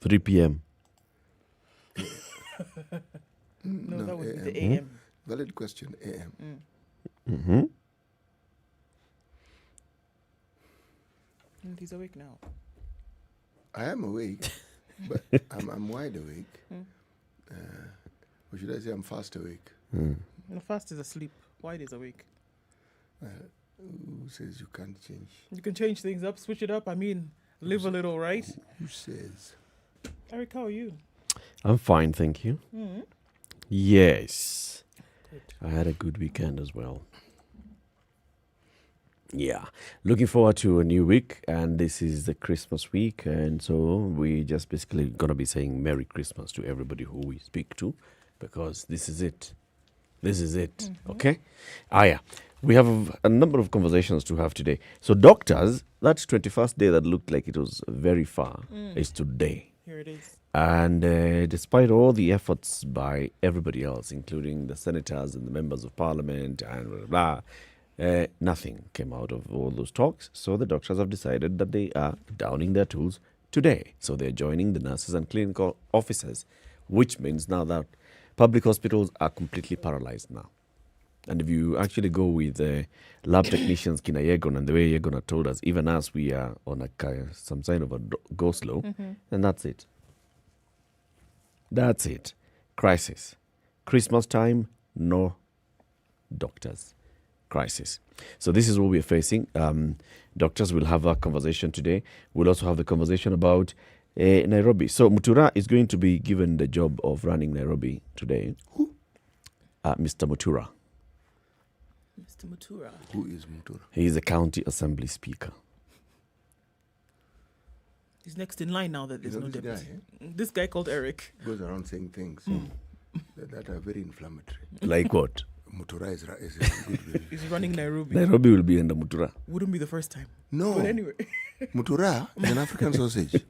3 p.m. No, that would be the AM. AM. Valid question, AM. Mm-hmm. And he's awake now. I am awake, but I'm wide awake. Or should I say I'm fast awake? The fast is asleep. Wide is awake. Who says you can't change? You can change things up, switch it up. I mean, live a little, right? Who says? Eric, how are you? I'm fine, thank you. Mm-hmm. Yes. Good. I had a good weekend as well. Yeah. Looking forward to a new week, and this is the Christmas week, and so we just basically going to be saying Merry Christmas to everybody who we speak to, because this is it. This is it. Okay? Yeah. We have a number of conversations to have today. So doctors, that 21st day that looked like it was very far is today. Here it is. And despite all the efforts by everybody else, including the senators and the members of parliament and blah, blah, nothing came out of all those talks. So the doctors have decided that they are downing their tools today. So they're joining the nurses and clinical officers, which means now that public hospitals are completely paralyzed now. And if you actually go with lab technicians, Kina Yegon, and the way Yegon had told us, even as we are on some sign of a go slow, then that's it. That's it. Crisis. Christmas time, no doctors. Crisis. So this is what we're facing. Doctors will have a conversation today. We'll also have the conversation about Nairobi. So Mutura is going to be given the job of running Nairobi today. Who? Mr. Mutura. Mr. Mutura. Who is Mutura? He is a county assembly speaker. He's next in line now that there's You know no this deputy. guy, This guy called Eric. goes around saying things that are very inflammatory. Like what? Mutura is a good way. He's running Nairobi. Nairobi will be under Mutura. Wouldn't be the first time. No, But anyway. Mutura is an African sausage.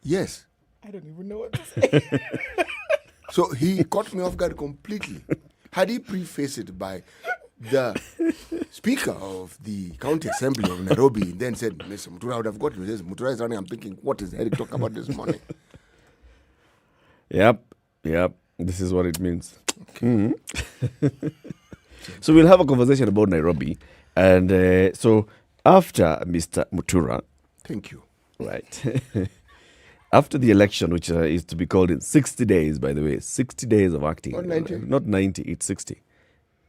Yes. I don't even know what to say. So he caught me off guard completely. Had he prefaced it by the speaker of the county assembly of Nairobi, then said, Mr. Mutura, I would have got it. He says, Mutura is running. I'm thinking, what is Eric talking about this morning? Yep. This is what it means. So we'll have a conversation about Nairobi. And so after Mr. Mutura, Thank you. right, after the election, which is to be called in 60 days, by the way, 60 days of acting. Not 90. Not 90, it's 60.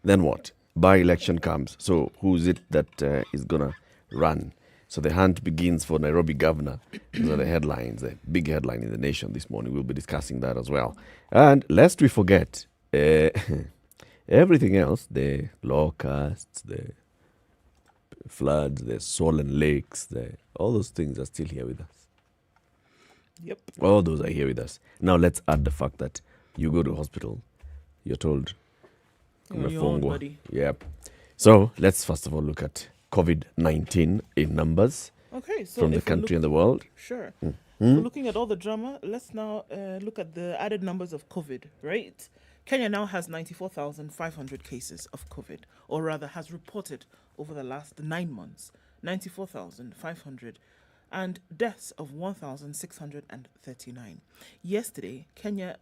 Then what? By-election comes. So who's it that is going to run? So the hunt begins for Nairobi governor. Those are the headlines, the big headline in the nation this morning. We'll be discussing that as well. And lest we forget, everything else, the locusts, the floods, the swollen lakes, all those things are still here with us. Yep. All those are here with us. Now let's add the fact that you go to hospital, you're told, You're on your own, buddy. Yep. So let's first of all look at COVID-19 in numbers Okay, so from the if we country look- and the world. Sure. So looking at all the drama, let's now look at the added numbers of COVID, right? Kenya now has 94,500 cases of COVID, or rather has reported over the last 9 months, 94,500, and deaths of 1,639. Yesterday, Kenya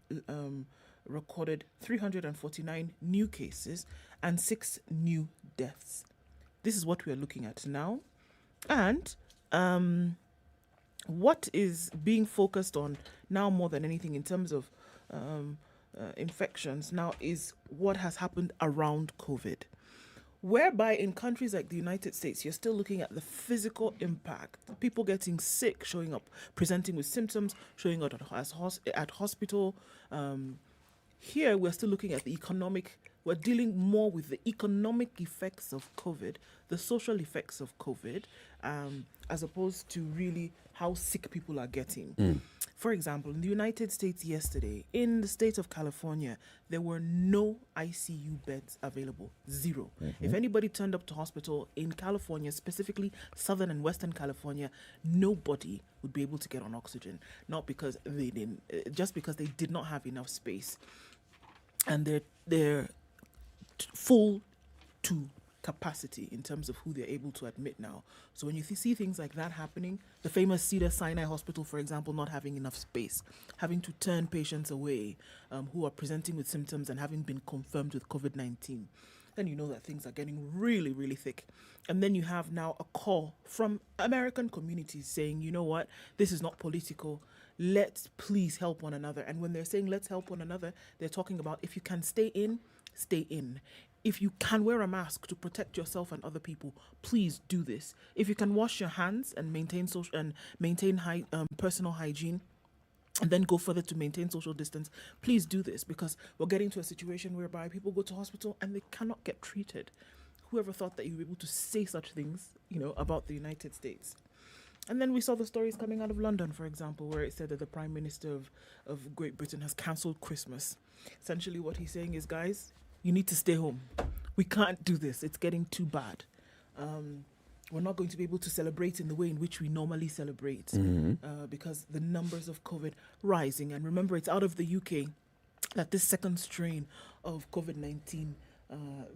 recorded 349 new cases and 6 new deaths. This is what we are looking at now. And what is being focused on now more than anything in terms of infections now is what has happened around COVID. Whereby in countries like the United States, you're still looking at the physical impact. People getting sick, showing up, presenting with symptoms, showing up at hospital. Here, we're still looking at the economic. We're dealing more with the economic effects of COVID, the social effects of COVID, as opposed to really how sick people are getting. For example, in the United States yesterday, in the state of California, there were no ICU beds available. 0. If anybody turned up to hospital in California, specifically Southern and Western California, nobody would be able to get on oxygen. Not because they didn't, just because they did not have enough space. And they're full to capacity in terms of who they're able to admit now. So when you see things like that happening, the famous Cedar-Sinai Hospital, for example, not having enough space, having to turn patients away who are presenting with symptoms and having been confirmed with COVID-19, then you know that things are getting really, really thick. And then you have now a call from American communities saying, you know what, this is not political. Let's please help one another. And when they're saying let's help one another, they're talking about if you can stay in, stay in. If you can wear a mask to protect yourself and other people, please do this. If you can wash your hands and maintain personal hygiene, and then go further to maintain social distance, please do this, because we're getting to a situation whereby people go to hospital and they cannot get treated. Whoever thought that you were able to say such things, about the United States? And then we saw the stories coming out of London, for example, where it said that the Prime Minister of Great Britain has cancelled Christmas. Essentially what he's saying is, guys, you need to stay home. We can't do this. It's getting too bad. We're not going to be able to celebrate in the way in which we normally celebrate because the numbers of COVID rising. And remember, it's out of the UK that this second strain of COVID-19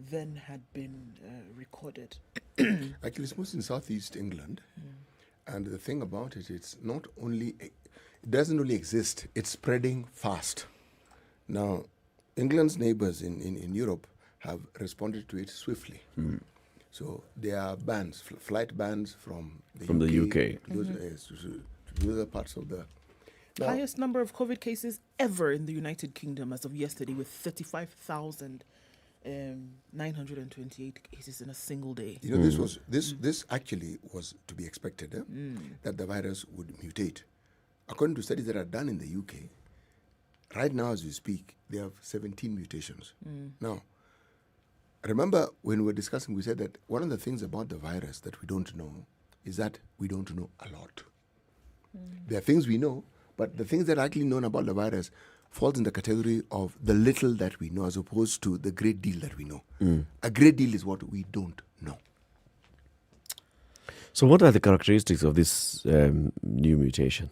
then had been recorded. Actually, it's mostly in southeast England. And the thing about it, it doesn't only exist, it's spreading fast. Now, England's neighbors in Europe have responded to it swiftly. So there are bans, flight bans from the UK. To other parts of the... Now, highest number of COVID cases ever in the United Kingdom as of yesterday, with 35,928 cases in a single day. This actually was to be expected, that the virus would mutate. According to studies that are done in the UK, right now as we speak, they have 17 mutations. Now, remember when we were discussing, we said that one of the things about the virus that we don't know is that we don't know a lot. There are things we know, but the things that are actually known about the virus falls in the category of the little that we know as opposed to the great deal that we know. A great deal is what we don't know. So what are the characteristics of this new mutation?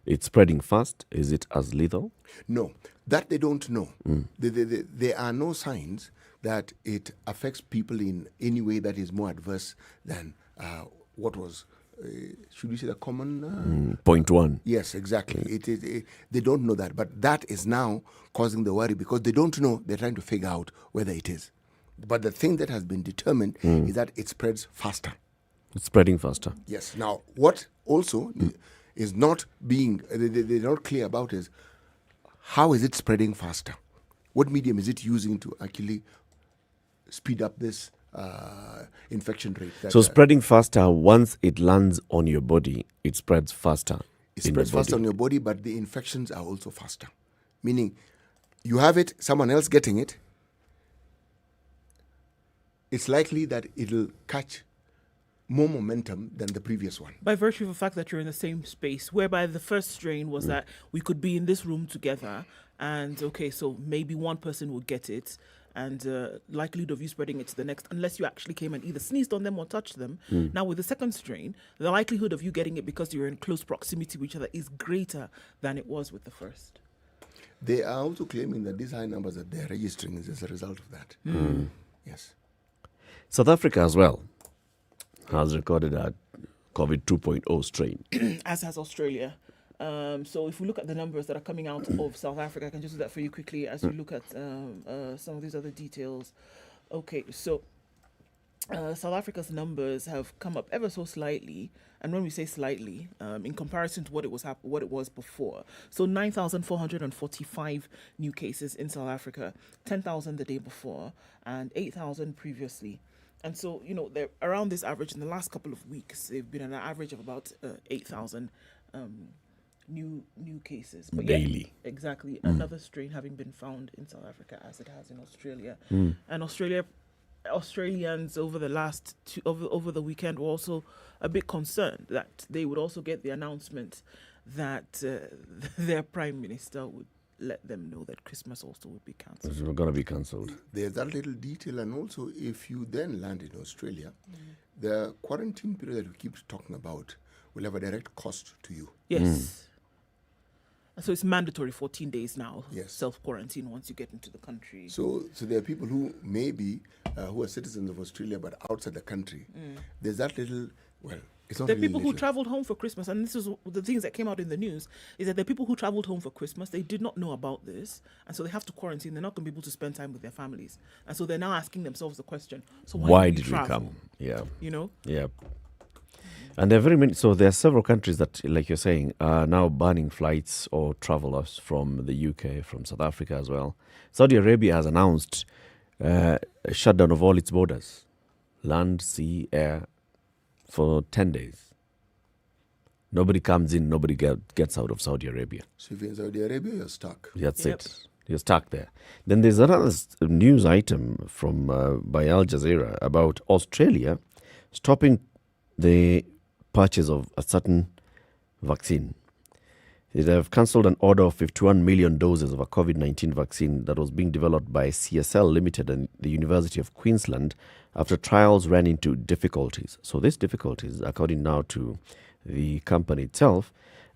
It's spreading fast. Is it as lethal? No, that they don't know. There are no signs that it affects people in any way that is more adverse than what was, should we say, the common... 0.1. Yes, exactly. They don't know that. But that is now causing the worry because they don't know. They're trying to figure out whether it is. But the thing that has been determined is that it spreads faster. It's spreading faster. Yes. Now, what also is not being, they're not clear about is how is it spreading faster? What medium is it using to actually speed up this infection rate? So spreading faster, once it lands on your body, it spreads faster. It spreads faster on your body, but the infections are also faster. Meaning, you have it, someone else getting it, it's likely that it'll catch more momentum than the previous one. By virtue of the fact that you're in the same space, whereby the first strain was that we could be in this room together, and okay, so maybe one person would get it, and likelihood of you spreading it to the next, unless you actually came and either sneezed on them or touched them. Now with the second strain, the likelihood of you getting it because you're in close proximity with each other is greater than it was with the first. They are also claiming that these high numbers that they're registering is as a result of that. Yes. South Africa as well has recorded a COVID 2.0 strain. As has Australia. So if we look at the numbers that are coming out of South Africa, I can just do that for you quickly as we look at some of these other details. Okay, so South Africa's numbers have come up ever so slightly, and when we say slightly, in comparison to what it was before. So 9,445 new cases in South Africa, 10,000 the day before, and 8,000 previously. And so, they're around this average in the last couple of weeks. They've been at an average of about 8,000 new cases. But daily. Yeah, exactly. Another strain having been found in South Africa as it has in Australia. And Australians over the weekend were also a bit concerned that they would also get the announcement that their Prime Minister would let them know that Christmas also would be cancelled. It's going to be cancelled. There's that little detail, and also if you then land in Australia, the quarantine period that we keep talking about will have a direct cost to you. Yes. So it's mandatory 14 days now. Yes. Self-quarantine once you get into the country. So there are people who maybe who are citizens of Australia but outside the country. There's that little, well, it's not There are really people who little. traveled home for Christmas, and this is the things that came out in the news, is that there are people who traveled home for Christmas. They did not know about this, and so they have to quarantine. They're not going to be able to spend time with their families. And so they're now asking themselves the question, so why did we travel? come? Yeah. You know? Yeah. And there are very many. So there are several countries that, like you're saying, are now banning flights or travelers from the UK, from South Africa as well. Saudi Arabia has announced a shutdown of all its borders, land, sea, air, for 10 days. Nobody comes in, nobody gets out of Saudi Arabia. So if you're in Saudi Arabia, you're stuck. That's Yep. it. You're stuck there. Then there's another news item from by Al Jazeera about Australia stopping the purchase of a certain vaccine. They have cancelled an order of 51 million doses of a COVID-19 vaccine that was being developed by CSL Limited and the University of Queensland after trials ran into difficulties. So these difficulties, according now to the company itself,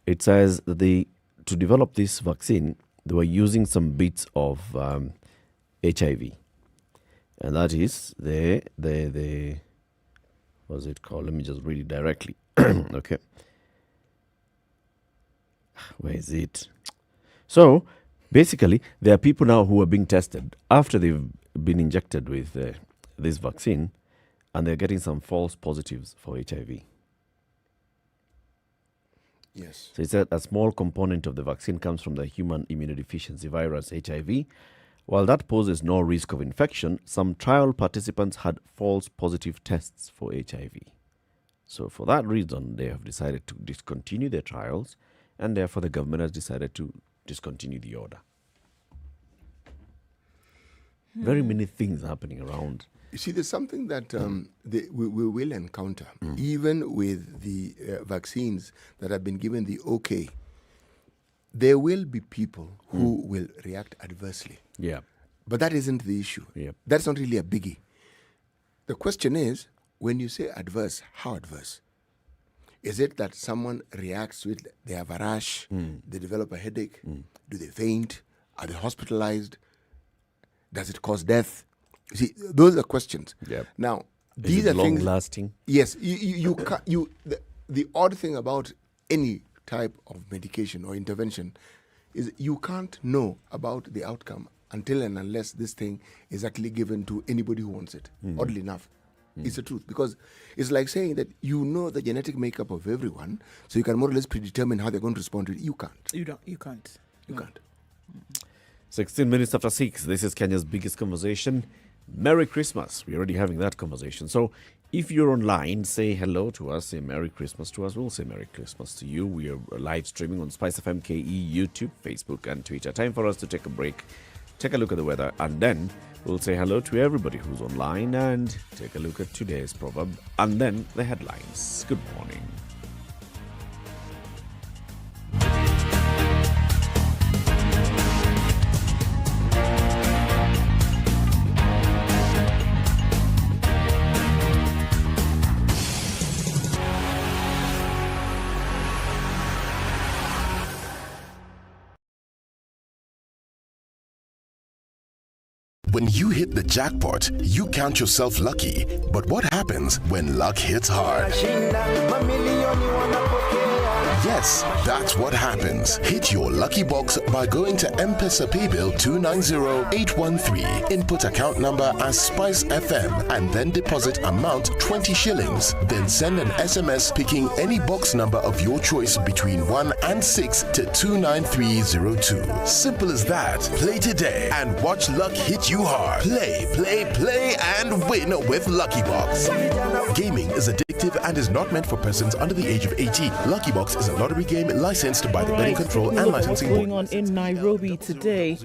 it says that to develop this vaccine, they were using some bits of HIV. And that is the what's it called? Let me just read it directly. Okay. Where is it? So, basically, there are people now who are being tested after they've been injected with this vaccine, and they're getting some false positives for HIV. Yes. So it said a small component of the vaccine comes from the human immunodeficiency virus, HIV. While that poses no risk of infection, some trial participants had false positive tests for HIV. So for that reason, they have decided to discontinue their trials, and therefore the government has decided to discontinue the order. Very many things happening around. You see, there's something that we will encounter, even with the vaccines that have been given the okay. There will be people who will react adversely. Yeah. But that isn't the issue. Yep. That's not really a biggie. The question is, when you say adverse, how adverse? Is it that someone reacts to it, they have a rash, they develop a headache, do they faint, are they hospitalized, does it cause death? You see, those are questions. Yep. Now, Is these it are things. long-lasting? Yes, the odd thing about any type of medication or intervention is you can't know about the outcome until and unless this thing is actually given to anybody who wants it. Oddly enough, it's the truth, because it's like saying that you know the genetic makeup of everyone, so you can more or less predetermine how they're going to respond to it. You can't. You can't. You can't. 16 minutes after 6. This is Kenya's biggest conversation. Merry Christmas. We're already having that conversation. So if you're online, say hello to us, say Merry Christmas to us. We'll say Merry Christmas to you. We are live streaming on Spice FM KE, YouTube, Facebook, and Twitter. Time for us to take a break, take a look at the weather, and then we'll say hello to everybody who's online and take a look at today's proverb, and then the headlines. Good morning. When you hit the jackpot, you count yourself lucky. But what happens when luck hits hard? Yes, that's what happens. Hit your lucky box by going to M-Pesa Paybill 290813. Input account number as Spice FM and then deposit amount 20 shillings. Then send an SMS picking any box number of your choice between 1 and 6 to 29302. Simple as that. Play today and watch luck hit you hard. Play, play, play and win with Lucky Box. Gaming is addictive and is not meant for persons under the age of 18. Lucky Box is a lottery game licensed by the Betting Control and What's Licensing going Board. on in Nairobi today?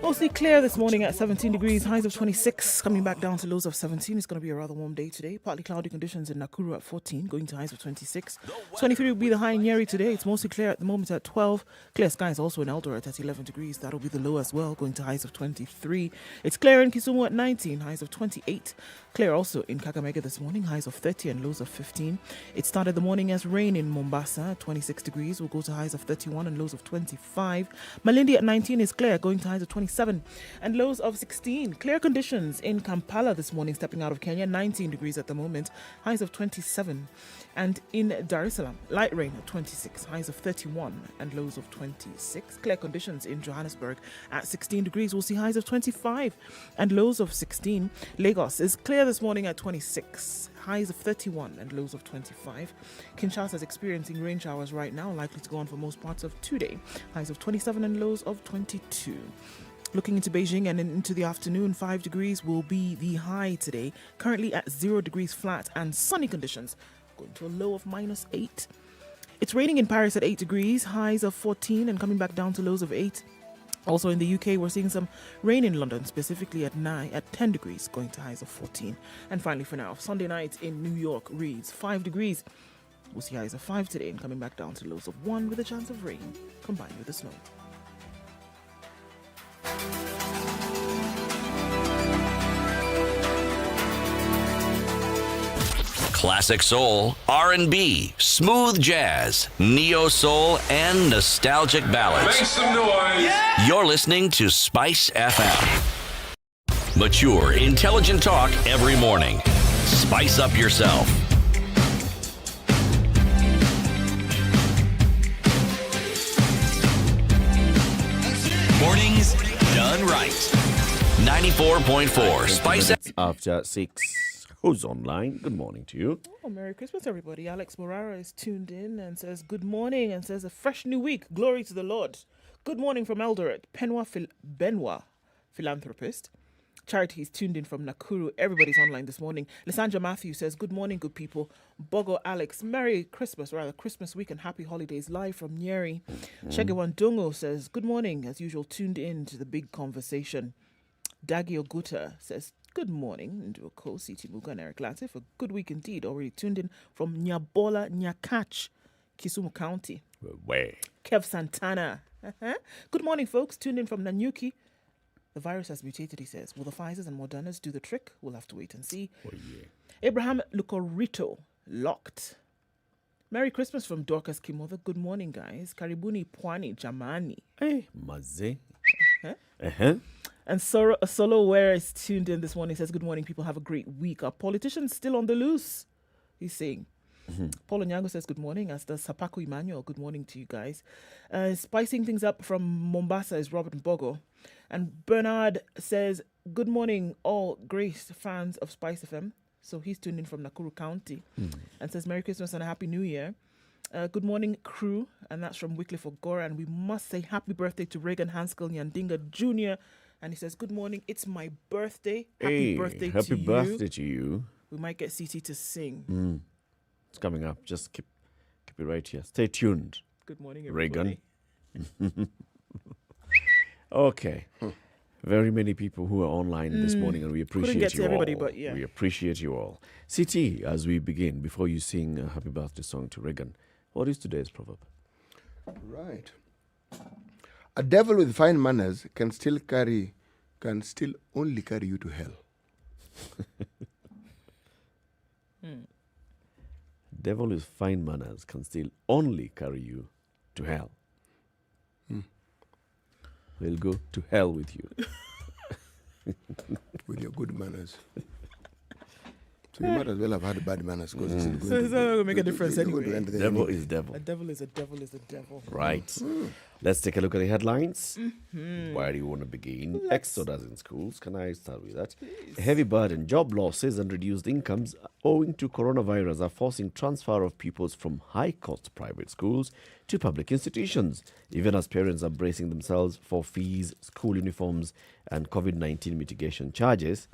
Mostly clear this morning at 17 degrees, highs of 26, coming back down to lows of 17. It's going to be a rather warm day today. Partly cloudy conditions in Nakuru at 14, going to highs of 26. 23 will be the high in Nyeri today. It's mostly clear at the moment at 12. Clear skies also in Eldoret at 11 degrees. That'll be the low as well, going to highs of 23. It's clear in Kisumu at 19, highs of 28. Clear also in Kakamega this morning, highs of 30 and lows of 15. It started the morning as rain in Mombasa, 26 degrees. We'll go to highs of 31 and lows of 25. Malindi at 19 is clear, going to highs of 27 and lows of 16. Clear conditions in Kampala this morning, stepping out of Kenya, 19 degrees at the moment, highs of 27. And in Dar es Salaam, light rain at 26, highs of 31 and lows of 26. Clear conditions in Johannesburg at 16 degrees. We'll see highs of 25 and lows of 16. Lagos is clear this morning at 26, highs of 31 and lows of 25. Kinshasa is experiencing rain showers right now, likely to go on for most parts of today, highs of 27 and lows of 22. Looking into Beijing and into the afternoon, 5 degrees will be the high today, currently at 0 degrees flat and sunny conditions, going to a low of -8. It's raining in Paris at 8 degrees, highs of 14 and coming back down to lows of 8. Also in the UK, we're seeing some rain in London, specifically at 10 degrees, going to highs of 14. And finally for now, Sunday night in New York reads 5 degrees. We'll see highs of 5 today and coming back down to lows of 1 with a chance of rain combined with the snow. Classic soul, R&B, smooth jazz, neo soul, and nostalgic ballads. Make some noise. Yeah. You're listening to Spice FM. Mature, intelligent talk every morning. Spice up yourself. Mornings done right. 94.4 Spice FM. After 6. Who's online? Good morning to you. Oh, Merry Christmas, everybody. Alex Morara is tuned in and says, good morning, and says, a fresh new week. Glory to the Lord. Good morning from Eldoret. Benoit, philanthropist. Charity is tuned in from Nakuru. Everybody's online this morning. Lysandra Matthew says, good morning, good people. Bogo Alex, Merry Christmas, rather Christmas week and happy holidays live from Nyeri. Shegewan Dungo says, good morning, as usual, tuned in to the big conversation. Dagi Oguta says, good morning, and to a CT Muga and Eric Latte for good week indeed. Already tuned in from Nyabola Nyakach, Kisumu County. Where? Kev Santana. Good morning, folks. Tuned in from Nanyuki. The virus has mutated, he says. Will the Pfizers and Modernas do the trick? We'll have to wait and see. Oh, yeah. Abraham Lucorito, locked. Merry Christmas from Dorcas Kimother. Good morning, guys. Karibuni Pwani Jamani. Hey, Maze. Uh-huh. And Solo Ware is tuned in this morning. Says, good morning, people. Have a great week. Are politicians still on the loose? He's saying. Paul Onyango says, good morning, as does Sapako Emmanuel. Good morning to you guys. Spicing things up from Mombasa is Robert Mbogo. And Bernard says, good morning, all Grace fans of Spice FM. So he's tuned in from Nakuru County and says, Merry Christmas and a Happy New Year. Good morning, crew. And that's from Wycliffe Ogora. And we must say happy birthday to Reagan Haskell Nyandinga Jr., and he says, good morning, it's my birthday. Happy birthday to you. Happy birthday to you. We might get CT to sing. It's coming up. Just keep it right here. Stay tuned. Good morning, everybody. Reagan. Okay. Very many people who are online this morning, and we appreciate Couldn't get you to everybody, all. but yeah. We appreciate you all. CT, as we begin, before you sing a happy birthday song to Reagan, what is today's proverb? Right. A devil with fine manners can still only carry you to hell. Devil with fine manners can still only carry you to hell. We'll go to hell with you. With your good manners. So you might as well have had bad manners because it's So it's not going to make a difference anyway. Devil is devil. A devil is a devil is a devil. Right. Let's take a look at the headlines. Where do you want to begin? Exodus in schools. Can I start with that? A heavy burden, job losses and reduced incomes owing to coronavirus are forcing transfer of pupils from high-cost private schools to public institutions, even as parents are bracing themselves for fees, school uniforms, and COVID-19 mitigation charges.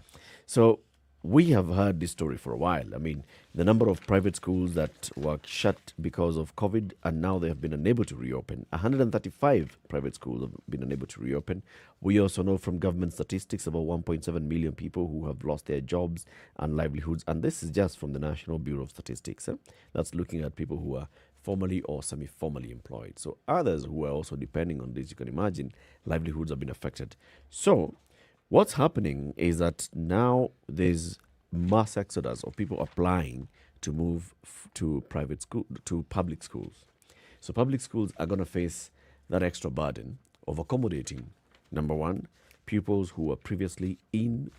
So we have heard this story for a while. I mean, the number of private schools that were shut because of COVID and now they have been unable to reopen. 135 private schools have been unable to reopen. We also know from government statistics about 1.7 million people who have lost their jobs and livelihoods. And this is just from the National Bureau of Statistics. That's looking at people who are formally or semi-formally employed. So others who are also depending on this, you can imagine, livelihoods have been affected. So what's happening is that now there's mass exodus of people applying to move to public schools. So public schools are going to face that extra burden of accommodating, number one, pupils who were previously in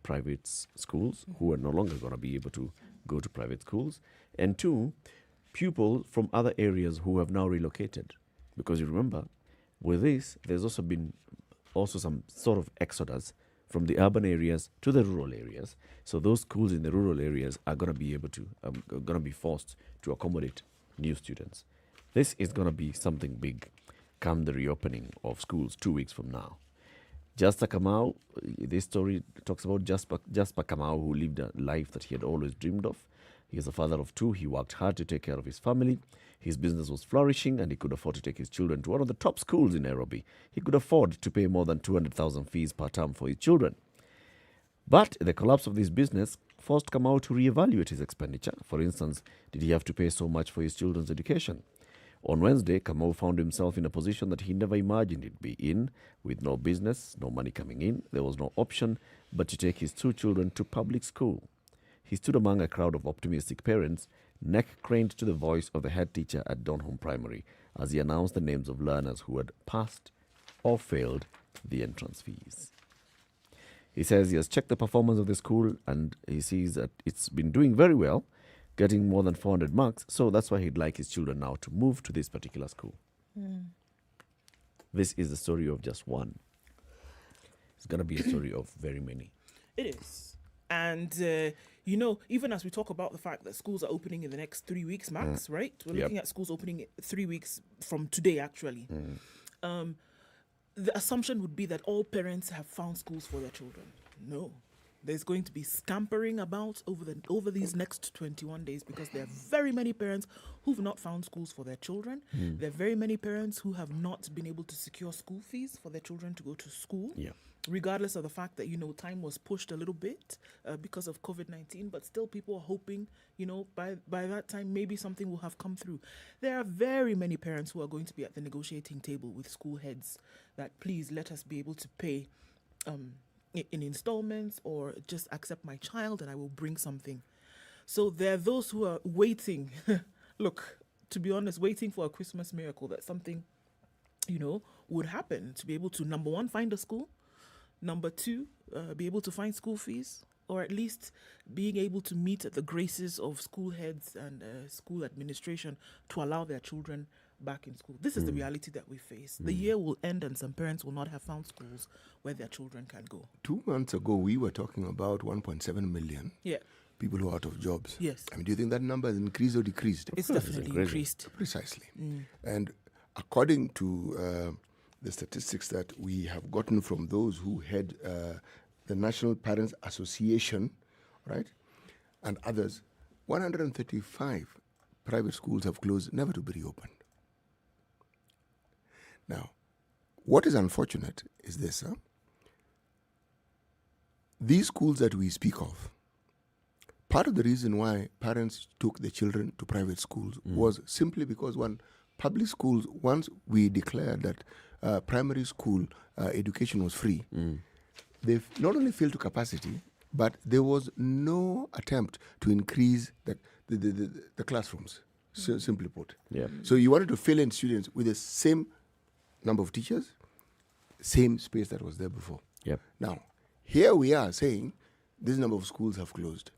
private schools who are no longer going to be able to go to private schools, and two, pupils from other areas who have now relocated. Because you remember, with this, there's also been some sort of exodus from the urban areas to the rural areas. So those schools in the rural areas are going to be able to, going to be forced to accommodate new students. This is going to be something big come the reopening of schools 2 weeks from now. Jasper Kamau, this story talks about Jasper Kamau, who lived a life that he had always dreamed of. He is a father of two. He worked hard to take care of his family. His business was flourishing and he could afford to take his children to one of the top schools in Nairobi. He could afford to pay more than 200,000 fees per term for his children. But the collapse of this business forced Kamau to reevaluate his expenditure. For instance, did he have to pay so much for his children's education? On Wednesday, Kamau found himself in a position that he never imagined he'd be in, with no business, no money coming in. There was no option but to take his two children to public school. He stood among a crowd of optimistic parents, neck craned to the voice of the head teacher at Donholm Primary as he announced the names of learners who had passed or failed the entrance fees. He says he has checked the performance of the school and he sees that it's been doing very well, getting more than 400 marks, so that's why he'd like his children now to move to this particular school. This is the story of just one. It's going to be a story of very many. It is. And, even as we talk about the fact that schools are opening in the next 3 weeks max, right? We're looking at schools opening 3 weeks from today, actually. The assumption would be that all parents have found schools for their children. No. There's going to be scampering about over these next 21 days because there are very many parents who've not found schools for their children. There are very many parents who have not been able to secure school fees for their children to go to school. Yeah. Regardless of the fact that, time was pushed a little bit because of COVID-19, but still people are hoping, by that time, maybe something will have come through. There are very many parents who are going to be at the negotiating table with school heads that please let us be able to pay in installments or just accept my child and I will bring something. So there are those who are waiting, look, to be honest, waiting for a Christmas miracle that something, would happen to be able to, number one, find a school. Number two, be able to find school fees, or at least being able to meet at the graces of school heads and school administration to allow their children back in school. This is the reality that we face. The year will end and some parents will not have found schools where their children can go. 2 months ago, we were talking about 1.7 million people who are out of jobs. Yes. I mean, do you think that number has increased or decreased? It's definitely increased. Precisely. And according to the statistics that we have gotten from those who head the National Parents Association, right, and others, 135 private schools have closed, never to be reopened. Now, what is unfortunate is this. These schools that we speak of, part of the reason why parents took the children to private schools was simply because, public schools, once we declared that primary school education was free, they not only failed to capacity, but there was no attempt to increase the classrooms, simply put. Yeah. So you wanted to fill in students with the same number of teachers, same space that was there before. Yep. Now, here we are saying this number of schools have closed.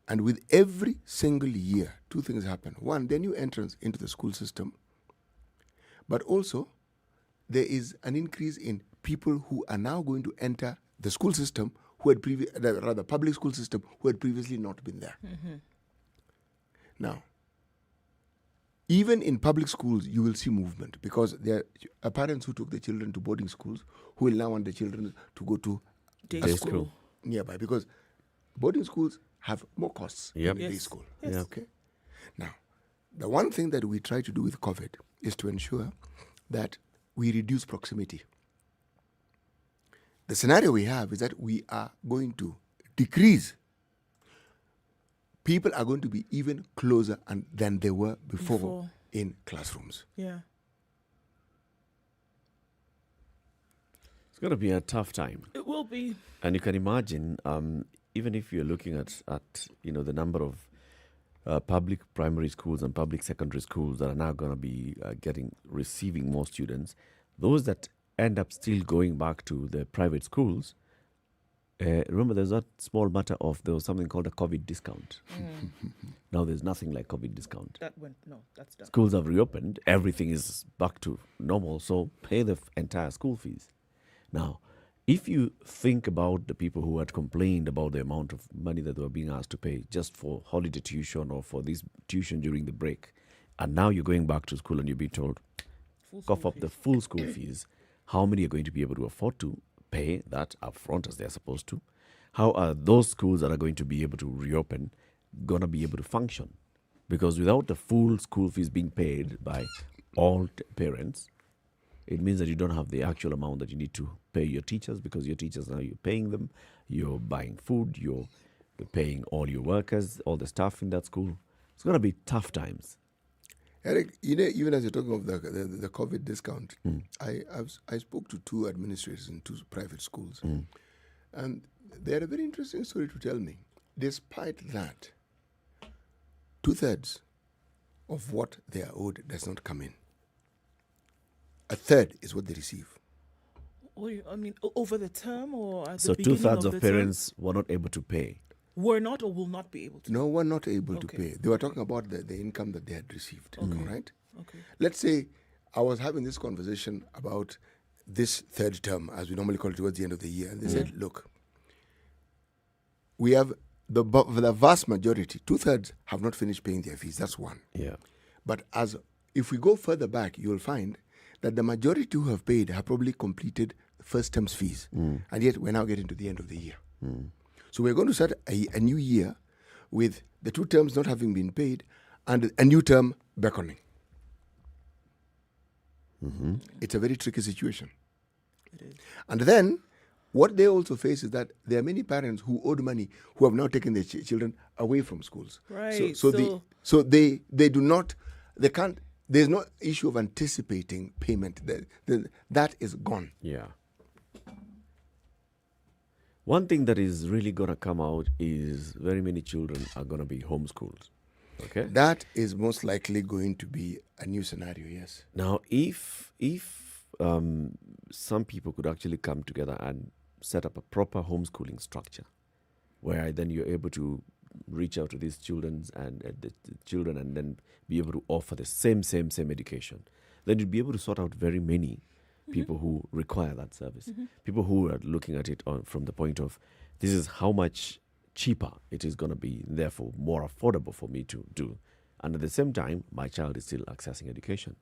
And with every single year, two things happen. One, the new entrance into the school system, but also there is an increase in people who are now going to enter the school system who had public school system who had previously not been there. Now, even in public schools, you will see movement because there are parents who took their children to boarding schools who will now want the children to go to Day a school. nearby because boarding schools have more costs Yep. than day Yes. school. Yes. Yeah. Okay. Now, the one thing that we try to do with COVID is to ensure that we reduce proximity. The scenario we have is that we are going to decrease. People are going to be even closer than they were before in classrooms. Yeah. It's going to be a tough time. It will be. And you can imagine, even if you're looking at the number of public primary schools and public secondary schools that are now going to be receiving more students, those that end up still going back to the private schools, remember there's that small matter of there was something called a COVID discount. Now there's nothing like COVID discount. That's done. Schools have reopened, everything is back to normal, so pay the entire school fees. Now, if you think about the people who had complained about the amount of money that they were being asked to pay just for holiday tuition or for this tuition during the break, and now you're going back to school and you're being told, cough up the full school fees, how many are going to be able to afford to pay that upfront as they're supposed to? How are those schools that are going to be able to reopen going to be able to function? Because without the full school fees being paid by all parents, it means that you don't have the actual amount that you need to pay your teachers, because your teachers now you're paying them, you're buying food, you're paying all your workers, all the staff in that school. It's going to be tough times. Eric, even as you're talking of the COVID discount, I spoke to 2 administrators in 2 private schools, and they had a very interesting story to tell me. Despite that, 2/3 of what they are owed does not come in. 1/3 is what they receive. Over the term or at So the beginning 2/3 of of the parents were not able to pay. were not or will not be able to. No one not able to Okay. pay. They were talking about the income that they had received. Right? Okay. Let's say I was having this conversation about this third term, as we normally call it, towards the end of the year. And they said, look, we have the vast majority, 2/3 have not finished paying their fees. That's one. Yeah. But if we go further back, you'll find that the majority who have paid have probably completed first term's fees. And yet we're now getting to the end of the year. So we're going to start a new year with the 2 terms not having been paid and a new term beckoning. It's a very tricky situation. It is. And then what they also face is that there are many parents who owed money who have now taken their children away from schools. Right. So they do not, they can't, there's no issue of anticipating payment. That is gone. Yeah. One thing that is really going to come out is very many children are going to be homeschooled. Okay. That is most likely going to be a new scenario, yes. Now, if some people could actually come together and set up a proper homeschooling structure, where then you're able to reach out to these children and the children, and then be able to offer the same education, then you'd be able to sort out very many people who require that service. People who are looking at it from the point of, this is how much cheaper it is going to be, therefore more affordable for me to do. And at the same time, my child is still accessing education.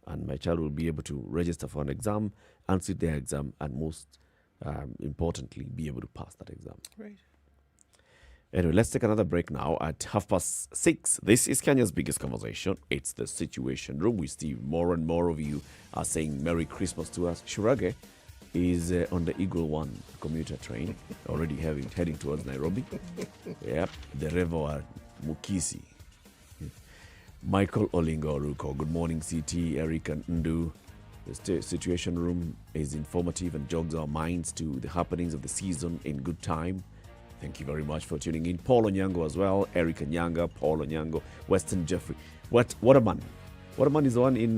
And my child will be able to register for an exam and sit their exam, and most importantly, be able to pass that exam. Right. Anyway, let's take another break now at 6:30. This is Kenya's biggest conversation. It's the Situation Room. We see more and more of you are saying Merry Christmas to us. Shurage is on the Eagle One commuter train, already heading towards Nairobi. Yep, the Revo Mukisi. Michael Olingo-Ruko. Good morning, CT, Eric and Ndu. The Situation Room is informative and jogs our minds to the happenings of the season in good time. Thank you very much for tuning in. Paul Onyango as well. Eric Anyanga, Paul Onyango, Weston Jeffrey. What a man. What a man is the one in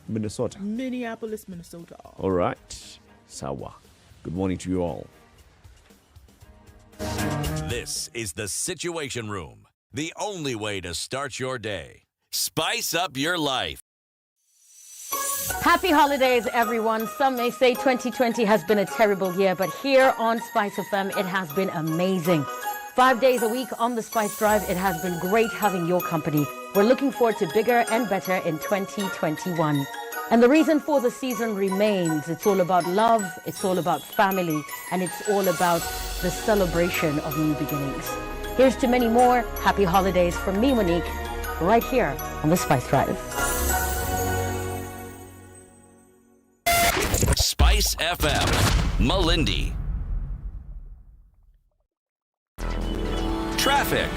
Minnesota. Minneapolis, Minnesota. All right. Sawa. Good morning to you all. This is the Situation Room, the only way to start your day. Spice up your life. Happy holidays, everyone. Some may say 2020 has been a terrible year, but here on Spice FM, it has been amazing. 5 days a week on the Spice Drive, it has been great having your company. We're looking forward to bigger and better in 2021. And the reason for the season remains. It's all about love, it's all about family, and it's all about the celebration of new beginnings. Here's to many more happy holidays from me, Monique, right here on the Spice Drive. Spice FM, Malindi. Traffic.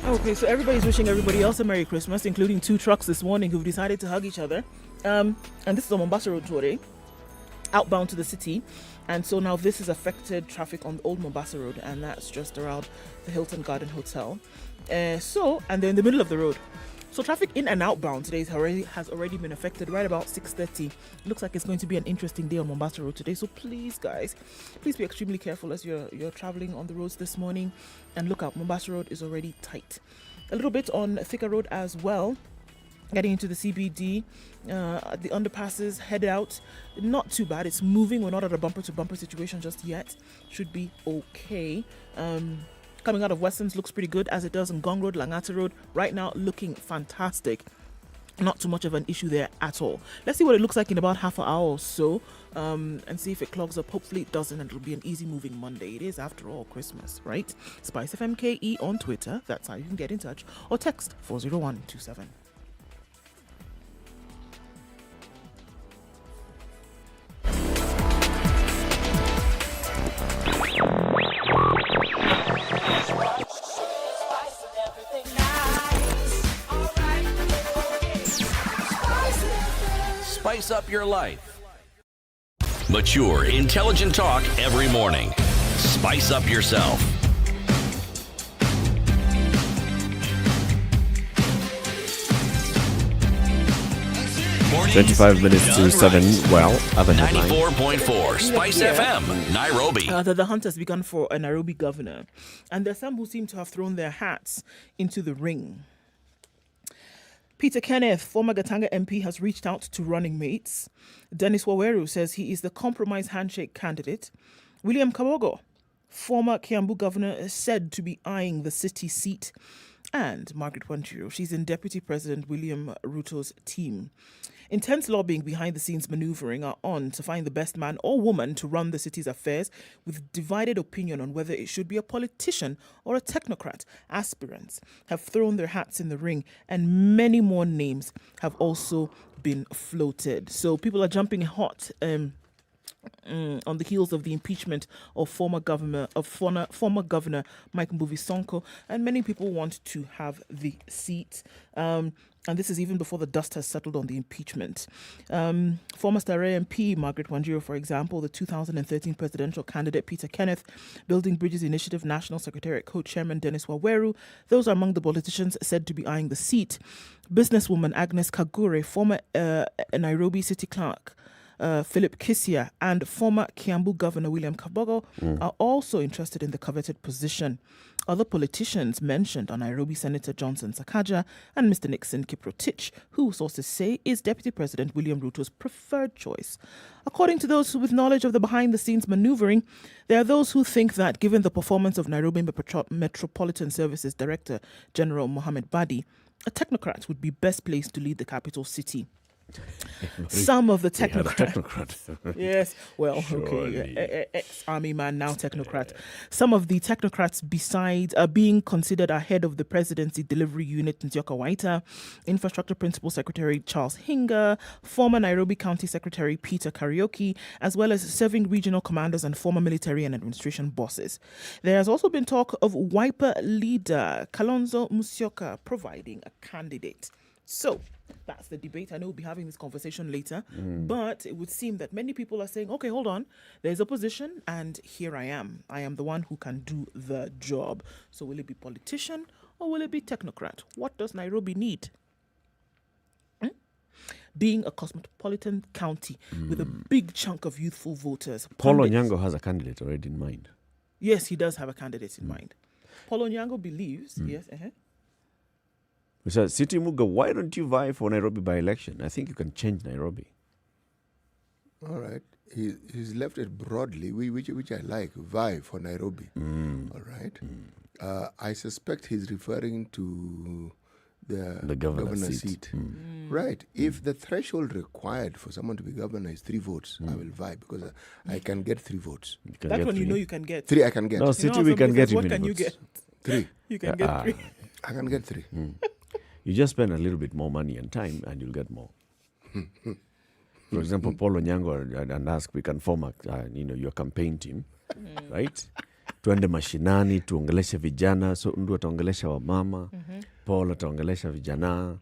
Okay, so everybody's wishing everybody else a Merry Christmas, including two trucks this morning who've decided to hug each other. And this is on Mombasa Road today, outbound to the city. And so now this has affected traffic on the old Mombasa Road, and that's just around the Hilton Garden Hotel. And they're in the middle of the road. So traffic in and outbound today has already been affected right about 6:30. Looks like it's going to be an interesting day on Mombasa Road today. So please, guys, please be extremely careful as you're traveling on the roads this morning. And look out, Mombasa Road is already tight. A little bit on Thika Road as well. Getting into the CBD, the underpasses head out. Not too bad. It's moving. We're not at a bumper-to-bumper situation just yet. Should be okay. Coming out of Westlands looks pretty good, as it does on Gong Road, Langata Road. Right now, looking fantastic. Not too much of an issue there at all. Let's see what it looks like in about half an hour or so, and see if it clogs up. Hopefully it doesn't, and it'll be an easy moving Monday. It is, after all, Christmas, right? Spice FMKE on Twitter. That's how you can get in touch. Or text 40127. Spice up your life. Mature, intelligent talk every morning. Spice up yourself. 25 minutes to 7. Well, other headline. 94.4 Spice FM, Nairobi. The hunt has begun for a Nairobi governor, and there are some who seem to have thrown their hats into the ring. Peter Kenneth, former Gatanga MP, has reached out to running mates. Dennis Waweru says he is the compromise handshake candidate. William Kabogo, former Kiambu governor, is said to be eyeing the city seat. And Margaret Wanjiru, she's in Deputy President William Ruto's team. Intense lobbying behind the scenes maneuvering are on to find the best man or woman to run the city's affairs, with divided opinion on whether it should be a politician or a technocrat. Aspirants have thrown their hats in the ring, and many more names have also been floated. So people are jumping hot on the heels of the impeachment of former governor Mike Mbuvi Sonko, and many people want to have the seat. And this is even before the dust has settled on the impeachment. Former Stare MP Margaret Wanjiru, for example, the 2013 presidential candidate Peter Kenneth, Building Bridges Initiative National Secretariat co-chairman Dennis Waweru, those are among the politicians said to be eyeing the seat. Businesswoman Agnes Kagure, former Nairobi city clerk Philip Kisia, and former Kiambu Governor William Kabogo are also interested in the coveted position. Other politicians mentioned are Nairobi Senator Johnson Sakaja and Mr. Nixon Kiprotich, who sources say is Deputy President William Ruto's preferred choice. According to those with knowledge of the behind-the-scenes maneuvering, there are those who think that given the performance of Nairobi Metropolitan Services Director General Mohammed Badi, a technocrat would be best placed to lead the capital city. Some of the technocrats. Yes, well, okay, ex-army man, now technocrat. Yeah. Some of the technocrats, besides being considered ahead of the presidency delivery unit Ntioka Waita, Infrastructure Principal Secretary Charles Hinga, former Nairobi County Secretary Peter Karaoke, as well as serving regional commanders and former military and administration bosses. There has also been talk of Wiper leader Kalonzo Musyoka providing a candidate. So that's the debate. I know we'll be having this conversation later, but it would seem that many people are saying, okay, hold on, there's opposition and here I am. I am the one who can do the job. So will it be politician or will it be technocrat? What does Nairobi need? Being a cosmopolitan county with a big chunk of youthful voters. Paul Onyango has a candidate already in mind. Yes, he does have a candidate in mind. Paul Onyango believes, yes, We said, City Muga, why don't you vie for Nairobi by-election? I think you can change Nairobi. All right. He's left it broadly, which I like, vie for Nairobi. All right. I suspect he's referring to the governor's seat. Right. If the threshold required for someone to be governor is 3 votes, I will vibe because I can get 3 votes. You can That get one you three. know you can get. 3 I can get. No, You know city how we can somebody get says, you what many can you votes. get? 3. You can get 3. I can get 3. You just spend a little bit more money and time and you'll get more. For example, Paul Onyango and ask, we can form your campaign team, right? Tuende mashinani, tuongeleshe vijana, so Ndu ataongelesha wamama, Paul ataongelesha vijana,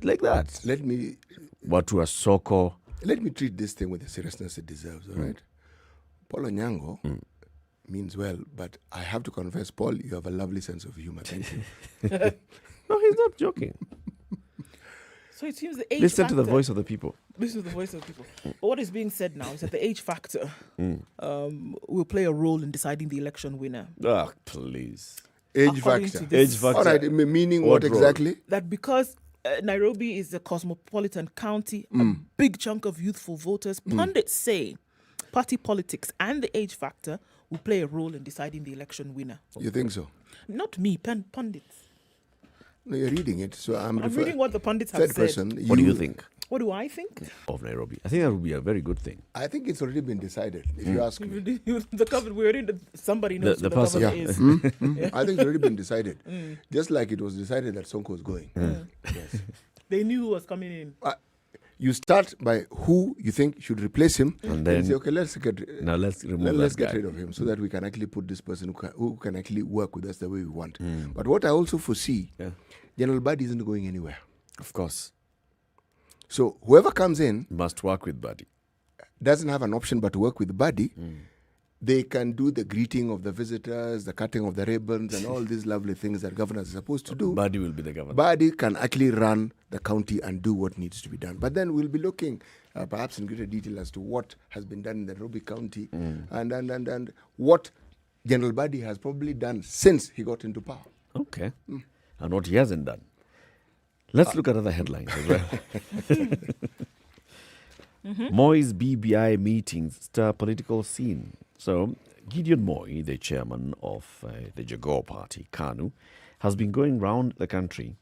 like that. Watu wa soko. Let me treat this thing with the seriousness it deserves, all right? Paul Onyango means well, but I have to confess, Paul, you have a lovely sense of humor. Thank you. No, he's not joking. So it seems the age Listen factor. to the voice of the people. This is the voice of people. What is being said now is that the age factor will play a role in deciding the election winner. Ah, please. Age According factor. to this- Age factor. All right, meaning what What role? exactly? That because Nairobi is a cosmopolitan county, a big chunk of youthful voters, pundits say party politics and the age factor will play a role in deciding the election winner. You think so? Not me, pundits. No, you're reading it, so I'm reading what the pundits have third said. person. What do you think What do I think? of Nairobi? I think that would be a very good thing. I think it's already been decided, if you ask me. The government, we already somebody knows The who the person. governor Yeah. is. I think it's already been decided. Just like it was decided that Sonko was going. Yes. They knew who was coming in. You start by who you think should replace him, And then- say, okay, let's get Now let's remove let's that get guy. rid of him so that we can actually put this person who can actually work with us the way we want. But what I also foresee, Yeah. General Badi isn't going anywhere. Of course. So whoever comes in Must work with Buddy. doesn't have an option but to work with Badi. They can do the greeting of the visitors, the cutting of the ribbons, and all these lovely things that governors are supposed to do. Buddy will be the governor. Badi can actually run the county and do what needs to be done. But then we'll be looking perhaps in greater detail as to what has been done in the Nairobi County and what General Badi has probably done since he got into power. Okay. And what he hasn't done. Let's look at other headlines as well. Moi's BBI meetings stir political scene. So, Gideon Moi, the chairman of the Jago party, KANU, has been going round the country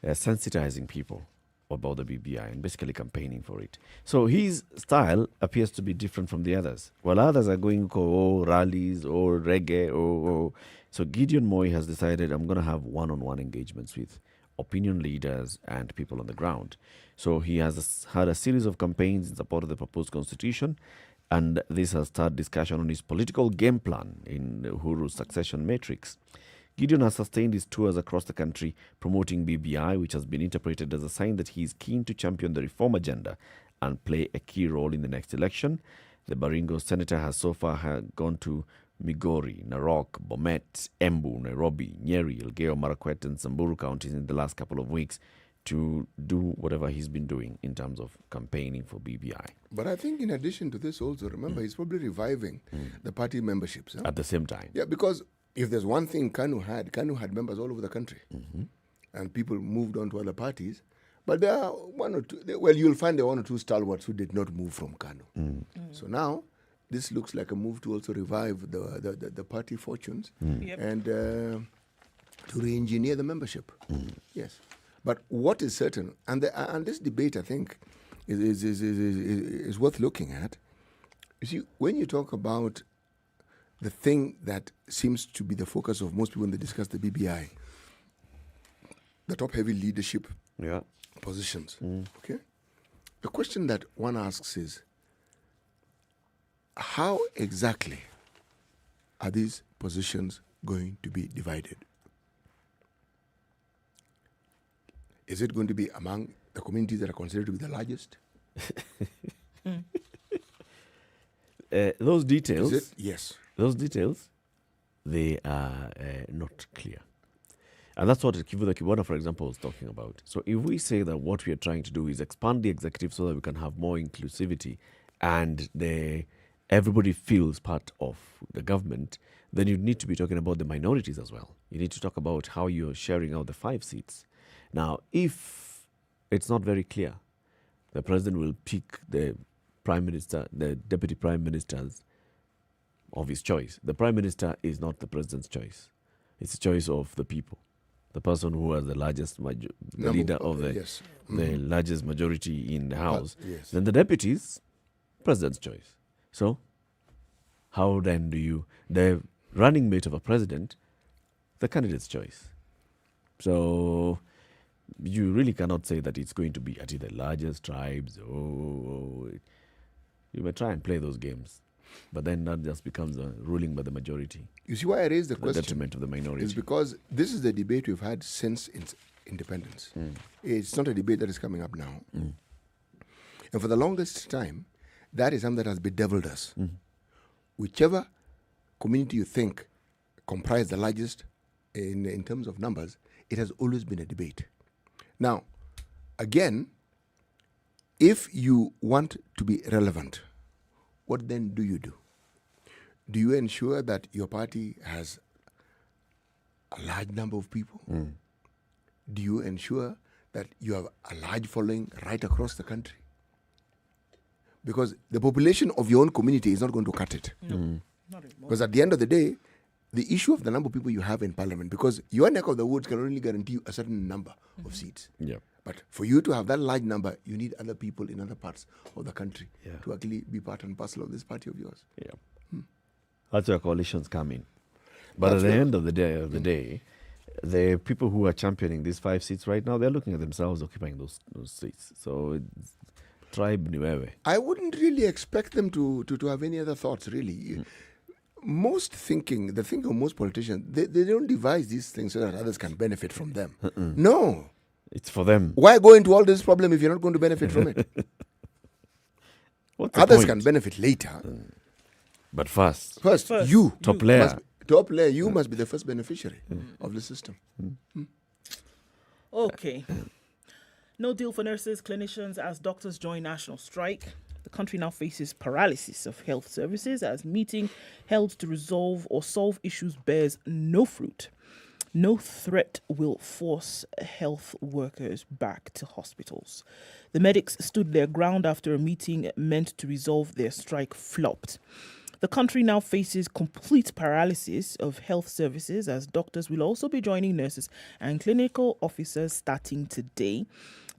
sensitizing people about the BBI and basically campaigning for it. So his style appears to be different from the others. While others are going rallies or reggae so Gideon Moi has decided, I'm going to have one-on-one engagements with opinion leaders and people on the ground. So he has had a series of campaigns in support of the proposed constitution, and this has started discussion on his political game plan in Uhuru's succession matrix. Gideon has sustained his tours across the country promoting BBI, which has been interpreted as a sign that he is keen to champion the reform agenda and play a key role in the next election. The Baringo senator has so far gone to Migori, Narok, Bomet, Embu, Nairobi, Nyeri, Elgeyo Marakwet and Samburu counties in the last couple of weeks to do whatever he's been doing in terms of campaigning for BBI. But I think in addition to this also, remember, he's probably reviving the party memberships. Huh? At the same time. Yeah, because if there's one thing KANU had members all over the country. And people moved on to other parties. But there are one or two, you'll find there are one or two stalwarts who did not move from KANU. So now, this looks like a move to also revive the party fortunes Yep. and to re-engineer the membership. Yes. But what is certain, and this debate, I think, is worth looking at. You see, when you talk about the thing that seems to be the focus of most people when they discuss the BBI, the top-heavy leadership positions, okay? The question that one asks is, how exactly are these positions going to be divided? Is it going to be among the communities that are considered to be the largest? Those details, Is it? Yes. those details, they are not clear. And that's what Kivuda Kibwana, for example, was talking about. So if we say that what we are trying to do is expand the executive so that we can have more inclusivity and everybody feels part of the government, then you need to be talking about the minorities as well. You need to talk about how you're sharing out the 5 seats. Now, if it's not very clear, the president will pick the prime minister, the deputy prime ministers of his choice. The prime minister is not the president's choice. It's the choice of the people. the person who has the largest, the Number leader of- of the, yes. the largest majority in the House. yes. Then the deputies, president's choice. So, how then do you, the running mate of a president, the candidate's choice? So, you really cannot say that it's going to be at the largest tribes. You may try and play those games, but then that just becomes a ruling by the majority, You see why I raised the to the question? detriment of the minority. Is because this is the debate we've had since independence. It's not a debate that is coming up now. And for the longest time, that is something that has bedeviled us. Whichever community you think comprise the largest in terms of numbers, it has always been a debate. Now, again, if you want to be relevant, what then do you do? Do you ensure that your party has a large number of people? Do you ensure that you have a large following right across the country? Because the population of your own community is not going to cut it. Not anymore. Because at the end of the day, the issue of the number of people you have in parliament, because your neck of the woods can only guarantee you a certain number of seats. Yeah. But for you to have that large number, you need other people in other parts of the country Yeah. to actually be part and parcel of this party of yours. Yeah. That's where coalitions come in. But That's at the where- end of the day, the people who are championing these 5 seats right now, they're looking at themselves occupying those seats. So it's tribe ni wewe. I wouldn't really expect them to have any other thoughts, really. Most thinking, the thinking of most politicians, they don't devise these things so that others can benefit from them. No. It's for them. Why go into all this problem if you're not going to benefit from it? What's the Others point? can benefit later. But first, First, First, you. top layer. Top layer, you must be the first beneficiary of the system. Okay. No deal for nurses, clinicians as doctors join national strike. The country now faces paralysis of health services as meeting held to resolve or solve issues bears no fruit. No threat will force health workers back to hospitals. The medics stood their ground after a meeting meant to resolve their strike flopped. The country now faces complete paralysis of health services as doctors will also be joining nurses and clinical officers starting today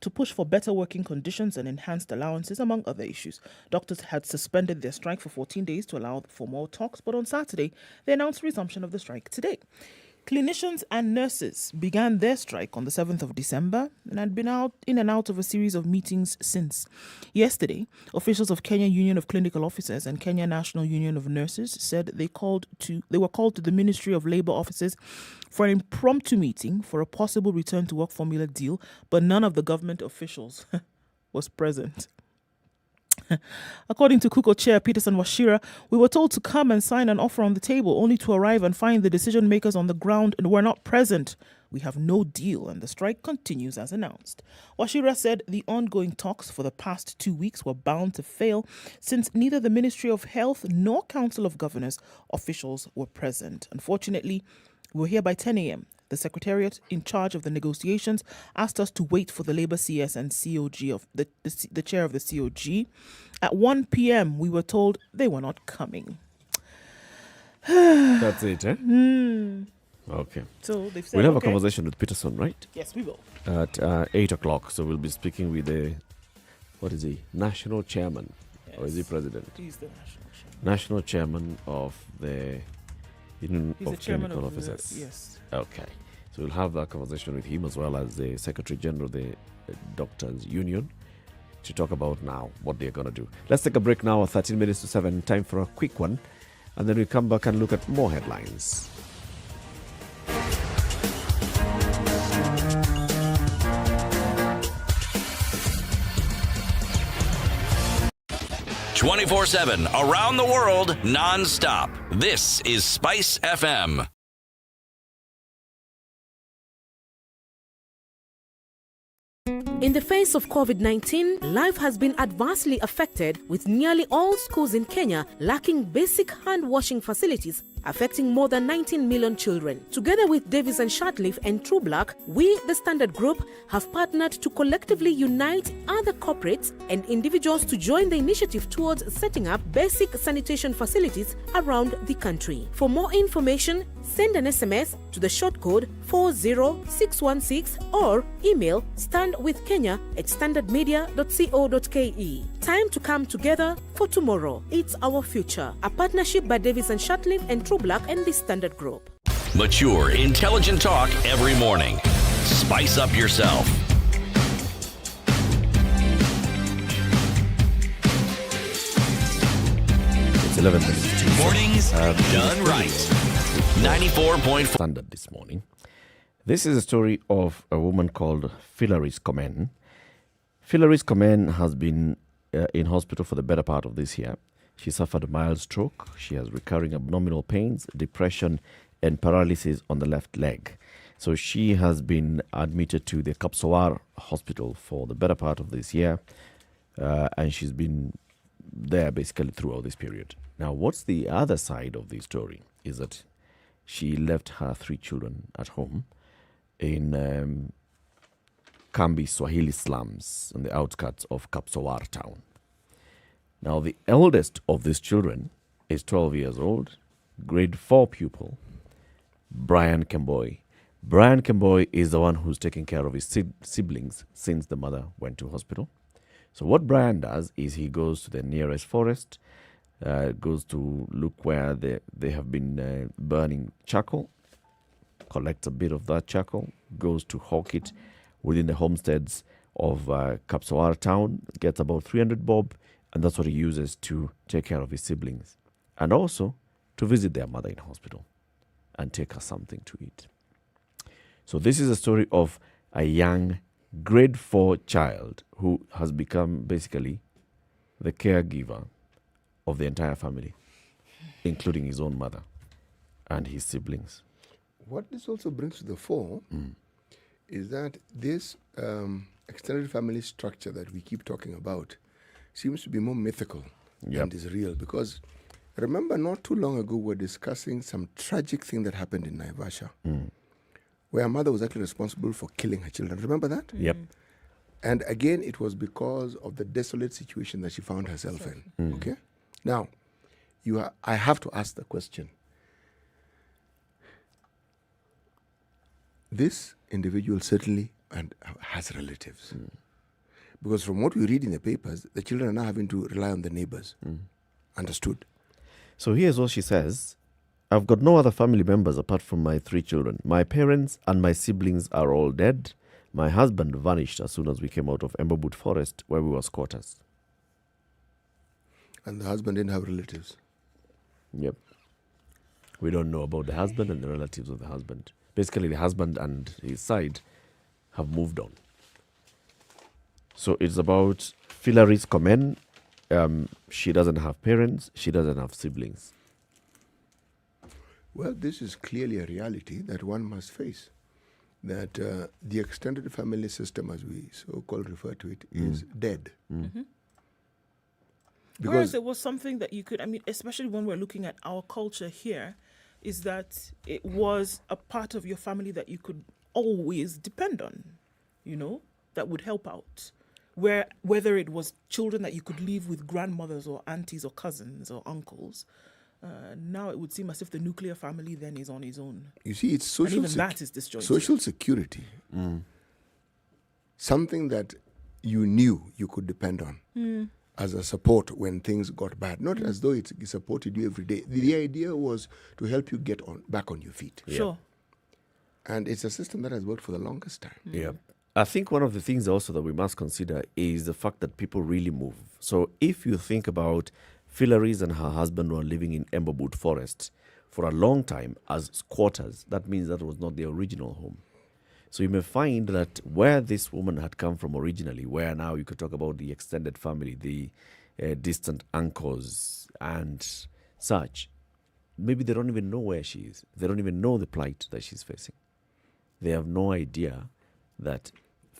to push for better working conditions and enhanced allowances, among other issues. Doctors had suspended their strike for 14 days to allow for more talks, but on Saturday, they announced resumption of the strike today. Clinicians and nurses began their strike on the 7th of December and had been out in and out of a series of meetings since. Yesterday, officials of Kenya Union of Clinical Officers and Kenya National Union of Nurses said they were called to the Ministry of Labour offices for an impromptu meeting for a possible return to work formula deal, but none of the government officials was present. According to KUKO Chair Peterson Washira, we were told to come and sign an offer on the table, only to arrive and find the decision makers on the ground and were not present. We have no deal and the strike continues as announced. Washira said the ongoing talks for the past 2 weeks were bound to fail since neither the Ministry of Health nor Council of Governors officials were present. Unfortunately, we were here by 10 a.m. The Secretariat in charge of the negotiations asked us to wait for the Labour CS and COG of the chair of the COG. At 1 p.m., we were told they were not coming. That's it, eh? Okay. So they've said, We'll have okay. a conversation with Peterson, right? Yes, we will. At 8 o'clock. So we'll be speaking with the, what is he? National chairman. Or is he Yes. president? He's the national chairman. National chairman of the Union He's of the chairman Clinical of the, Officers. yes. Okay. So we'll have that conversation with him as well as the Secretary General of the Doctors Union to talk about now what they're going to do. Let's take a break now, 13 minutes to 7. Time for a quick one. And then we come back and look at more headlines. "24/7 around the world, non-stop. This is Spice FM. In the face of COVID-19, life has been adversely affected, with nearly all schools in Kenya lacking basic hand-washing facilities, affecting more than 19 million children. Together with Davis and Shartleaf and True Black, we, the Standard Group, have partnered to collectively unite other corporates and individuals to join the initiative towards setting up basic sanitation facilities around the country. For more information, Send an SMS to the short code 40616 or email standwithkenya@standardmedia.co.ke. Time to come together for tomorrow. It's our future. A partnership by Davis and Shatliff and True Black and the Standard Group. Mature, intelligent talk every morning. Spice up yourself. It's 11 minutes to Mornings done right. 94.4 Standard this morning. This is a story of a woman called Philaris Komen. Philaris Komen has been in hospital for the better part of this year. She suffered a mild stroke. She has recurring abdominal pains, depression, and paralysis on the left leg. So she has been admitted to the Kapsawar hospital for the better part of this year, and she's been there basically throughout this period. Now, what's the other side of the story is that she left her 3 children at home in Kambi Swahili slums on the outskirts of Kapsawar town. Now, the eldest of these children is 12 years old, grade 4 pupil, Brian Kemboi. Brian Kemboi is the one who's taking care of his siblings since the mother went to hospital. So what Brian does is he goes to the nearest forest, goes to look where they have been burning charcoal, collects a bit of that charcoal, goes to hawk it within the homesteads of Kapsawar town, gets about 300 bob, and that's what he uses to take care of his siblings and also to visit their mother in hospital and take her something to eat. So this is a story of a young grade 4 child who has become basically the caregiver of the entire family, including his own mother and his siblings. What this also brings to the fore is that this extended family structure that we keep talking about seems to be more mythical than is real. Because remember, not too long ago, we were discussing some tragic thing that happened in Naivasha, where a mother was actually responsible for killing her children. Remember that? Yep. And again, it was because of the desolate situation that she found herself in. Okay? Now, I have to ask the question. This individual certainly has relatives. Because from what we read in the papers, the children are now having to rely on the neighbors. Understood? So here's what she says. I've got no other family members apart from my 3 children. My parents and my siblings are all dead. My husband vanished as soon as we came out of Embobut Forest, where we were squatters. And the husband didn't have relatives. Yep. We don't know about the husband and the relatives of the husband. Basically, the husband and his side have moved on. So it's about Philaris Komen. She doesn't have parents. She doesn't have siblings. Well, this is clearly a reality that one must face. That the extended family system, as we so-called refer to it, is dead. Whereas it was something that you could, especially when we're looking at our culture here, is that it was a part of your family that you could always depend on, that would help out. Whether it was children that you could leave with grandmothers or aunties or cousins or uncles, now it would seem as if the nuclear family then is on his own. You see, it's social and even that is disjointed. Social security. Something that you knew you could depend on as a support when things got bad. Not as though it supported you every day. The idea was to help you get back on your feet. Sure. And it's a system that has worked for the longest time. Yeah. I think one of the things also that we must consider is the fact that people really move. So if you think about Philaris and her husband were living in Embobut Forest for a long time as squatters, that means that was not their original home. So you may find that where this woman had come from originally, where now you could talk about the extended family, the distant uncles and such, maybe they don't even know where she is. They don't even know the plight that she's facing. They have no idea that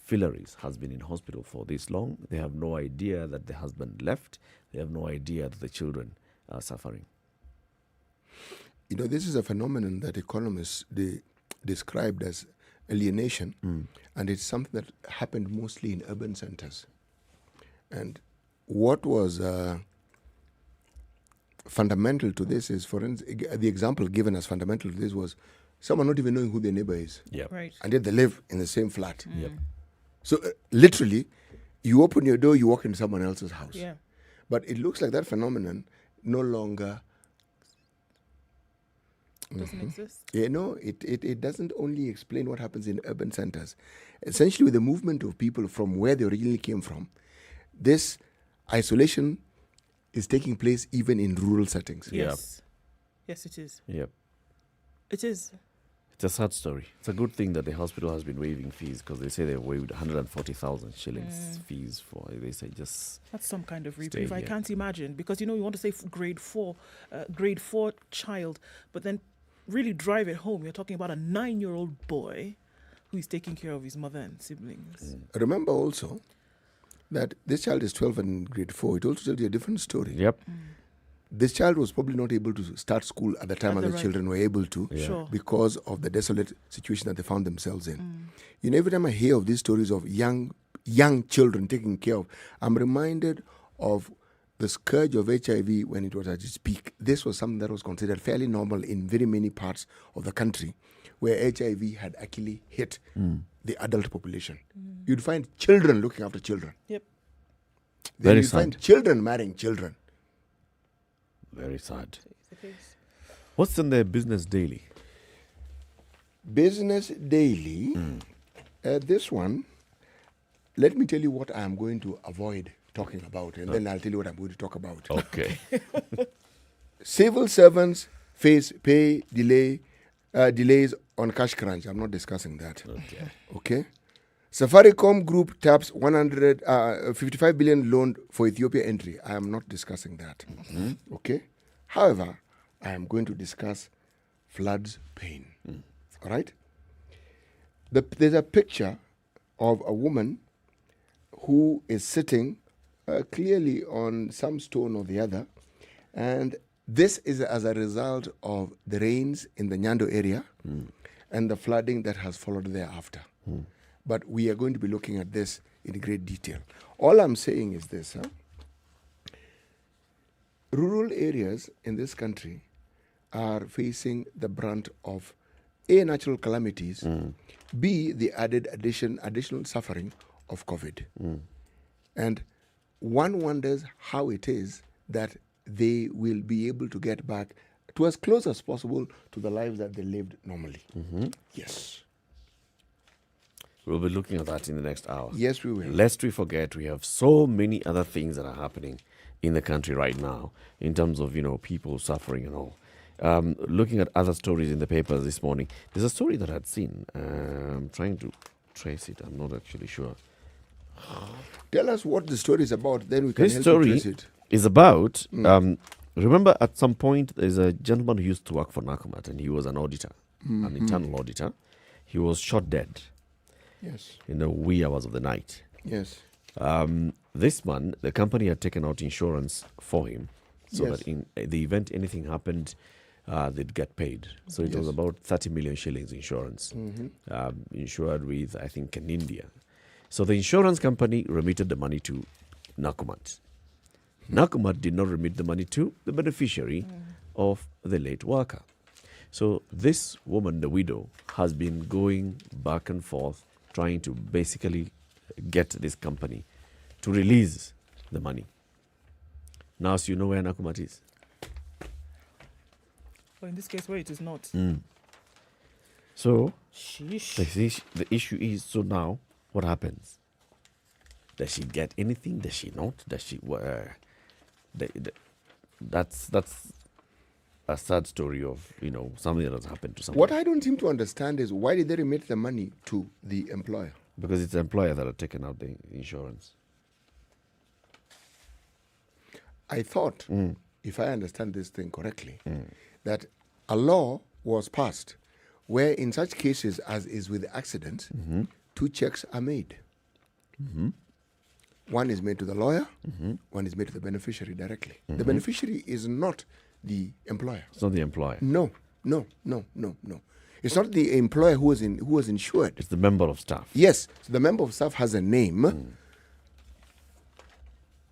Philaris has been in hospital for this long. They have no idea that the husband left. They have no idea that the children are suffering. This is a phenomenon that economists described as alienation, and it's something that happened mostly in urban centers. And what was fundamental to this is, for instance, the example given as fundamental to this was someone not even knowing who their neighbor is. Yeah. Right. And yet they live in the same flat. Yep. So literally, you open your door, you walk into someone else's house. Yeah. But it looks like that phenomenon no longer, Doesn't exist. it doesn't only explain what happens in urban centers. Essentially, with the movement of people from where they originally came from, this isolation is taking place even in rural settings. Yeah. Yes. Yes, it is. Yep. It is. It's a sad story. It's a good thing that the hospital has been waiving fees, because they say they've waived 140,000 shillings fees for, they say, just That's some kind of stay reprieve. I here. can't imagine, because you want to say grade 4 child, but then really drive it home. You're talking about a 9-year-old boy who is taking care of his mother and siblings. Remember also that this child is 12 and in grade 4. It also tells you a different story. Yep. This child was probably not able to start school at the time At the other right- children were able to, Sure. because of the desolate situation that they found themselves in. Every time I hear of these stories of young children taken care of, I'm reminded of the scourge of HIV when it was at its peak. This was something that was considered fairly normal in very many parts of the country, where HIV had actually hit the adult population. You'd find children looking after children. Yep. Then Very you'd find sad. children marrying children. Very sad. It's the case. What's in the Business Daily? Business Daily, this one, let me tell you what I am going to avoid talking about, and then I'll tell you what I'm going to talk about. Okay. Civil servants face pay delays on cash crunch. I'm not discussing that. Okay. Okay. Safaricom Group taps 155 billion loan for Ethiopia entry. I am not discussing that. Okay. However, I am going to discuss floods pain. All right. There's a picture of a woman who is sitting clearly on some stone or the other, and this is as a result of the rains in the Nyando area and the flooding that has followed thereafter. But we are going to be looking at this in great detail. All I'm saying is this. Rural areas in this country are facing the brunt of A, natural calamities, B, the additional suffering of COVID. And one wonders how it is that they will be able to get back to as close as possible to the lives that they lived normally. Yes. We'll be looking at that in the next hour. Yes, we will. Lest we forget, we have so many other things that are happening in the country right now in terms of, people suffering and all. Looking at other stories in the papers this morning, there's a story that I'd seen. I'm trying to trace it. I'm not actually sure. Tell us what the story is about, then we can This help story you trace it. is about, remember at some point there's a gentleman who used to work for Nakumat, and he was an auditor, an internal auditor. He was shot dead Yes. in the wee hours of the night. Yes. This man, the company had taken out insurance for him so Yes. that in the event anything happened, they'd get paid. So it was Yes. about 30 million shillings insurance, insured with, I think, in India. So the insurance company remitted the money to Nakumat. Nakumat did not remit the money to the beneficiary of the late worker. So this woman, the widow, has been going back and forth trying to basically get this company to release the money. Now, so you know where Nakumat is. Well, in this case, where it is not. So Sheesh. the issue is, so now what happens? Does she get anything? Does she not? Does she? That's a sad story of something that has happened to someone. What I don't seem to understand is why did they remit the money to the employer? Because it's the employer that had taken out the insurance. I thought, if I understand this thing correctly, that a law was passed where in such cases as is with accidents, 2 checks are made. One is made to the lawyer, one is made to the beneficiary directly. The beneficiary is not the employer. It's not the employer. No. It's not the employer who was insured. It's the member of staff. Yes, so the member of staff has a name.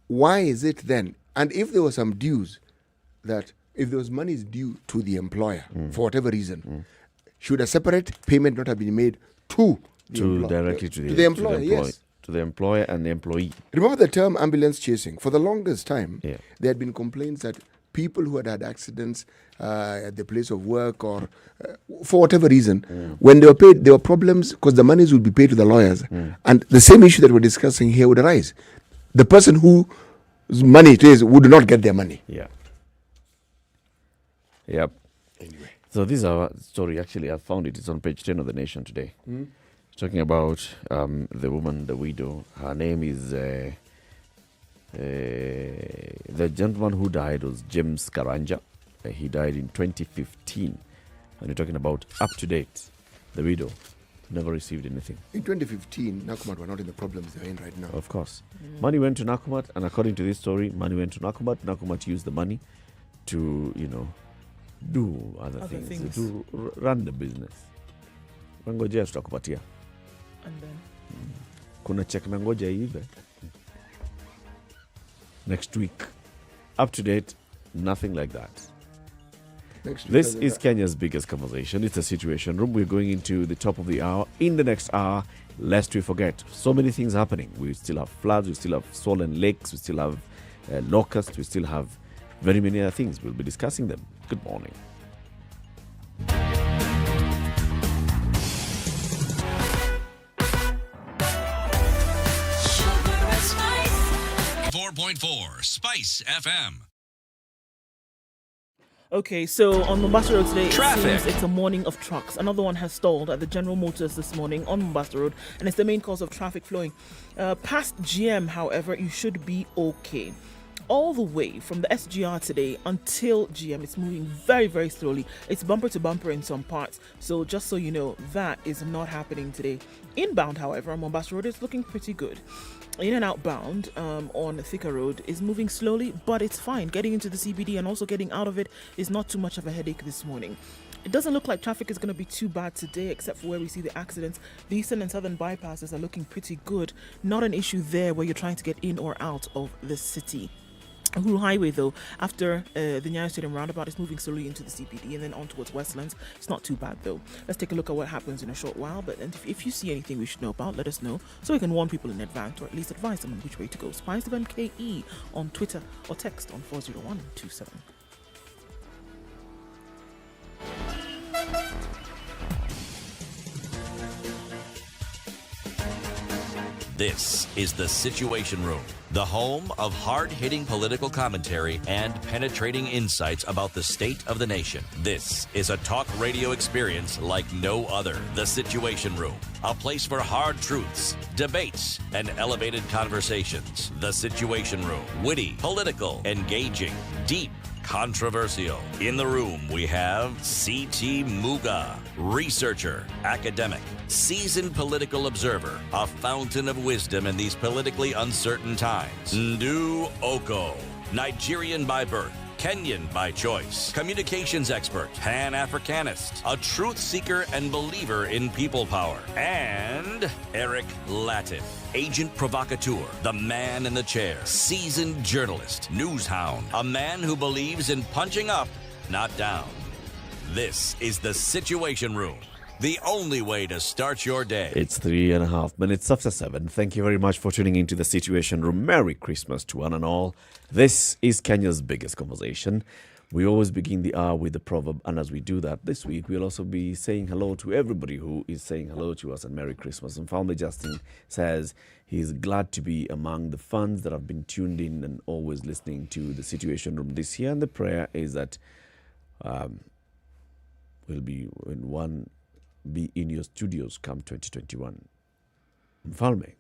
Why is it then? And if there were some dues, that if those money is due to the employer for whatever reason, should a separate payment not have been made to the directly to the employer? Yes. To the employer and the employee. Remember the term ambulance chasing? For the longest time, Yeah. there had been complaints that people who had had accidents at the place of work or for whatever reason, when they were paid, there were problems because the monies would be paid to the lawyers. And the same issue that we're discussing here would arise. The person whose money it is would not get their money. Yeah. Yep. Anyway. So this is our story. Actually, I found it. It's on page 10 of The Nation today. It's talking about the woman, the widow. Her name is... the gentleman who died was James Karanja. He died in 2015. And you're talking about up to date. The widow never received anything. In 2015, Nakumatt were not in the problems they're in right now. Of course. Money went to Nakumatt, and according to this story, money went to Nakumatt. Nakumatt used the money to, do other things. To run the business. Ngojea tutakupatia. And then Kuna check nangoja iive. Next week. Up to date, nothing like that. Next week, This is Kenya's biggest conversation. It's a situation room. We're going into the top of the hour. In the next hour, lest we forget, so many things happening. We still have floods, we still have swollen lakes, we still have locusts, we still have very many other things. We'll be discussing them. Good morning. Sugar and Spice. 4.4 Spice FM. Okay, so on Mombasa Road today, Traffic. it seems it's a morning of trucks. Another one has stalled at the General Motors this morning on Mombasa Road, and it's the main cause of traffic flowing. Past GM, however, you should be okay. All the way from the SGR today until GM, it's moving very, very slowly. It's bumper to bumper in some parts. So just so you know, that is not happening today. Inbound, however, on Mombasa Road is looking pretty good. In and outbound on Thika Road is moving slowly, but it's fine. Getting into the CBD and also getting out of it is not too much of a headache this morning. It doesn't look like traffic is going to be too bad today, except for where we see the accidents. The eastern and southern bypasses are looking pretty good. Not an issue there where you're trying to get in or out of the city. Uhuru Highway, though, after the Nyeri Stadium roundabout, is moving slowly into the CBD and then on towards Westlands. It's not too bad, though. Let's take a look at what happens in a short while. But if you see anything we should know about, let us know so we can warn people in advance or at least advise them on which way to go. Spice of MKE on Twitter or text on 40127. This is The Situation Room, the home of hard-hitting political commentary and penetrating insights about the state of the nation. This is a talk radio experience like no other. The Situation Room, a place for hard truths, debates, and elevated conversations. The Situation Room, witty, political, engaging, deep, controversial. In the room, we have C.T. Muga, researcher, academic, seasoned political observer, a fountain of wisdom in these politically uncertain times. Ndu Oko, Nigerian by birth, Kenyan by choice, communications expert, Pan-Africanist, a truth seeker and believer in people power, and Eric Latif, agent provocateur, the man in the chair, seasoned journalist, news hound, a man who believes in punching up, not down. This is The Situation Room, the only way to start your day. It's 3.5 minutes after 7. Thank you very much for tuning into The Situation Room. Merry Christmas to one and all. This is Kenya's biggest conversation. We always begin the hour with the proverb, and as we do that this week, we'll also be saying hello to everybody who is saying hello to us and Merry Christmas. And Founder Justin says he's glad to be among the fans that have been tuned in and always listening to The Situation Room this year. And the prayer is that we'll be in your studios come 2021. Mfalme.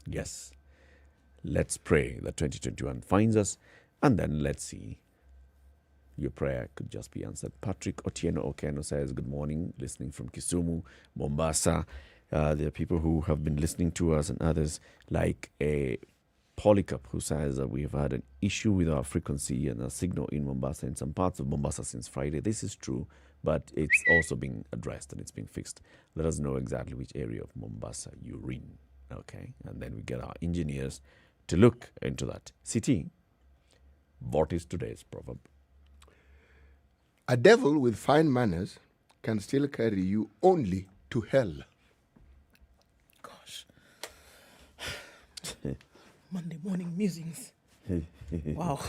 Yes. Let's pray that 2021 finds us, and then let's see. Your prayer could just be answered. Patrick Otieno Okeno says, good morning, listening from Kisumu, Mombasa. There are people who have been listening to us and others like a Polycarp who says that we have had an issue with our frequency and our signal in Mombasa, in some parts of Mombasa since Friday. This is true, but it's also being addressed and it's being fixed. Let us know exactly which area of Mombasa you're in, okay? And then we get our engineers to look into that. CT, What is today's proverb? A devil with fine manners can still carry you only to hell. Gosh. Monday morning musings. Wow.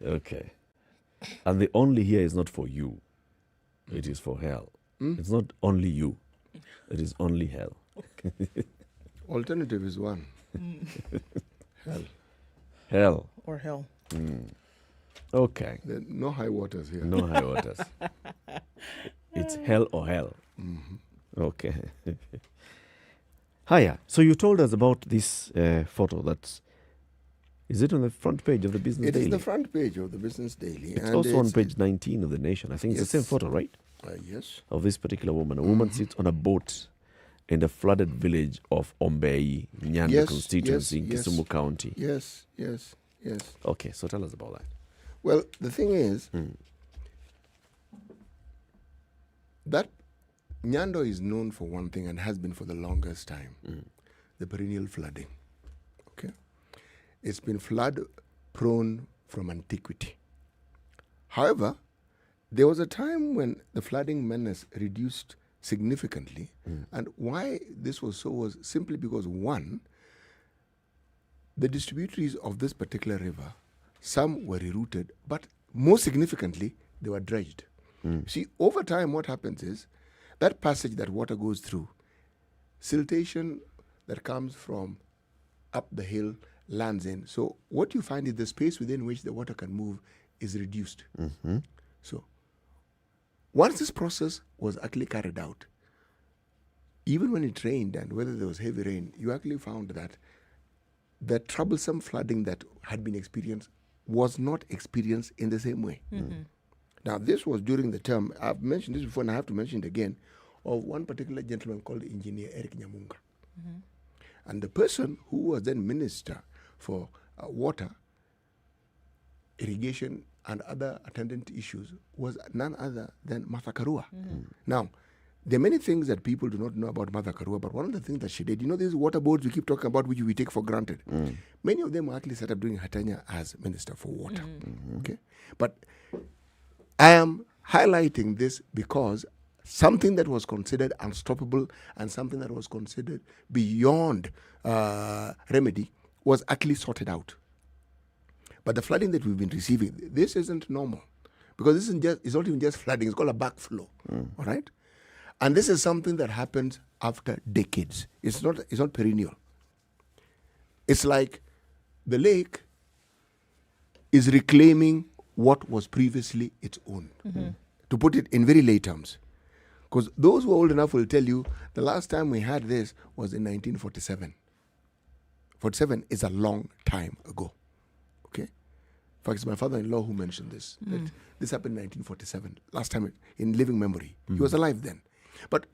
Okay. And the only here is not for you. It is for hell. It's not only you. It is only hell. Alternative is one. Hell. Hell. Or hell. Okay. There are no high waters here. No high waters. It's hell or hell. Okay. Hiya. So you told us about this photo that's... Is it on the front page of the Business It Daily? is the front page of the Business Daily. It's and also on page 19 of the Nation. I think it's the same Yes. photo, right? Yes. Of this particular woman. A woman sits on a boat in the flooded village of Ombei, Nyeri Yes, constituency in yes, Kisumu County. Yes. Okay, so tell us about that. Well, the thing is, that Nyando is known for one thing and has been for the longest time, the perennial flooding. Okay? It's been flood prone from antiquity. However, there was a time when the flooding menace reduced significantly, and why this was so was simply because, one, the distributaries of this particular river, some were rerouted, but more significantly, they were dredged. See, over time, what happens is that passage that water goes through, siltation that comes from up the hill lands in. So what you find is the space within which the water can move is reduced. So once this process was actually carried out, even when it rained and whether there was heavy rain, you actually found that the troublesome flooding that had been experienced was not experienced in the same way. Now, this was during the term, I've mentioned this before and I have to mention it again, of one particular gentleman called Engineer Eric Nyamunga. And the person who was then Minister for Water, Irrigation, and other attendant issues was none other than Martha Karua. Now, there are many things that people do not know about Martha Karua, but one of the things that she did, you know, these water boards we keep talking about, which we take for granted. Many of them were actually set up during her tenure as Minister for Water. Okay, but I am highlighting this because something that was considered unstoppable and something that was considered beyond remedy was actually sorted out. But the flooding that we've been receiving, this isn't normal, because this isn't it's not even just flooding, it's called a backflow. All right? And this is something that happens after decades. It's not perennial. It's like the lake is reclaiming what was previously its own. To put it in very lay terms. Because those who are old enough will tell you the last time we had this was in 1947. 47 is a long time ago. Okay? In fact, it's my father-in-law who mentioned this. That this happened in 1947. Last time in living memory. He was alive then. But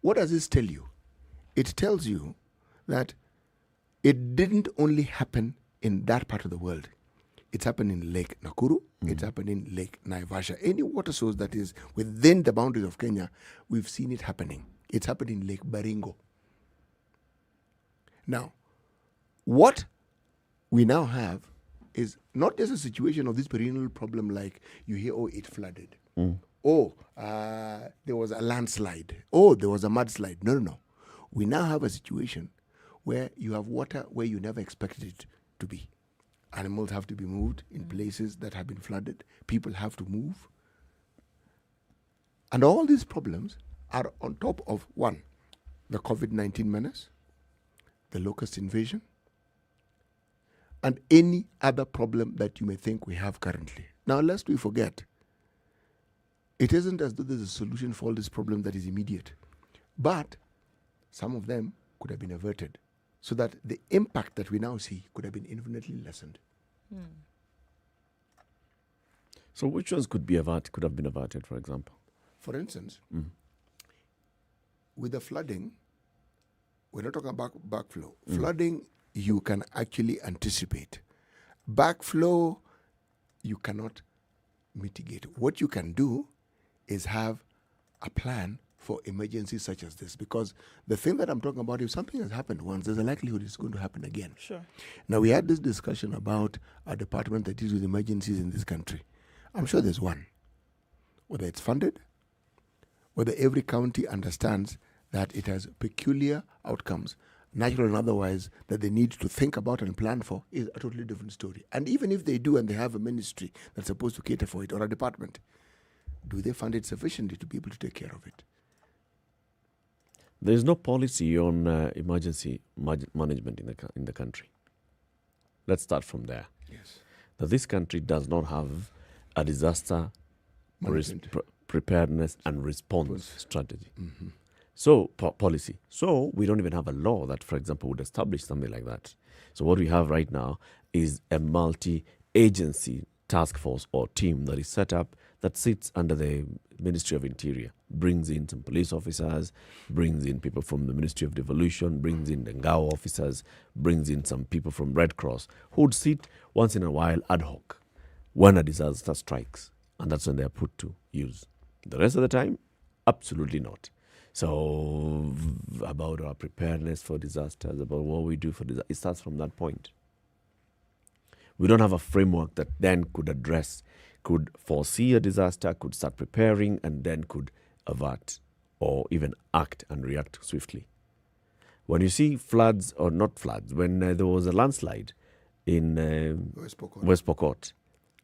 what does this tell you? It tells you that it didn't only happen in that part of the world. It's happened in Lake Nakuru. It's happened in Lake Naivasha. Any water source that is within the boundaries of Kenya, we've seen it happening. It's happened in Lake Baringo. Now, what we now have is not just a situation of this perennial problem like you hear, oh, it flooded. There was a landslide. Oh, there was a mudslide. No. We now have a situation where you have water where you never expected it to be. Animals have to be moved in places that have been flooded. People have to move. And all these problems are on top of, one, the COVID-19 menace, the locust invasion, and any other problem that you may think we have currently. Now, lest we forget, it isn't as though there's a solution for all these problems that is immediate. But some of them could have been averted so that the impact that we now see could have been infinitely lessened. So which ones could have been averted, for example? For instance, with the flooding, we're not talking about backflow. Flooding, you can actually anticipate. Backflow, you cannot mitigate. What you can do is have a plan for emergencies such as this, because the thing that I'm talking about, if something has happened once, there's a likelihood it's going to happen again. Sure. Now, we had this discussion about a department that deals with emergencies in this country. I'm sure there's one. Whether it's funded, whether every county understands that it has peculiar outcomes, natural and otherwise, that they need to think about and plan for, is a totally different story. And even if they do and they have a ministry that's supposed to cater for it, or a department, do they fund it sufficiently to be able to take care of it? There is no policy on emergency management in the country. Let's start from there. Yes. That this country does not have a disaster preparedness and response strategy. Mm-hmm. So, policy. So, we don't even have a law that, for example, would establish something like that. So, what we have right now is a multi-agency task force or team that is set up that sits under the Ministry of Interior, brings in some police officers, brings in people from the Ministry of Devolution, brings in the Ngao officers, brings in some people from Red Cross, who would sit once in a while ad hoc when a disaster strikes. And that's when they are put to use. The rest of the time, absolutely not. So, about our preparedness for disasters, about what we do for disasters, it starts from that point. We don't have a framework that then could foresee a disaster, could start preparing, and then could avert or even act and react swiftly. When you see floods, or not floods, when there was a landslide in West Pokot,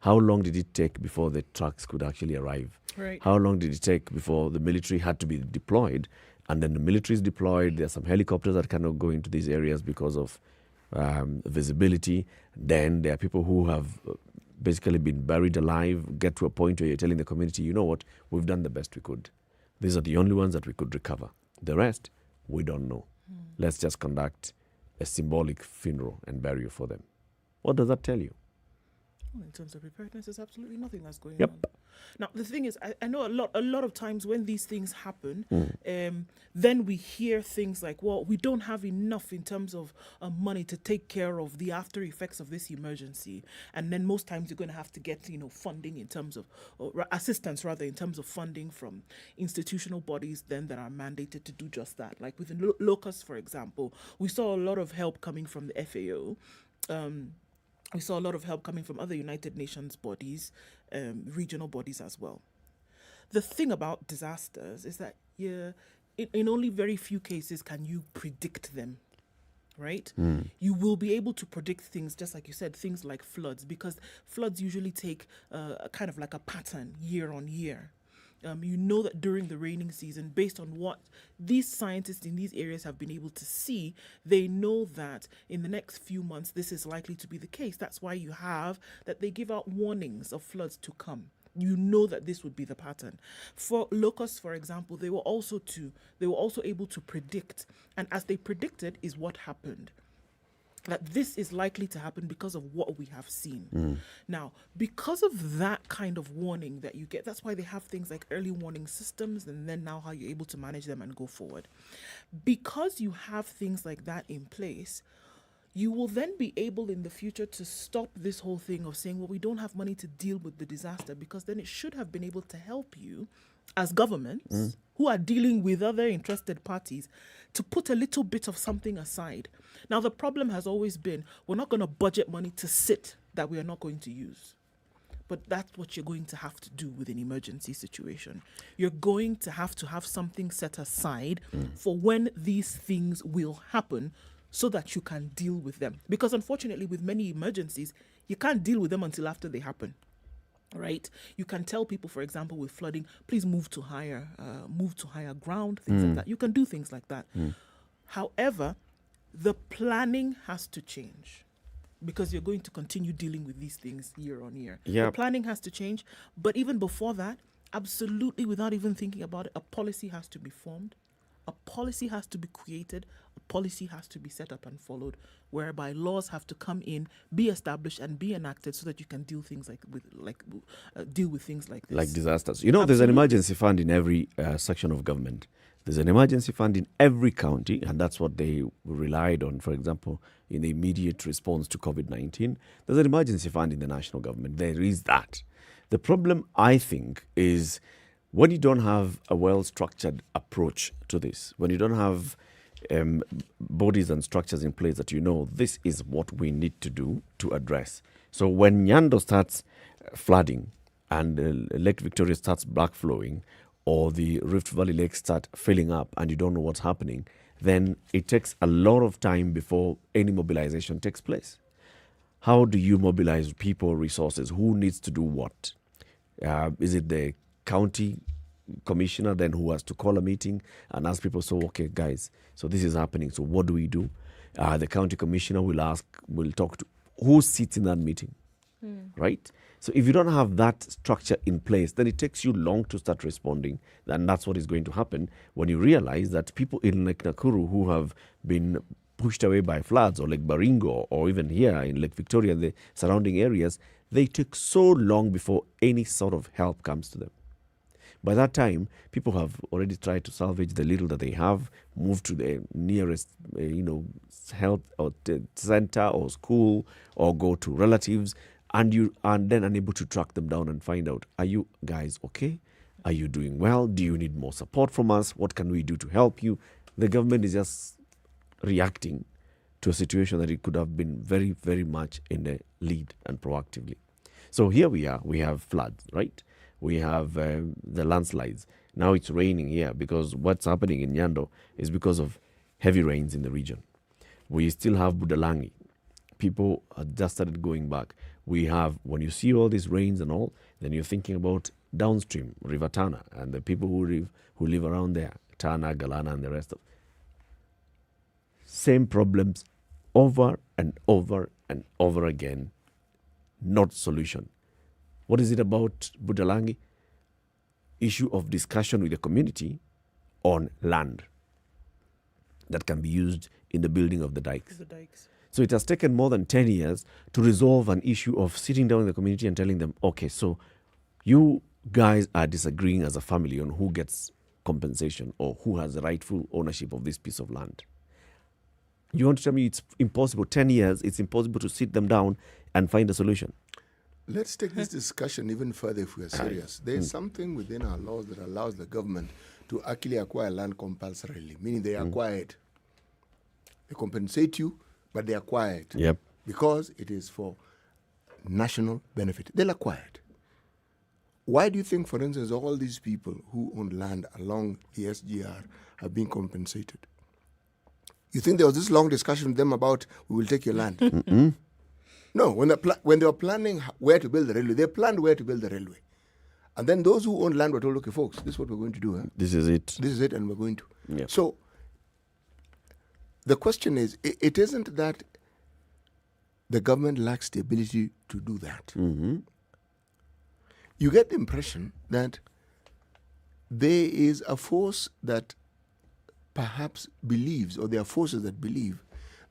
how long did it take before the trucks could actually arrive? Right. How long did it take before the military had to be deployed? And then the military is deployed. There are some helicopters that cannot go into these areas because of visibility. Then there are people who have basically been buried alive, get to a point where you're telling the community, you know what, we've done the best we could. These are the only ones that we could recover. The rest, we don't know. Let's just conduct a symbolic funeral and burial for them. What does that tell you? Well, in terms of preparedness, there's absolutely nothing that's going Yep. on. Now, the thing is, I know a lot of times when these things happen, then we hear things like, well, we don't have enough in terms of money to take care of the after effects of this emergency. And then most times you're going to have to get, funding in terms of, or assistance rather, in terms of funding from institutional bodies then that are mandated to do just that. Like with the locusts, for example, we saw a lot of help coming from the FAO. We saw a lot of help coming from other United Nations bodies, regional bodies as well. The thing about disasters is that in only very few cases can you predict them, right? You will be able to predict things, just like you said, things like floods, because floods usually take kind of like a pattern year on year. You know that during the raining season, based on what these scientists in these areas have been able to see, they know that in the next few months, this is likely to be the case. That's why you have that they give out warnings of floods to come. You know that this would be the pattern. For locusts, for example, they were also able to predict, and as they predicted is what happened. That this is likely to happen because of what we have seen. Now, because of that kind of warning that you get, that's why they have things like early warning systems, and then now how you're able to manage them and go forward. Because you have things like that in place, you will then be able in the future to stop this whole thing of saying, well, we don't have money to deal with the disaster, because then it should have been able to help you as governments who are dealing with other interested parties to put a little bit of something aside. Now, the problem has always been, we're not going to budget money to sit that we are not going to use. But that's what you're going to have to do with an emergency situation. You're going to have something set aside for when these things will happen so that you can deal with them. Because unfortunately, with many emergencies, you can't deal with them until after they happen. Right? You can tell people, for example, with flooding, please move to higher ground, things like that. You can do things like that. However, the planning has to change, because you're going to continue dealing with these things year on year. Yep. The planning has to change. But even before that, absolutely, without even thinking about it, a policy has to be formed. A policy has to be created. A policy has to be set up and followed, whereby laws have to come in, be established, and be enacted so that you can deal with things like this. Like disasters. There's an emergency fund in every section of government. There's an emergency fund in every county, and that's what they relied on, for example, in the immediate response to COVID-19. There's an emergency fund in the national government. There is that. The problem, I think, is When you don't have a well-structured approach to this, when you don't have bodies and structures in place that this is what we need to do to address. So when Nyando starts flooding and Lake Victoria starts backflowing, or the Rift Valley lakes start filling up and you don't know what's happening, then it takes a lot of time before any mobilization takes place. How do you mobilize people, resources? Who needs to do what? Is it the county commissioner then who has to call a meeting and ask people, so, okay, guys, so this is happening, so what do we do? The county commissioner will talk to who sits in that meeting, right? So if you don't have that structure in place, then it takes you long to start responding. And that's what is going to happen when you realize that people in Lake Nakuru who have been pushed away by floods, or Lake Baringo, or even here in Lake Victoria, the surrounding areas, they take so long before any sort of help comes to them. By that time, people have already tried to salvage the little that they have, move to the nearest, health or center or school, or go to relatives, and you are then unable to track them down and find out, are you guys okay? Are you doing well? Do you need more support from us? What can we do to help you? The government is just reacting to a situation that it could have been very, very much in the lead and proactively. So here we are. We have floods, right? We have the landslides. Now it's raining here because what's happening in Nyando is because of heavy rains in the region. We still have Budalangi. People have just started going back. We have, when you see all these rains and all, then you're thinking about downstream, River Tana, and the people who live around there, Tana, Galana, and the rest of. Same problems over and over and over again, not solution. What is it about Budalangi? Issue of discussion with the community on land that can be used in the building of the dikes. So it has taken more than 10 years to resolve an issue of sitting down in the community and telling them, okay, so you guys are disagreeing as a family on who gets compensation or who has the rightful ownership of this piece of land. You want to tell me it's impossible? 10 years, it's impossible to sit them down and find a solution. Let's take this discussion even further if we are serious. There is something within our laws that allows the government to actually acquire land compulsorily, meaning they acquire it. They compensate you, but they acquire it. Yep. Because it is for national benefit. They'll acquire it. Why do you think, for instance, all these people who own land along the SGR have been compensated? You think there was this long discussion with them about, we will take your land? No, when they were planning where to build the railway, they planned where to build the railway. And then those who own land were told, okay, folks, this is what we're going to do. Huh? This is it. This is it, and we're going to. Yep. So the question is, it isn't that the government lacks the ability to do that. You get the impression that there is a force that perhaps believes, or there are forces that believe,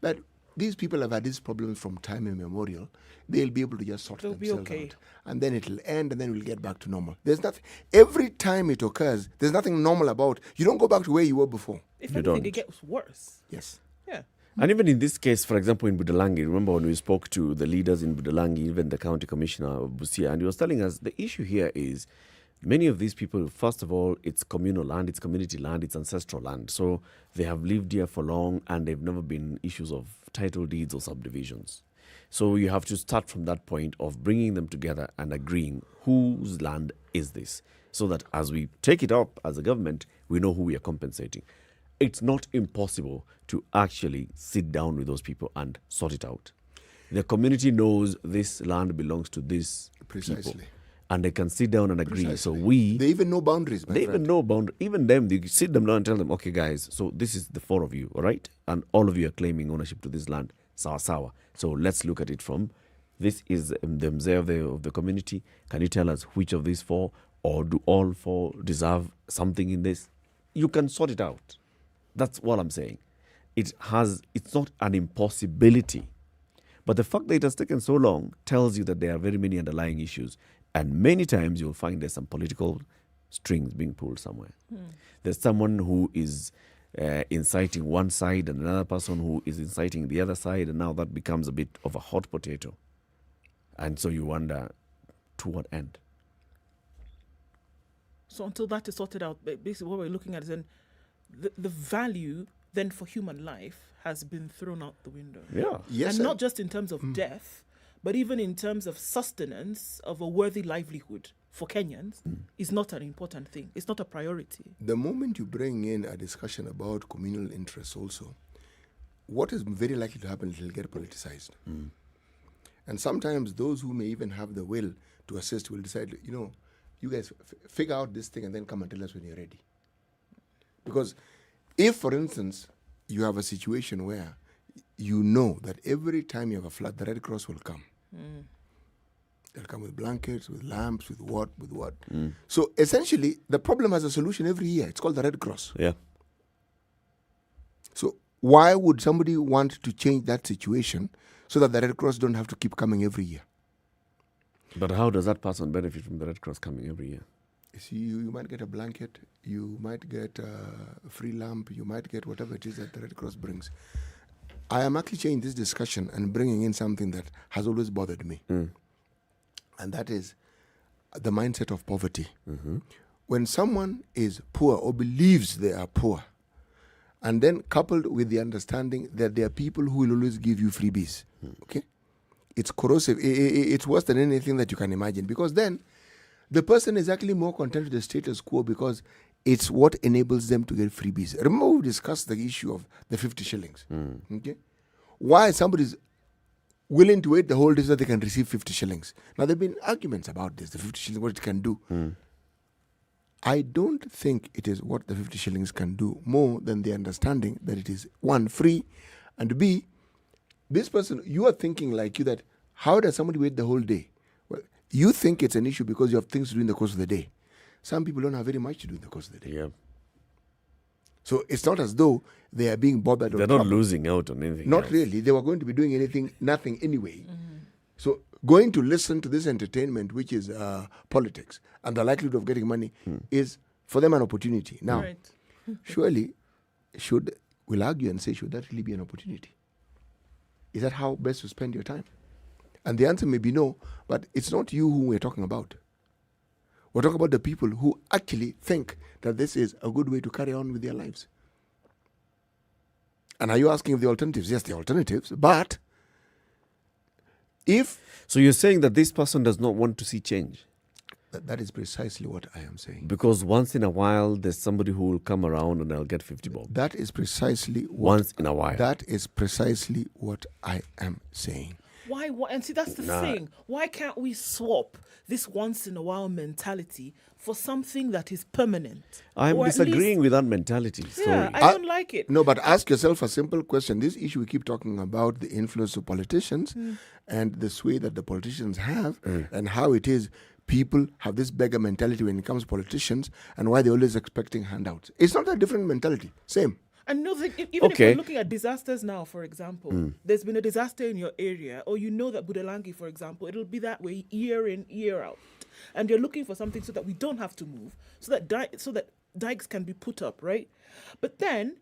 that these people have had these problems from time immemorial. They'll be able to just sort themselves out. And then it'll end, and then we'll get back to normal. There's nothing. Every time it occurs, there's nothing normal about. You don't go back to where you were before. If anything, it gets worse. Yes. Yeah. And even in this case, for example, in Budalangi, remember when we spoke to the leaders in Budalangi, even the county commissioner of Busia, and he was telling us the issue here is many of these people, first of all, it's communal land, it's community land, it's ancestral land. So they have lived here for long and they've never been issues of title deeds or subdivisions. So you have to start from that point of bringing them together and agreeing whose land is this, so that as we take it up as a government, we know who we are compensating. It's not impossible to actually sit down with those people and sort it out. The community knows this land belongs to this Precisely. people. And they can sit down and agree. Precisely. So They even know boundaries. They even know boundaries. Even them, they sit them down and tell them, okay, guys, so this is the four of you, all right? And all of you are claiming ownership to this land. Sawa sawa. So let's look at it from, this is the mzee of the community. Can you tell us which of these four, or do all four deserve something in this? You can sort it out. That's what I'm saying. It's not an impossibility. But the fact that it has taken so long tells you that there are very many underlying issues. And many times you'll find there's some political strings being pulled somewhere. There's someone who is inciting one side and another person who is inciting the other side, and now that becomes a bit of a hot potato. And so you wonder, to what end? So until that is sorted out, basically what we're looking at is then the value then for human life has been thrown out the window. Yeah. Yes, and sir. not just in terms of death, but even in terms of sustenance of a worthy livelihood for Kenyans is not an important thing. It's not a priority. The moment you bring in a discussion about communal interests also, what is very likely to happen is it'll get politicized. And sometimes those who may even have the will to assist will decide, you guys figure out this thing and then come and tell us when you're ready. Because if, for instance, you have a situation where you know that every time you have a flood, the Red Cross will come. They'll come with blankets, with lamps, with what. So essentially, the problem has a solution every year. It's called the Red Cross. Yeah. So why would somebody want to change that situation so that the Red Cross don't have to keep coming every year? But how does that person benefit from the Red Cross coming every year? You see, you might get a blanket, you might get a free lamp, you might get whatever it is that the Red Cross brings. I am actually changing this discussion and bringing in something that has always bothered me. And that is the mindset of poverty. When someone is poor or believes they are poor, and then coupled with the understanding that there are people who will always give you freebies, okay? It's corrosive. It's worse than anything that you can imagine, because then the person is actually more content with the status quo because it's what enables them to get freebies. Remember we discussed the issue of the 50 shillings. Okay? Why somebody's willing to wait the whole day so that they can receive 50 shillings. Now, there have been arguments about this, the 50 shillings, what it can do. I don't think it is what the 50 shillings can do more than the understanding that it is, one, free, and B, this person, you are thinking like you that, how does somebody wait the whole day? Well, you think it's an issue because you have things to do in the course of the day. Some people don't have very much to do in the course of the day. Yeah. So it's not as though they are being bothered. They're not losing out on anything. Not else. really. They were going to be doing nothing anyway. So going to listen to this entertainment, which is politics, and the likelihood of getting money is for them an opportunity. Now, surely, we'll argue and say, should that really be an opportunity? Is that how best to spend your time? And the answer may be no, but it's not you who we're talking about. We're talking about the people who actually think that this is a good way to carry on with their lives. And are you asking of the alternatives? Yes, the alternatives, but if... So you're saying that this person does not want to see change? That is precisely what I am saying. Because once in a while, there's somebody who will come around and I'll get 50 bob. That is precisely what... Once in a while. That is precisely what I am saying. Why? And see, that's the thing. Why can't we swap this once-in-a-while mentality for something that is permanent? I'm disagreeing with that mentality. Yeah, Sorry. I don't like it. No, but ask yourself a simple question. This issue we keep talking about, the influence of politicians and the sway that the politicians have and how it is people have this beggar mentality when it comes to politicians and why they're always expecting handouts. It's not a different mentality. Same. And no, even if we're looking at disasters now, for example, there's been a disaster in your area, or you know that Budalangi, for example, it'll be that way year in, year out. And you're looking for something so that we don't have to move, so that dikes can be put up, right? But then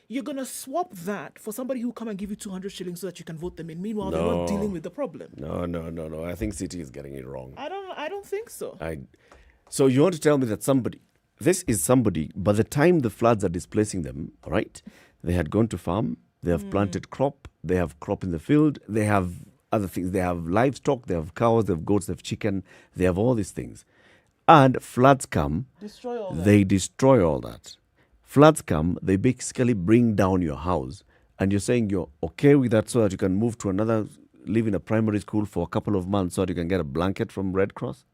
you're going to swap that for somebody who come and give you 200 shillings so that you can vote them in. Meanwhile, they're not dealing with the problem. No. I think City is getting it wrong. I don't think so. So you want to tell me that this is somebody, by the time the floods are displacing them, right? They had gone to farm, they have planted crop, they have crop in the field, they have other things. They have livestock, they have cows, they have goats, they have chicken, they have all these things. And floods come, they destroy all that. Floods come, they basically bring down your house. And you're saying you're okay with that so that you can move to live in a primary school for a couple of months so that you can get a blanket from Red Cross?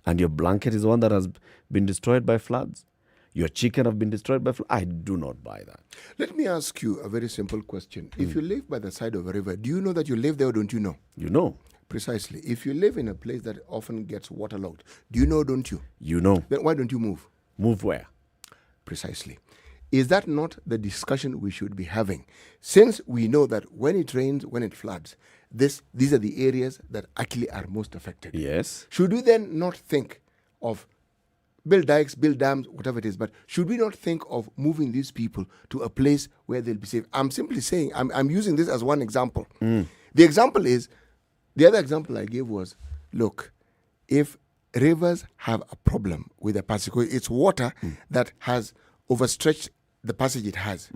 And your blanket is the one that has been destroyed by floods? Your chicken have been destroyed by floods? I do not buy that. Let me ask you a very simple question. If you live by the side of a river, do you know that you live there or don't you know? You know. Precisely. If you live in a place that often gets waterlogged, do you know or don't you? You know. Then why don't you move? Move where? Precisely. Is that not the discussion we should be having? Since we know that when it rains, when it floods, these are the areas that actually are most affected. Yes. Should we then not think of build dikes, build dams, whatever it is, but should we not think of moving these people to a place where they'll be safe? I'm simply saying, I'm using this as one example. The other example I gave was, look, if rivers have a problem with the passage. It's water that has overstretched the passage it has.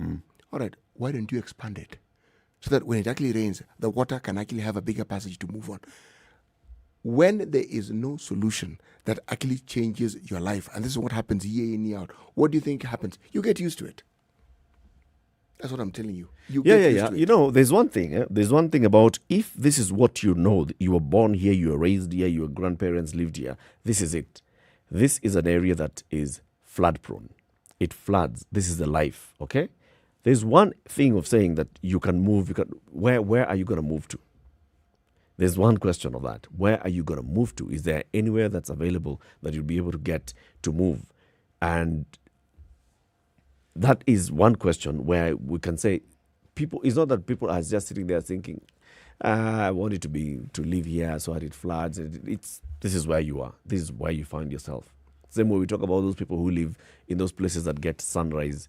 All right, why don't you expand it? So that when it actually rains, the water can actually have a bigger passage to move on. When there is no solution that actually changes your life, and this is what happens year in, year out, what do you think happens? You get used to it. That's what I'm telling you. You get used to it. You know, there's one thing. There's one thing about if this is what you know, you were born here, you were raised here, your grandparents lived here. This is it. This is an area that is flood prone. It floods. This is the life. Okay. There's one thing of saying that you can move. Where are you going to move to? There's one question of that. Where are you going to move to? Is there anywhere that's available that you'll be able to get to move? And that is one question where we can say people, it's not that people are just sitting there thinking, I want it to live here, so that it floods. This is where you are. This is where you find yourself. Same way we talk about those people who live in those places that get sunlight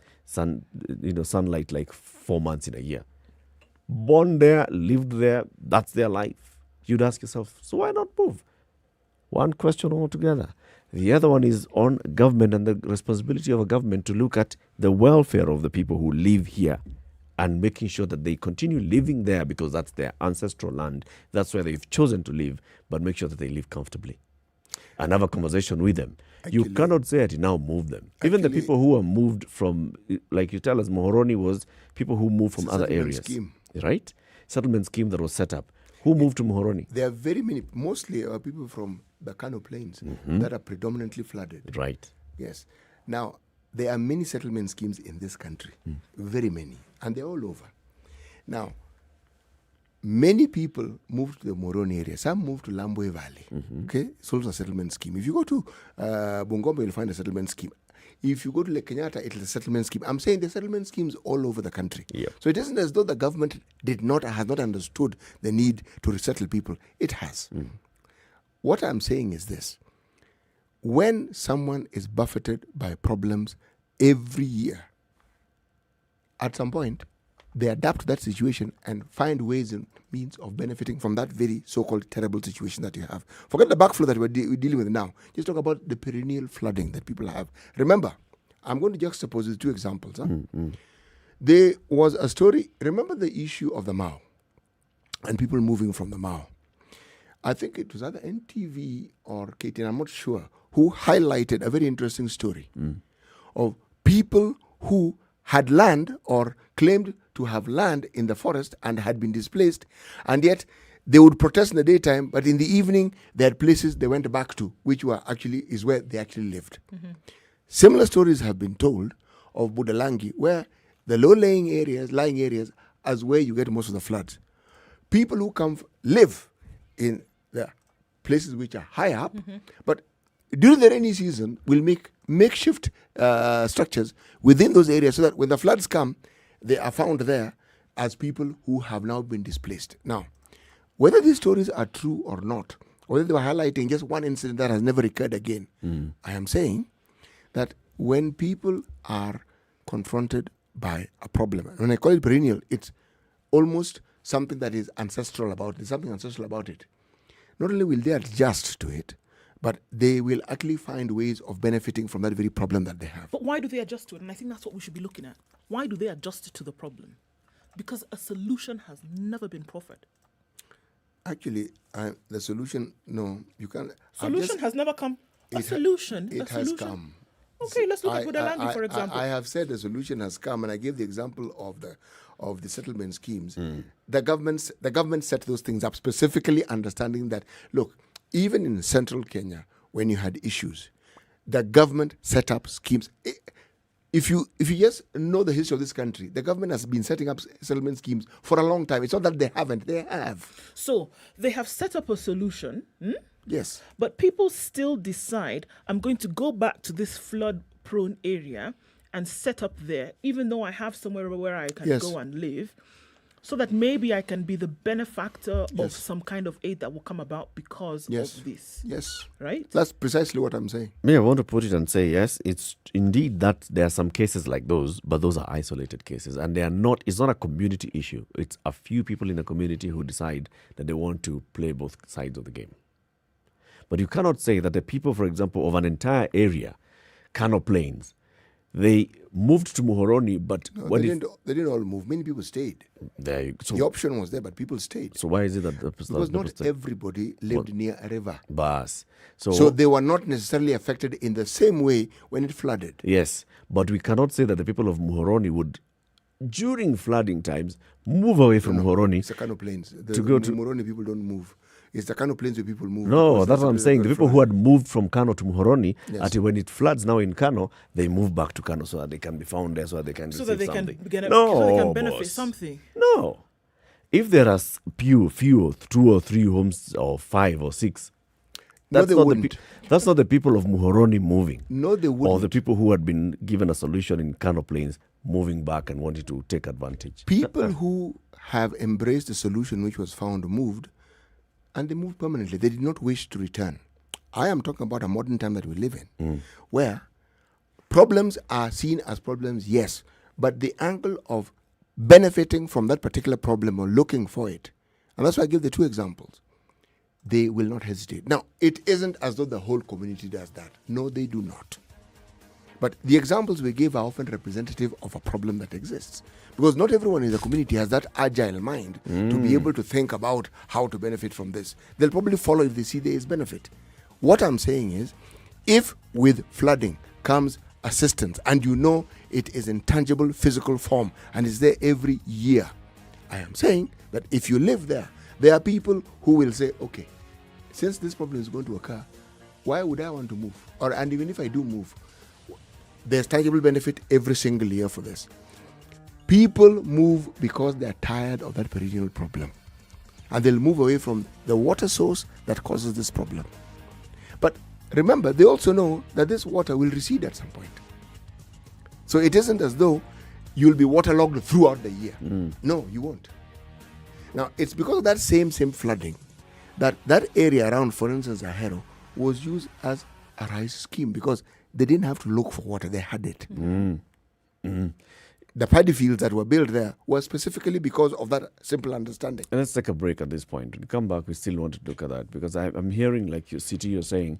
like 4 months in a year. Born there, lived there, that's their life. You'd ask yourself, so why not move? One question altogether. The other one is on government and the responsibility of a government to look at the welfare of the people who live here and making sure that they continue living there because that's their ancestral land. That's where they've chosen to live, but make sure that they live comfortably. And have a conversation with them. You cannot say that you now move them. Even the people who are moved from, like you tell us, Mohoroni was people who moved from other areas. Scheme. Right? Settlement scheme that was set up. Who moved to Mohoroni? There are very many, mostly people from the Kano Plains that are predominantly flooded. Right. Yes. Now, there are many settlement schemes in this country, very many, and they're all over. Now, many people moved to the Moroni area. Some moved to Lambwe Valley. Okay, it's also a settlement scheme. If you go to Bungoma, you'll find a settlement scheme. If you go to Lake Kenyatta, it's a settlement scheme. I'm saying the settlement schemes all over the country. Yep. So it isn't as though the government has not understood the need to resettle people. It has. What I'm saying is this. When someone is buffeted by problems every year, at some point, they adapt to that situation and find ways and means of benefiting from that very so-called terrible situation that you have. Forget the backflow that we're dealing with now. Just talk about the perennial flooding that people have. Remember, I'm going to juxtapose these two examples. There was a story. Remember the issue of the Mao and people moving from the Mao. I think it was either NTV or KTN, I'm not sure, who highlighted a very interesting story of people who had land or claimed to have land in the forest and had been displaced, and yet they would protest in the daytime, but in the evening they had places they went back to, which were actually is where they actually lived. Similar stories have been told of Budalangi, where the low-lying areas as where you get most of the floods. People who live in the places which are high up, but during the rainy season will make makeshift structures within those areas so that when the floods come, they are found there as people who have now been displaced. Now, whether these stories are true or not, or whether they were highlighting just one incident that has never occurred again, I am saying that when people are confronted by a problem, when I call it perennial, it's almost something that is ancestral about it. There's something ancestral about it. Not only will they adjust to it, but they will actually find ways of benefiting from that very problem that they have. But why do they adjust to it? And I think that's what we should be looking at. Why do they adjust to the problem? Because a solution has never been proffered. Actually, the solution, no, you can't. Solution has never come. It has come. Okay, let's look at Budalangi, for example. I have said the solution has come, and I gave the example of the settlement schemes. The government set those things up specifically, understanding that, look, even in central Kenya, when you had issues, the government set up schemes. If you just know the history of this country, the government has been setting up settlement schemes for a long time. It's not that they haven't; they have. So they have set up a solution. Yes. But people still decide, I'm going to go back to this flood-prone area and set up there, even though I have somewhere where I can go and live, so that maybe I can be the benefactor of some kind of aid that will come about because of this. Yes. Right? That's precisely what I'm saying. I want to put it and say, yes, it's indeed that there are some cases like those, but those are isolated cases. And they are not, it's not a community issue. It's a few people in a community who decide that they want to play both sides of the game. But you cannot say that the people, for example, of an entire area, Kano Plains, they moved to Muhoroni, but No, when they didn't all move. Many people stayed. the The option was there, but people stayed. so why is it that Because not everybody lived near a river. Bas. So they were not necessarily affected in the same way when it flooded. Yes, but we cannot say that the people of Muhoroni would, during flooding times, move away from Muhoroni. It's the Kano Plains. To go to- Moroni people don't move. It's the Kano Plains where people move. No, because that's what I'm the saying. The place people that who had moved from Kano to Muhoroni, Yes. until when it floods now in Kano, they move back to Kano so that they can be found there, so that they can So receive that they something. can get no, so they can benefit boss. something. No. If there are few, 2 or 3 homes or 5 or 6, No, that's, they not, wouldn't. that's not the people of Muhoroni moving. No, they Or wouldn't. the people who had been given a solution in Kano Plains moving back and wanting to take advantage. People who have embraced the solution which was found moved, and they moved permanently. They did not wish to return. I am talking about a modern time that we live in, where problems are seen as problems, yes, but the angle of benefiting from that particular problem or looking for it, and that's why I give the 2 examples, they will not hesitate. Now, it isn't as though the whole community does that. No, they do not. But the examples we give are often representative of a problem that exists. Because not everyone in the community has that agile mind to be able to think about how to benefit from this. They'll probably follow if they see there is benefit. What I'm saying is, if with flooding comes assistance and you know it is in tangible physical form and is there every year, I am saying that if you live there, there are people who will say, okay, since this problem is going to occur, why would I want to move? And even if I do move, there's tangible benefit every single year for this. People move because they're tired of that perennial problem. And they'll move away from the water source that causes this problem. But remember, they also know that this water will recede at some point. So it isn't as though you'll be waterlogged throughout the year. No, you won't. Now, it's because of that same flooding that area around, for instance, Ahero, was used as a rice scheme because they didn't have to look for water, they had it. The paddy fields that were built there were specifically because of that simple understanding. And let's take a break at this point. When we come back, we still want to look at that because I'm hearing, like you're saying,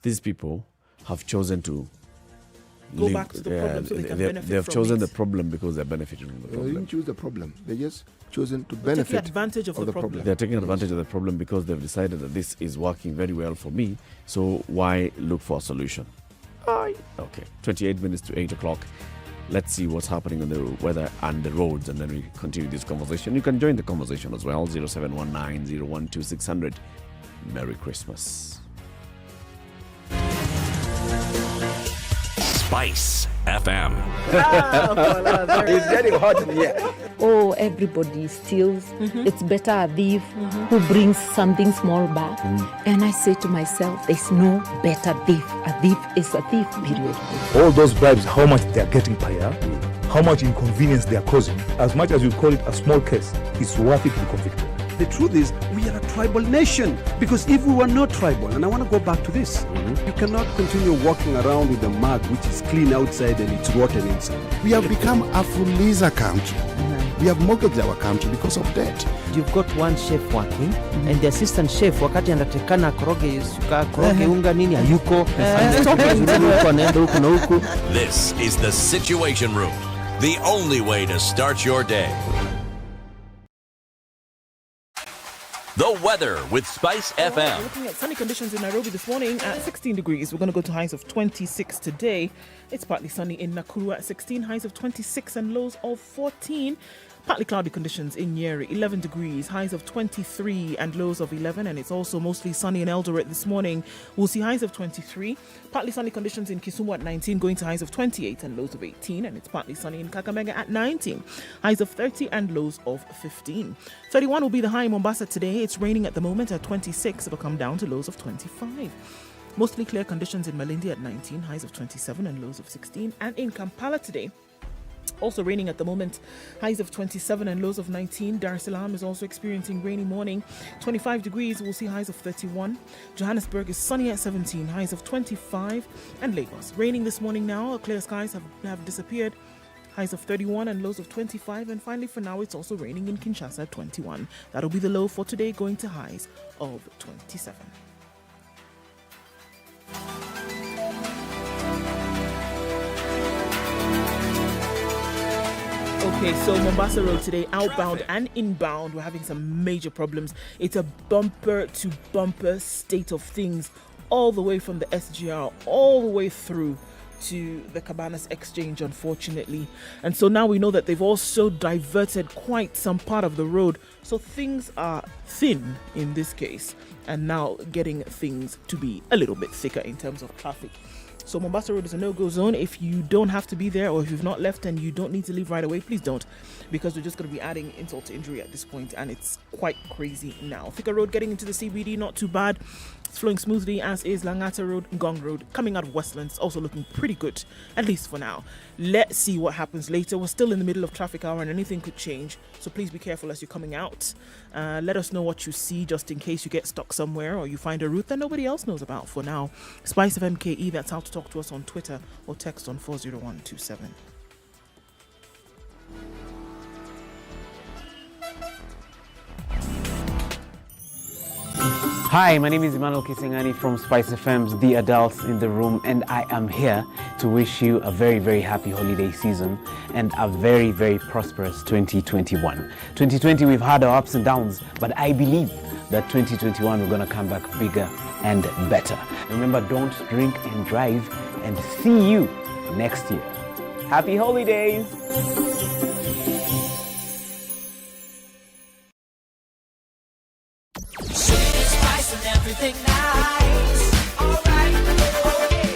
these people have chosen to Go back to the problem so they can benefit They've from chosen it. the problem because they're benefiting from the They problem. didn't choose the problem, they just chosen to Taking benefit advantage of the problem. They're taking advantage of the problem because they've decided that this is working very well for me. So why look for a solution? Okay, 28 minutes to 8 o'clock. Let's see what's happening on the weather and the roads, and then we continue this conversation. You can join the conversation as well, 0719-012-600. Merry Christmas. Spice FM. It's getting hot in here. Oh, everybody steals. It's better a thief who brings something small back. And I say to myself, there's no better thief. A thief is a thief, period. All those bribes, how much they are getting per year, how much inconvenience they are causing, as much as you call it a small case, it's worth it to be convicted. The truth is, we are a tribal nation. Because if we were not tribal, and I want to go back to this, you cannot continue walking around with a mug which is clean outside and it's rotten inside. We have become a fuliza country. We have mortgaged our country because of debt. You've got one chef working and the assistant chef wakati anatakana koroge unga nini hayuko anaenda huku na huku. This is the Situation Room, the only way to start your day. The weather with Spice We're FM. looking at sunny conditions in Nairobi this morning at 16 degrees. We're going to go to highs of 26 today. It's partly sunny in Nakuru at 16, highs of 26 and lows of 14. Partly cloudy conditions in Nyeri, 11 degrees, highs of 23 and lows of 11. And it's also mostly sunny in Eldoret this morning. We'll see highs of 23. Partly sunny conditions in Kisumu at 19, going to highs of 28 and lows of 18. And it's partly sunny in Kakamega at 19, highs of 30 and lows of 15. 31 will be the high in Mombasa today. It's raining at the moment at 26. It'll come down to lows of 25. Mostly clear conditions in Malindi at 19, highs of 27 and lows of 16. And in Kampala today, also raining at the moment, highs of 27 and lows of 19. Dar es Salaam is also experiencing rainy morning, 25 degrees, we'll see highs of 31. Johannesburg is sunny at 17, highs of 25. And Lagos, raining this morning now, clear skies have disappeared, highs of 31 and lows of 25. And finally for now, it's also raining in Kinshasa at 21. That'll be the low for today, going to highs of 27. Okay, so Mombasa Road today, outbound and inbound, we're having some major problems. It's a bumper-to-bumper state of things all the way from the SGR, all the way through to the Cabanas Exchange, unfortunately. And so now we know that they've also diverted quite some part of the road. So things are thin in this case, and now getting things to be a little bit thicker in terms of traffic. So Mombasa Road is a no-go zone. If you don't have to be there, or if you've not left and you don't need to leave right away, please don't, because we're just going to be adding insult to injury at this point, and it's quite crazy now. Thika Road getting into the CBD, not too bad. It's flowing smoothly, as is Langata Road, Ngong Road, coming out of Westlands, also looking pretty good, at least for now. Let's see what happens later. We're still in the middle of traffic hour and anything could change, so please be careful as you're coming out. Let us know what you see, just in case you get stuck somewhere or you find a route that nobody else knows about for now. Spice of MKE, that's how to talk to us on Twitter, or text on 40127. Hi, my name is Emmanuel Kisingani from Spice FM's The Adults in the Room, and I am here to wish you a very, very happy holiday season and a very, very prosperous 2021. 2020, we've had our ups and downs, but I believe that 2021 we're going to come back bigger and better. Remember, don't drink and drive, and see you next year. Happy holidays! Everything nice. All right. Okay.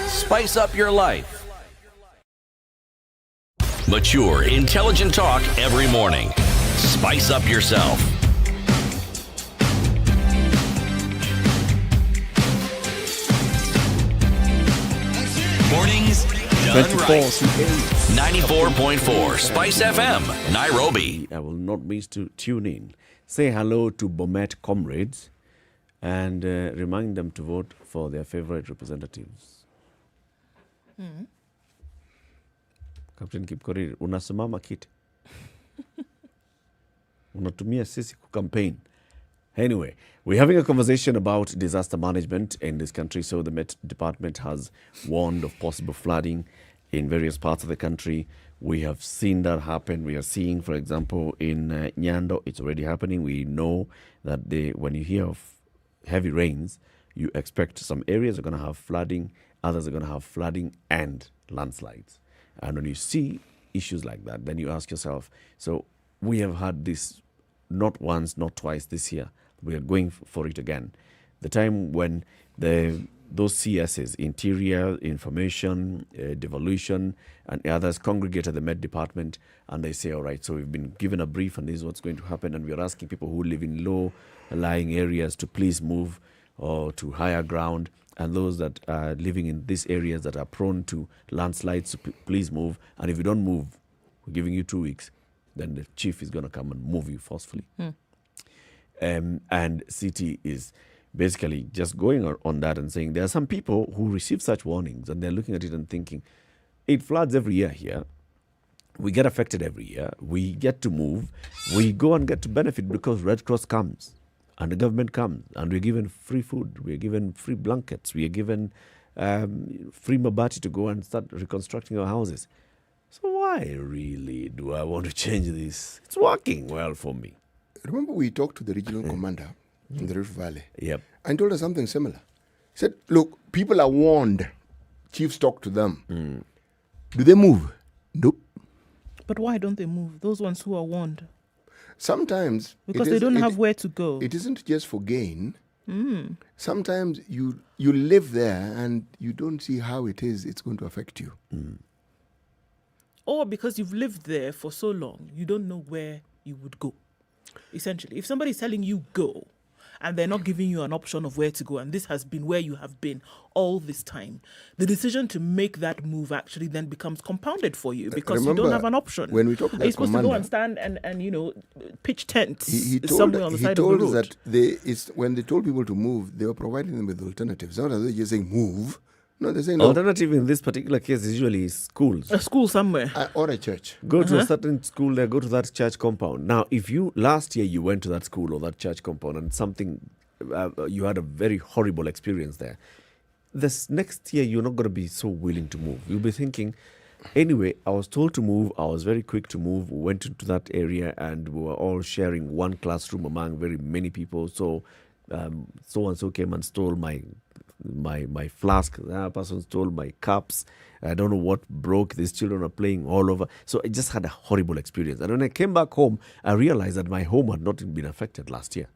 Spice up your life. Mature, intelligent talk every morning. Spice up yourself. Mornings done right. 94.4 Spice FM, Nairobi. I will not miss to tune in. Say hello to Bomet comrades and remind them to vote for their favorite representatives. Captain Kipkorir, unasimama kiti. Unatumia sisi kucampaign. Anyway, we're having a conversation about disaster management in this country. So the Met Department has warned of possible flooding in various parts of the country. We have seen that happen. We are seeing, for example, in Nyando, it's already happening. We know that when you hear of heavy rains, you expect some areas are going to have flooding, others are going to have flooding and landslides. And when you see issues like that, then you ask yourself, so we have had this not once, not twice this year. We are going for it again. The time when those CSs, Interior, Information, Devolution, and others congregate at the Met Department, and they say, all right, so we've been given a brief and this is what's going to happen, and we are asking people who live in low-lying areas to please move or to higher ground, and those that are living in these areas that are prone to landslides, to please move, and if you don't move, we're giving you 2 weeks, then the chief is going to come and move you forcefully. And City is basically just going on that and saying there are some people who receive such warnings and they're looking at it and thinking, it floods every year here. We get affected every year. We get to move. We go and get to benefit because Red Cross comes and the government comes and we're given free food. We're given free blankets. We are given free mabati to go and start reconstructing our houses. So why really do I want to change this? It's working well for me. Remember we talked to the regional commander in the Rift Valley. Yep. And told us something similar. He said, look, people are warned. Chiefs talk to them. Do they move? Nope. But why don't they move? Those ones who are warned. Sometimes... Because they don't have where to go. It isn't just for gain. Sometimes you live there and you don't see how it's going to affect you. Or because you've lived there for so long, you don't know where you would go. Essentially, if somebody's telling you go, and they're not giving you an option of where to go, and this has been where you have been all this time, the decision to make that move actually then becomes compounded for you because Remember, you don't have an option. When we talk to Are you supposed to go and stand and pitch tents somewhere on the side of the road? He told us that when they told people to move, they were providing them with alternatives. Not as they just saying move. No, they say no. Alternative in this particular case is usually schools. A school somewhere. Or a church. Go to a certain school there, go to that church compound. Now, if last year you went to that school or that church compound and something you had a very horrible experience there. This next year, you're not going to be so willing to move. You'll be thinking, anyway, I was told to move. I was very quick to move. We went into that area and we were all sharing one classroom among very many people. So so-and-so came and stole my flask. That person stole my cups. I don't know what broke. These children are playing all over. So I just had a horrible experience. And when I came back home, I realized that my home had not been affected last year.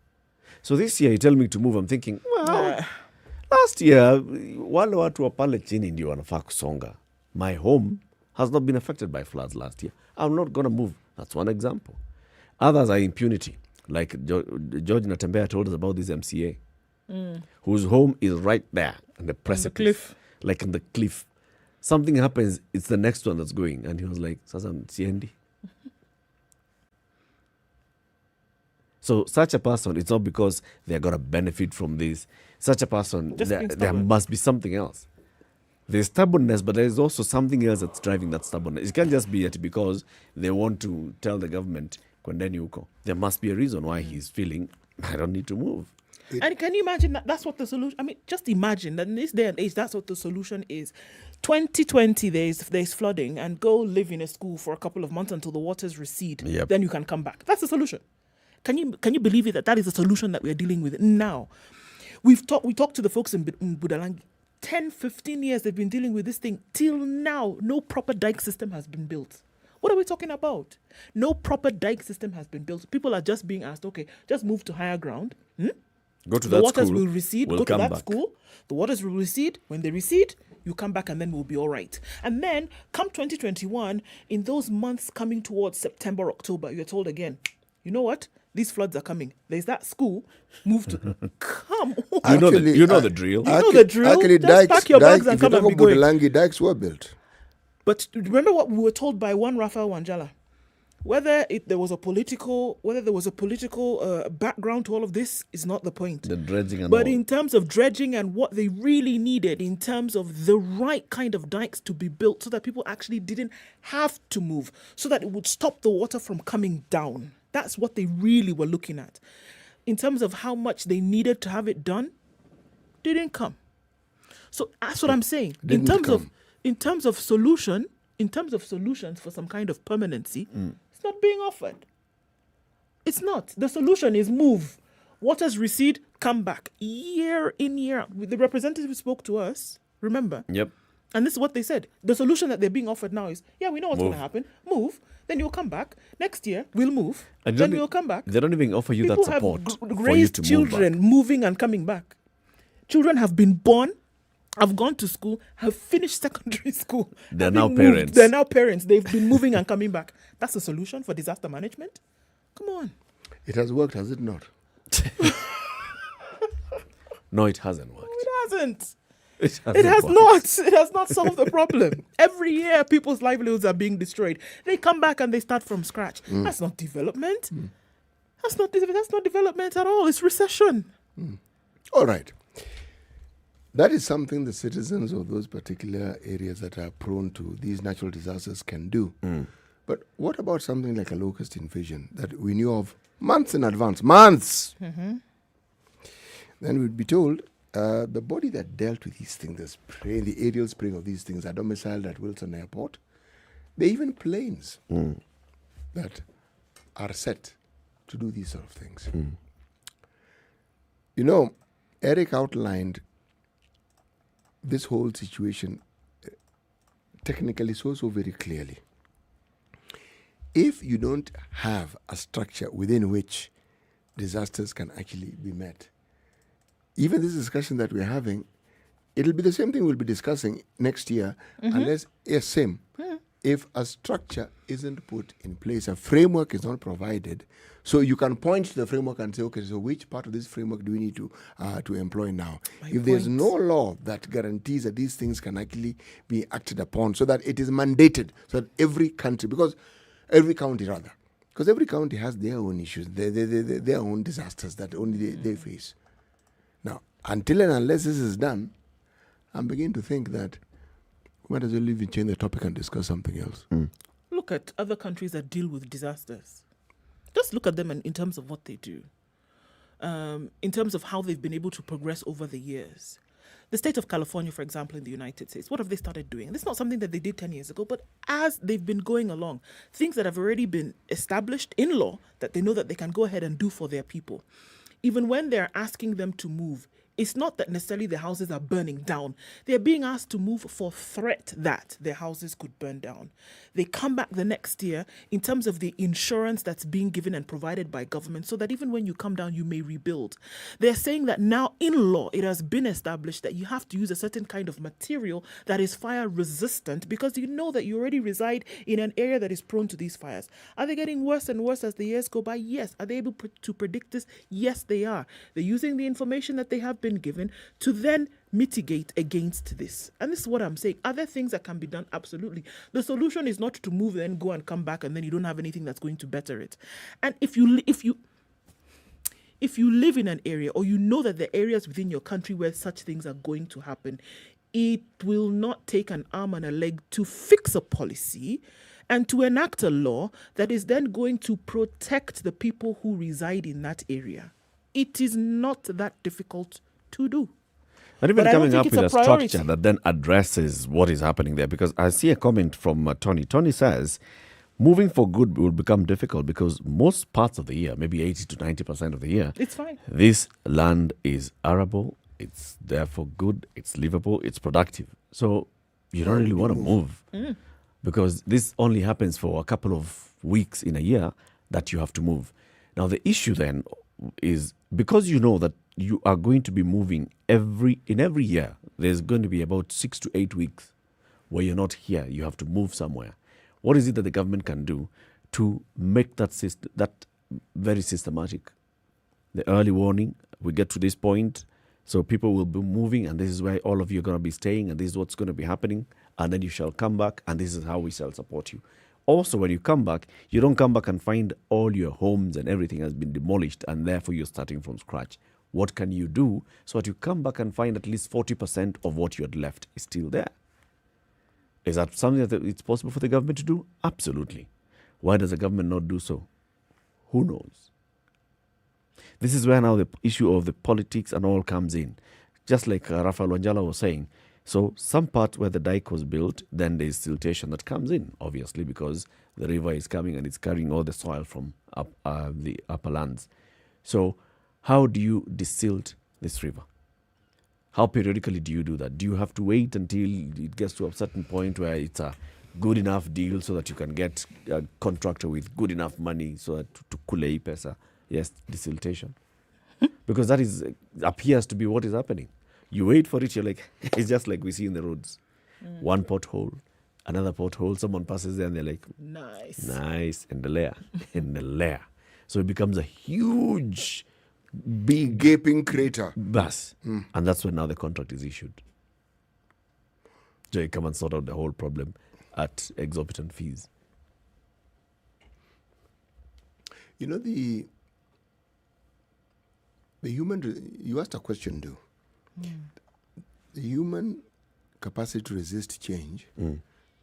So this year, you tell me to move. I'm thinking, well, last year, wale watu wa pale chini ndio wanafaa kusonga. My home has not been affected by floods last year. I'm not going to move. That's one example. Others are impunity. Like George Natembea told us about this MCA, whose home is right there on the precipice. cliff. Like on the cliff. Something happens, it's the next one that's going. And he was like, Sasa siendi. So such a person, it's not because they're going to benefit from this. Such a person, there must be something else. There's stubbornness, but there's also something else that's driving that stubbornness. It can't just be it because they want to tell the government, kwendeni huko. There must be a reason why he's feeling, I don't need to move. And can you imagine that that's what the solution, I mean, just imagine that in this day and age, that's what the solution is. 2020, there's flooding, and go live in a school for a couple of months until the waters recede. Yep. Then you can come back. That's the solution. Can you believe it that is the solution that we're dealing with now? We talked to the folks in Budalangi. 10, 15 years they've been dealing with this thing. Till now, no proper dike system has been built. What are we talking about? No proper dike system has been built. People are just being asked, okay, just move to higher ground. Go to the that waters school. will recede. We'll Go to come that back. school. The waters will recede. When they recede, you come back and then we'll be all right. And then come 2021, in those months coming towards September, October, you're told again, you know what? These floods are coming. There's that school. Move to come on. You know the drill. You know the drill. Actually, Just pack your bags and come and be going. Budalangi, dikes were built. But remember what we were told by one Raphael Wanjala. Whether there was a political background to all of this is not the point. The dredging and But all. in terms of dredging and what they really needed, in terms of the right kind of dikes to be built so that people actually didn't have to move, so that it would stop the water from coming down. That's what they really were looking at. In terms of how much they needed to have it done, didn't come. So that's what I'm saying. In terms of solutions for some kind of permanency, it's not being offered. It's not. The solution is move. Waters recede, come back. Year in, year out. The representatives spoke to us, remember? Yep. And this is what they said. The solution that they're being offered now is, yeah, we know what's going to happen. Move. Then you'll come back. Next year, we'll move. Then we'll come back. They don't even offer you that support People have for you to raised children move back. moving and coming back. Children have been born, have gone to school, have finished secondary school. They're have now been parents. moved. They're now parents. They've been moving and coming back. That's a solution for disaster management? Come on. It has worked, has it not? No, it hasn't worked. It hasn't. It It has not. It has not solved the problem. Every year, people's livelihoods are being destroyed. They come back and they start from scratch. That's not development. That's not development at all. It's recession. All right. That is something the citizens of those particular areas that are prone to these natural disasters can do. But what about something like a locust invasion that we knew of months in advance? Months! Then we'd be told the body that dealt with these things, the aerial spraying of these things, are domiciled at Wilson Airport. There are even planes that are set to do these sort of things. You know, Eric outlined this whole situation technically so very clearly. If you don't have a structure within which disasters can actually be met, even this discussion that we're having, it'll be the same thing we'll be discussing next year, unless, if a structure isn't put in place, a framework is not provided, so you can point to the framework and say, okay, so which part of this framework do we need to employ now? If there's no law that guarantees that these things can actually be acted upon, so that it is mandated, so that every county has their own issues, their own disasters that only they face. Now, until and unless this is done, I'm beginning to think that we might as well even change the topic and discuss something else. Look at other countries that deal with disasters. Just look at them in terms of what they do. in terms of how they've been able to progress over the years. The state of California, for example, in the United States, what have they started doing? This is not something that they did 10 years ago, but as they've been going along, things that have already been established in law that they know that they can go ahead and do for their people. Even when they're asking them to move, it's not that necessarily the houses are burning down. They're being asked to move for threat that their houses could burn down. They come back the next year in terms of the insurance that's being given and provided by government so that even when you come down, you may rebuild. They're saying that now in law, it has been established that you have to use a certain kind of material that is fire resistant because you know that you already reside in an area that is prone to these fires. Are they getting worse and worse as the years go by? Yes. Are they able to predict this? Yes, they are. They're using the information that they have been given to then mitigate against this. And this is what I'm saying. Are there things that can be done? Absolutely. The solution is not to move and go and come back and then you don't have anything that's going to better it. And if you live in an area or you know that there are areas within your country where such things are going to happen, it will not take an arm and a leg to fix a policy and to enact a law that is then going to protect the people who reside in that area. It is not that difficult to do. And even But I don't coming think up it's with a a priority. structure that then addresses what is happening there. Because I see a comment from Tony. Tony says, moving for good will become difficult because most parts of the year, maybe 80 to 90% of the year, It's fine. this land is arable, it's therefore good, it's livable, it's productive. So you don't really want to move because this only happens for a couple of weeks in a year that you have to move. Now, the issue then is because you know that you are going to be moving in every year, there's going to be about 6 to 8 weeks where you're not here. You have to move somewhere. What is it that the government can do to make that very systematic? The early warning, we get to this point, so people will be moving, and this is where all of you are going to be staying, and this is what's going to be happening, and then you shall come back, and this is how we shall support you. Also, when you come back, you don't come back and find all your homes and everything has been demolished, and therefore you're starting from scratch. What can you do so that you come back and find at least 40% of what you had left is still there? Is that something that it's possible for the government to do? Absolutely. Why does the government not do so? Who knows? This is where now the issue of the politics and all comes in. Just like Rafael Wanjala was saying, so some part where the dike was built, then there's siltation that comes in, obviously, because the river is coming and it's carrying all the soil from the upper lands. So how do you desilt this river? How periodically do you do that? Do you have to wait until it gets to a certain point where it's a good enough deal so that you can get a contractor with good enough money so that to kulei pesa? Yes, desiltation. Because that appears to be what is happening. You wait for it, you're like, it's just like we see in the roads. One pothole, another pothole, someone passes there and they're like, nice, and the layer. So it becomes a huge, big gaping crater. Bus. And that's when now the contract is issued. So you come and sort out the whole problem at exorbitant fees. You know, the human, you asked a question, though. The human capacity to resist change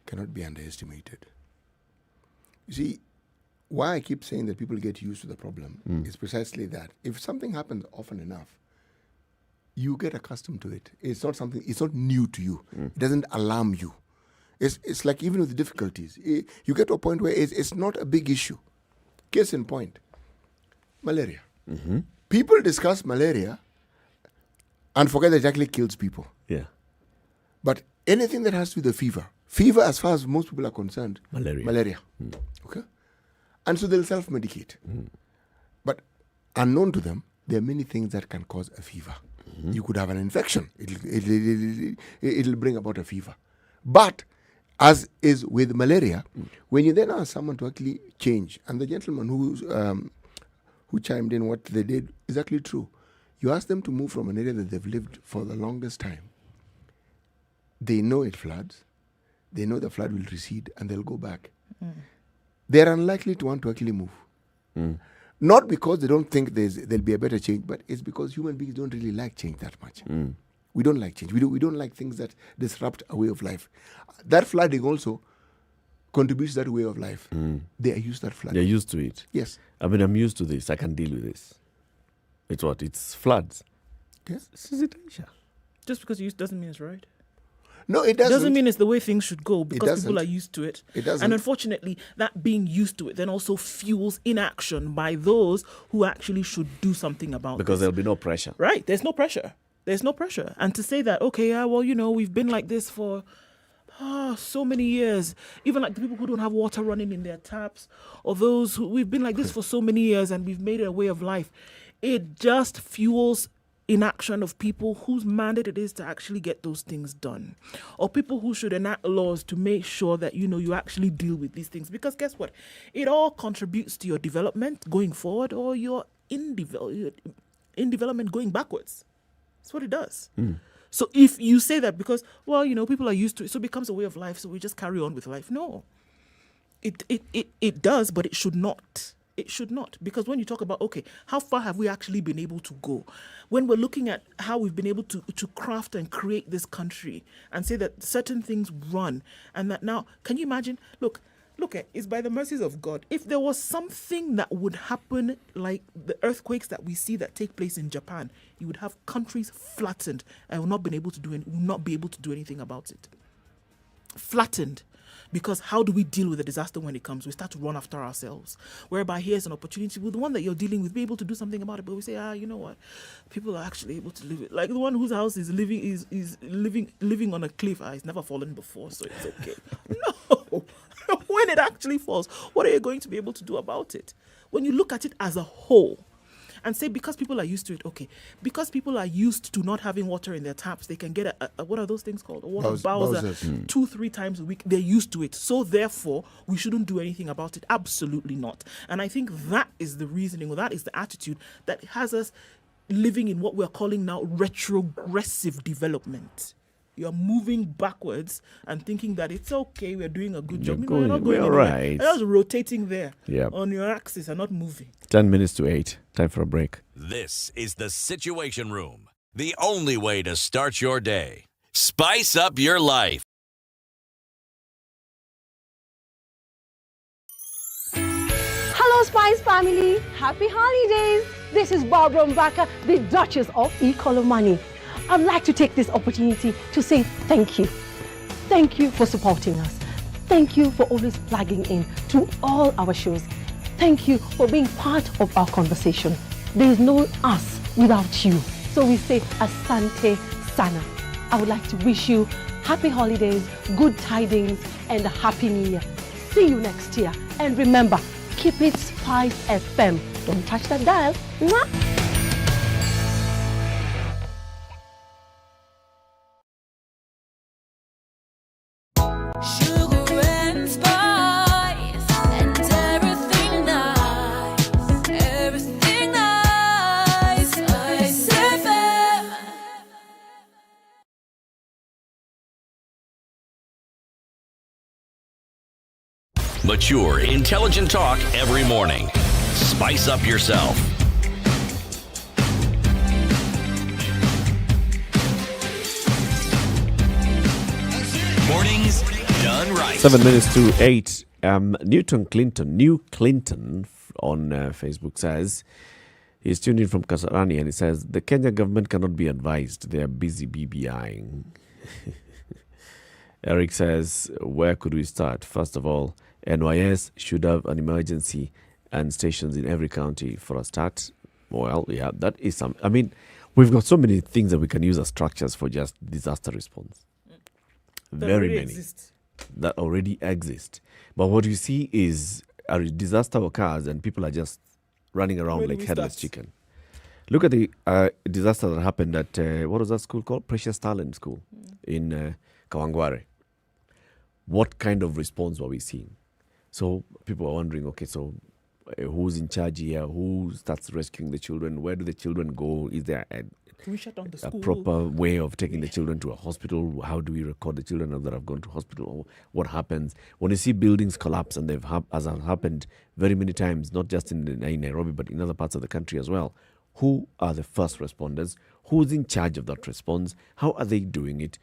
cannot be underestimated. You see, why I keep saying that people get used to the problem is precisely that. If something happens often enough, you get accustomed to it. It's not new to you. It doesn't alarm you. It's like even with the difficulties, you get to a point where it's not a big issue. Case in point, malaria. People discuss malaria and forget that it actually kills people. Yeah. But anything that has to do with the fever, as far as most people are concerned, malaria. Okay? And so they'll self-medicate. But unknown to them, there are many things that can cause a fever. You could have an infection. It'll bring about a fever. But as is with malaria, when you then ask someone to actually change, and the gentleman who chimed in what they did is actually true. You ask them to move from an area that they've lived for the longest time. They know it floods. They know the flood will recede and they'll go back. They're unlikely to want to actually move. Not because they don't think there'll be a better change, but it's because human beings don't really like change that much. We don't like change. We don't like things that disrupt a way of life. That flooding also contributes to that way of life. They are used to that flooding. They're used to it. Yes. I mean, I'm used to this. I can deal with this. It's what? It's floods. Yes. This is it, Aisha. Just because you used doesn't mean it's right. No, it doesn't. Doesn't mean it's the way things should go because people are doesn't. used to it. It doesn't. And unfortunately, that being used to it then also fuels inaction by those who actually should do something about Because this. there'll be no pressure. Right. There's no pressure. There's no pressure. And to say that, okay, yeah, well, we've been like this for so many years. Even like the people who don't have water running in their taps, or those who we've been like this for so many years and we've made it a way of life. It just fuels inaction of people whose mandate it is to actually get those things done, or people who should enact laws to make sure that you actually deal with these things, because guess what, it all contributes to your development going forward, or your in development going backwards. That's what it does. So if you say that because people are used to it, so it becomes a way of life, so we just carry on with life. No, it does, but it should not. It should not, because when you talk about, okay, how far have we actually been able to go? When we're looking at how we've been able to craft and create this country and say that certain things run, and that now, can you imagine? Look, it's by the mercies of God. If there was something that would happen like the earthquakes that we see that take place in Japan, you would have countries flattened and will not be able to do anything about it. Flattened. Because how do we deal with a disaster when it comes? We start to run after ourselves. Whereby here's an opportunity with the one that you're dealing with, be able to do something about it. But we say, you know what? People are actually able to live it. Like the one whose house is living on a cliff. It's never fallen before, so it's okay. No. When it actually falls, what are you going to be able to do about it? When you look at it as a whole, and say because people are used to it, okay, because people are used to not having water in their taps, they can get a what are those things called? A water bowser 2-3 times a week. They're used to it. So therefore, we shouldn't do anything about it. Absolutely not. And I think that is the reasoning, or that is the attitude that has us living in what we're calling now retrogressive development. You're moving backwards and thinking that it's okay, we're doing a good job. We're not going anywhere. Right. You're just rotating there Yep. on your axis and not moving. 10 minutes to 8. Time for a break. This is the Situation Room, the only way to start your day. Spice up your life. Hello, Spice family. Happy holidays. This is Barbara Mbaka, the Duchess of Money. I'd like to take this opportunity to say thank you. Thank you for supporting us. Thank you for always plugging in to all our shows. Thank you for being part of our conversation. There is no us without you. So we say Asante Sana. I would like to wish you happy holidays, good tidings, and a happy new year. See you next year. And remember, keep it Spice FM. Don't touch that dial. Mwah. Sugar and spice and everything nice, everything nice. Spice FM. Mature, intelligent talk every morning. Spice up yourself. Mornings done right. 7 minutes to 8. New Clinton on Facebook says he's tuned in from Kasarani, and he says the Kenya government cannot be advised. They are busy BBIing. Eric says, where could we start? First of all, NYS should have an emergency and stations in every county for a start. Well, yeah, that is some. I mean, we've got so many things that we can use as structures for just disaster response. Very many that already exist. But what you see is a disaster occurs and people are just running around like headless chicken. Look at the disaster that happened at, what was that school called? Precious Talent School in Kawangware. What kind of response were we seeing? So people are wondering, okay, so who's in charge here? Who starts rescuing the children? Where do the children go? Is there Can we shut down the a school? proper way of taking the children to a hospital? How do we record the children that have gone to hospital? What happens when you see buildings collapse, and as has happened very many times, not just in Nairobi, but in other parts of the country as well? Who are the first responders? Who's in charge of that response? How are they doing it?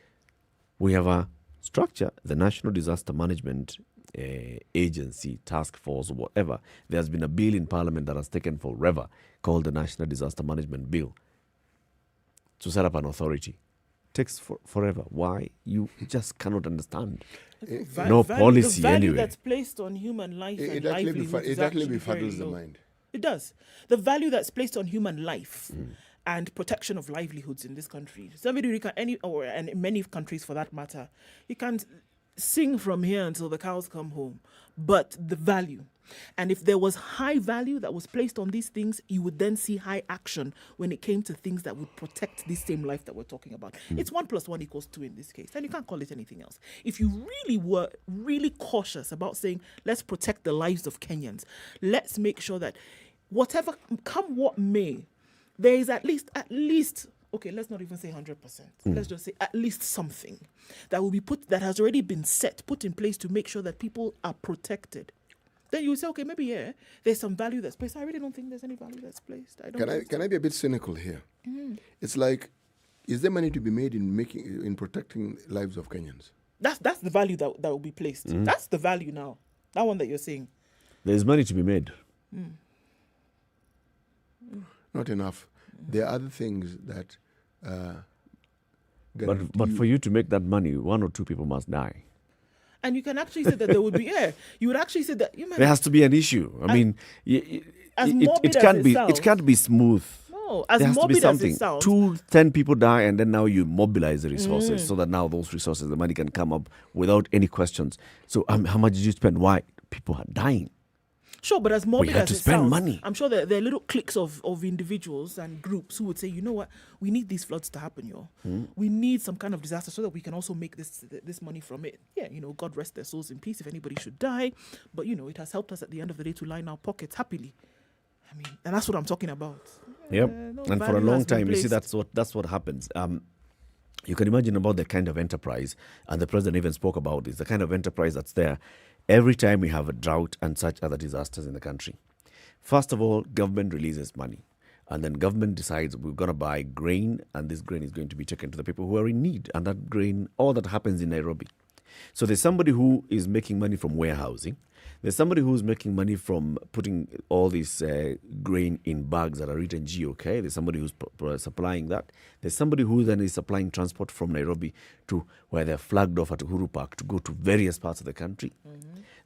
We have a structure, the National Disaster Management agency, task force, or whatever. There's been a bill in Parliament that has taken forever called the National Disaster Management Bill to set up an authority. Takes forever. Why? You just cannot understand. No policy the value anyway. that's placed on human life and It actually livelihood is actually actually very befuddles the low. mind. It does. The value that's placed on human life and protection of livelihoods in this country. Somebody who can and in many countries for that matter, you can't sing from here until the cows come home. But the value. And if there was high value that was placed on these things, you would then see high action when it came to things that would protect this same life that we're talking about. It's 1 + 1 = 2 in this case. And you can't call it anything else. If you really were really cautious about saying, let's protect the lives of Kenyans, let's make sure that whatever, come what may, there is at least, okay, let's not even say 100%. Let's just say at least something that will be that has already been put in place to make sure that people are protected. Then you would say, okay, maybe there's some value that's placed. I really don't think there's any value that's placed. Can I be a bit cynical here? It's like, is there money to be made in protecting lives of Kenyans? That's the value that will be placed. That's the value now. That one that you're saying. There's money to be made. Not enough. There are other things that. But for you to make that money, 1 or 2 people must die. And you can actually say that there would be you would actually say that there has to be an issue. I mean, it can't be smooth. No, there as has to be morbid as something. it sounds. 10 people die, and then now you mobilize the resources so that now those resources, the money can come up without any questions. So how much did you spend? Why? People are dying. Sure, but as morbid We had as to it spend sounds, money. I'm sure there are little cliques of individuals and groups who would say, you know what, we need these floods to happen, yo. We need some kind of disaster so that we can also make this money from it. Yeah, God rest their souls in peace if anybody should die. But, it has helped us at the end of the day to line our pockets happily. I mean, and that's what I'm talking about. Yep. No And for a value long has been time, you see, placed. that's what happens. You can imagine about the kind of enterprise, and the president even spoke about this, the kind of enterprise that's there every time we have a drought and such other disasters in the country. First of all, government releases money, and then government decides we're going to buy grain, and this grain is going to be taken to the people who are in need, and that grain, all that happens in Nairobi. So there's somebody who is making money from warehousing. There's somebody who's making money from putting all this grain in bags that are written GOK. There's somebody who's supplying that. There's somebody who then is supplying transport from Nairobi to where they're flagged off at Uhuru Park to go to various parts of the country.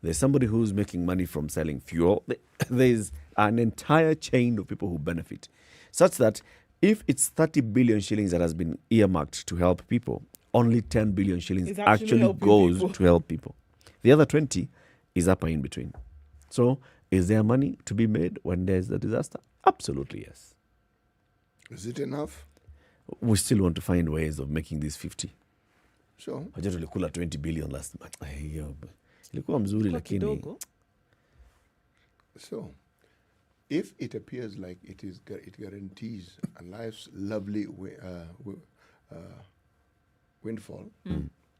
There's somebody who's making money from selling fuel. There's an entire chain of people who benefit, such that if it's 30 billion shillings that has been earmarked to help people, only 10 billion shillings It's actually goes to help people. The other 20 is up in between. So, is there money to be made when there's a disaster? Absolutely, yes. Is it enough? We still want to find ways of making this 50. Sure. Wajua tulikula 20 billion last month. Ilikuwa mzuri lakini. So, if it appears like it guarantees a life's lovely windfall,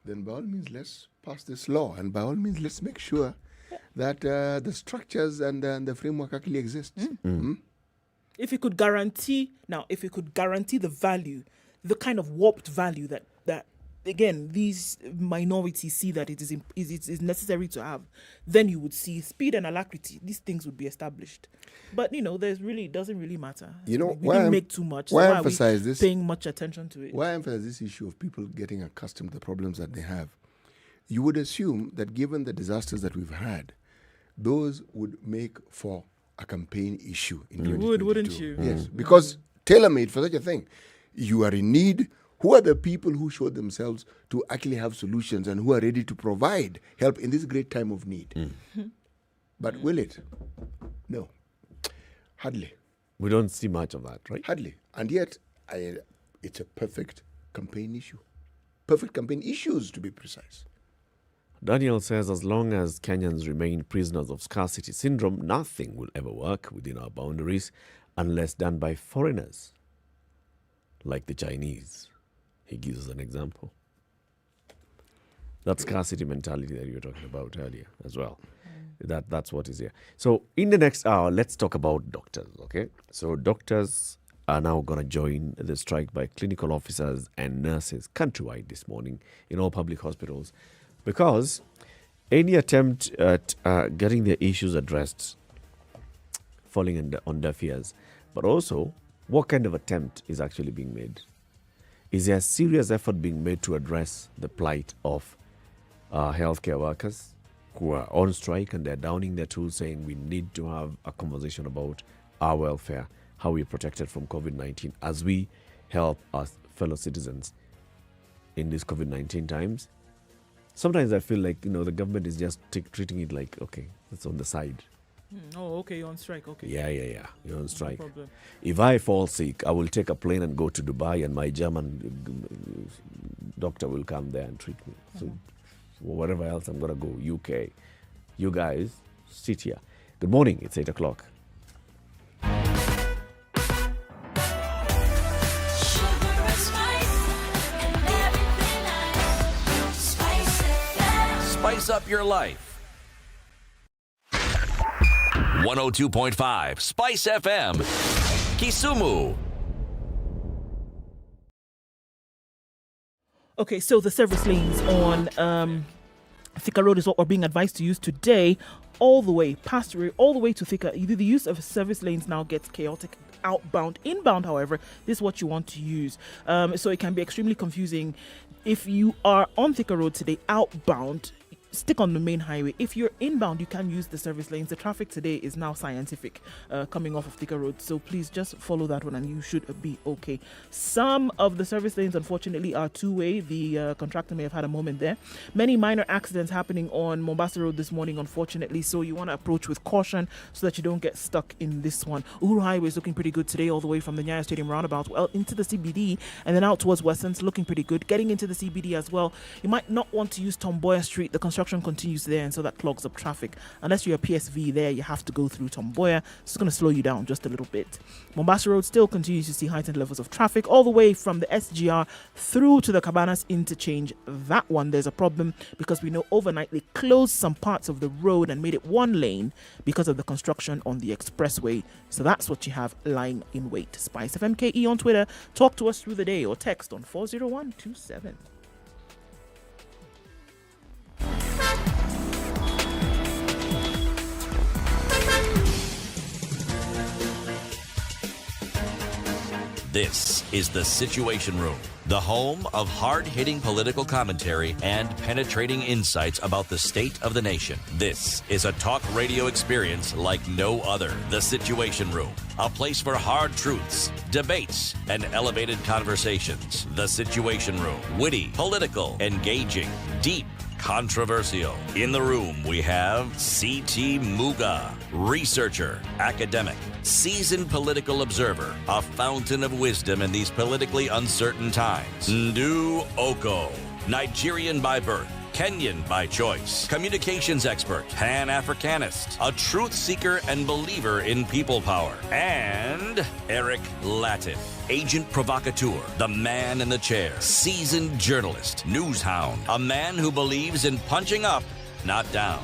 then by all means let's pass this law, and by all means let's make sure that the structures and the framework actually exists. If it could guarantee the value, the kind of warped value that again these minorities see that it is necessary to have, then you would see speed and alacrity. These things would be established. But it doesn't really matter. We didn't make too much. Why So I emphasize this? Paying much attention to it. Why I emphasize this issue of people getting accustomed to the problems that they have? You would assume that given the disasters that we've had, those would make for a campaign issue in 2022. Wouldn't you? Yes, because tailor-made for such a thing. You are in need. Who are the people who show themselves to actually have solutions and who are ready to provide help in this great time of need? But will it? No. Hardly. We don't see much of that, right? Hardly. And yet, it's a perfect campaign issue. Perfect campaign issues, to be precise. Daniel says, as long as Kenyans remain prisoners of scarcity syndrome, nothing will ever work within our boundaries unless done by foreigners, like the Chinese. He gives us an example. That scarcity mentality that you were talking about earlier as well. That's what is here. So in the next hour, let's talk about doctors, okay? So doctors are now going to join the strike by clinical officers and nurses countrywide this morning in all public hospitals, because any attempt at getting their issues addressed falling on deaf ears, but also what kind of attempt is actually being made? Is there a serious effort being made to address the plight of healthcare workers who are on strike and they're downing their tools saying we need to have a conversation about our welfare, how we're protected from COVID-19 as we help our fellow citizens in these COVID-19 times? Sometimes I feel like, the government is just treating it like, okay, it's on the side. Oh, okay, you're on strike. Okay. Yeah. You're on strike. No problem. If I fall sick, I will take a plane and go to Dubai, and my German doctor will come there and treat me. So, wherever else I'm going to go, UK. You guys, sit here. Good morning. It's 8 o'clock. Spice up your life. 102.5 Spice FM, Kisumu. Okay, so the service lanes on Thika Road is what we're being advised to use today, all the way past Ray, all the way to Thika. The use of service lanes now gets chaotic. Outbound, inbound, however, this is what you want to use. So it can be extremely confusing. If you are on Thika Road today, outbound, stick on the main highway. If you're inbound, you can use the service lanes. The traffic today is now scientific coming off of Thika Road. So please just follow that one and you should be okay. Some of the service lanes, unfortunately, are two-way. The contractor may have had a moment there. Many minor accidents happening on Mombasa Road this morning, unfortunately. So you want to approach with caution so that you don't get stuck in this one. Uhuru Highway is looking pretty good today, all the way from the Nyeri Stadium roundabout, well, into the CBD and then out towards Westlands, looking pretty good. Getting into the CBD as well. You might not want to use Tomboya Street. The construction continues there, and so that clogs up traffic. Unless you're a PSV there, you have to go through Tomboya. It's going to slow you down just a little bit. Mombasa Road still continues to see heightened levels of traffic all the way from the SGR through to the Cabanas interchange. That one, there's a problem because we know overnight they closed some parts of the road and made it one lane because of the construction on the expressway. So that's what you have lying in wait. Spice FMKE on Twitter. Talk to us through the day or text on 40127. This is The Situation Room, the home of hard-hitting political commentary and penetrating insights about the state of the nation. This is a talk radio experience like no other. The Situation Room, a place for hard truths, debates, and elevated conversations. The Situation Room, witty, political, engaging, deep, controversial. In the room, we have C.T. Muga, researcher, academic, seasoned political observer, a fountain of wisdom in these politically uncertain times. Ndu Oko, Nigerian by birth, Kenyan by choice, communications expert, Pan-Africanist, a truth seeker and believer in people power, and Eric Latif, agent provocateur, the man in the chair, seasoned journalist, news hound, a man who believes in punching up, not down.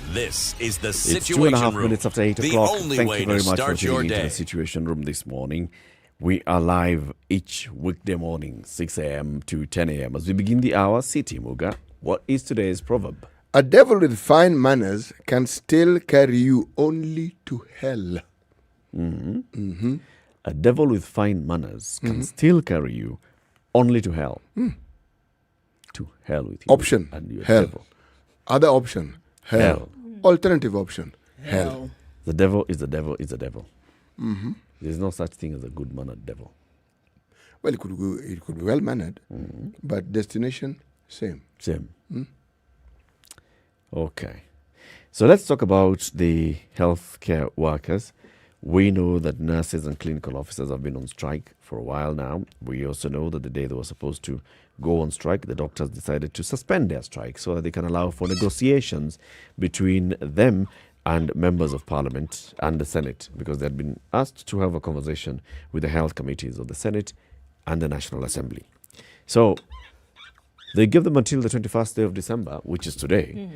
This is the Situation Room. It's 2.5 minutes after 8 the o'clock. only Thank way you very to much for start your tuning into day. the Situation Room this morning. We are live each weekday morning, 6 a.m. to 10 a.m. As we begin the hour, City Muga, what is today's proverb? A devil with fine manners can still carry you only to hell. A devil with fine manners can still carry you only to hell. To hell with you. Option, and your hell. devil. Other option, hell. Alternative option, hell. The devil is the devil is the devil. There's no such thing as a good-mannered devil. Well, it could be well-mannered, but destination, same. Same. Okay. So let's talk about the healthcare workers. We know that nurses and clinical officers have been on strike for a while now. We also know that the day they were supposed to go on strike, the doctors decided to suspend their strike so that they can allow for negotiations between them and members of parliament and the Senate, because they had been asked to have a conversation with the health committees of the Senate and the National Assembly. So they give them until the 21st day of December, which is today,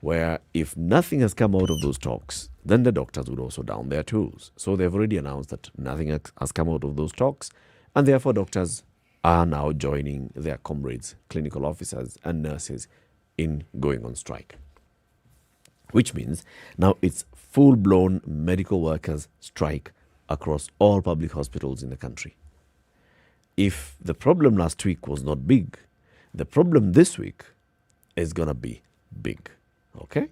where if nothing has come out of those talks, then the doctors would also down their tools. So they've already announced that nothing has come out of those talks, and therefore doctors are now joining their comrades, clinical officers and nurses, in going on strike. which means now it's full-blown medical workers strike across all public hospitals in the country. If the problem last week was not big, the problem this week is going to be big. Okay?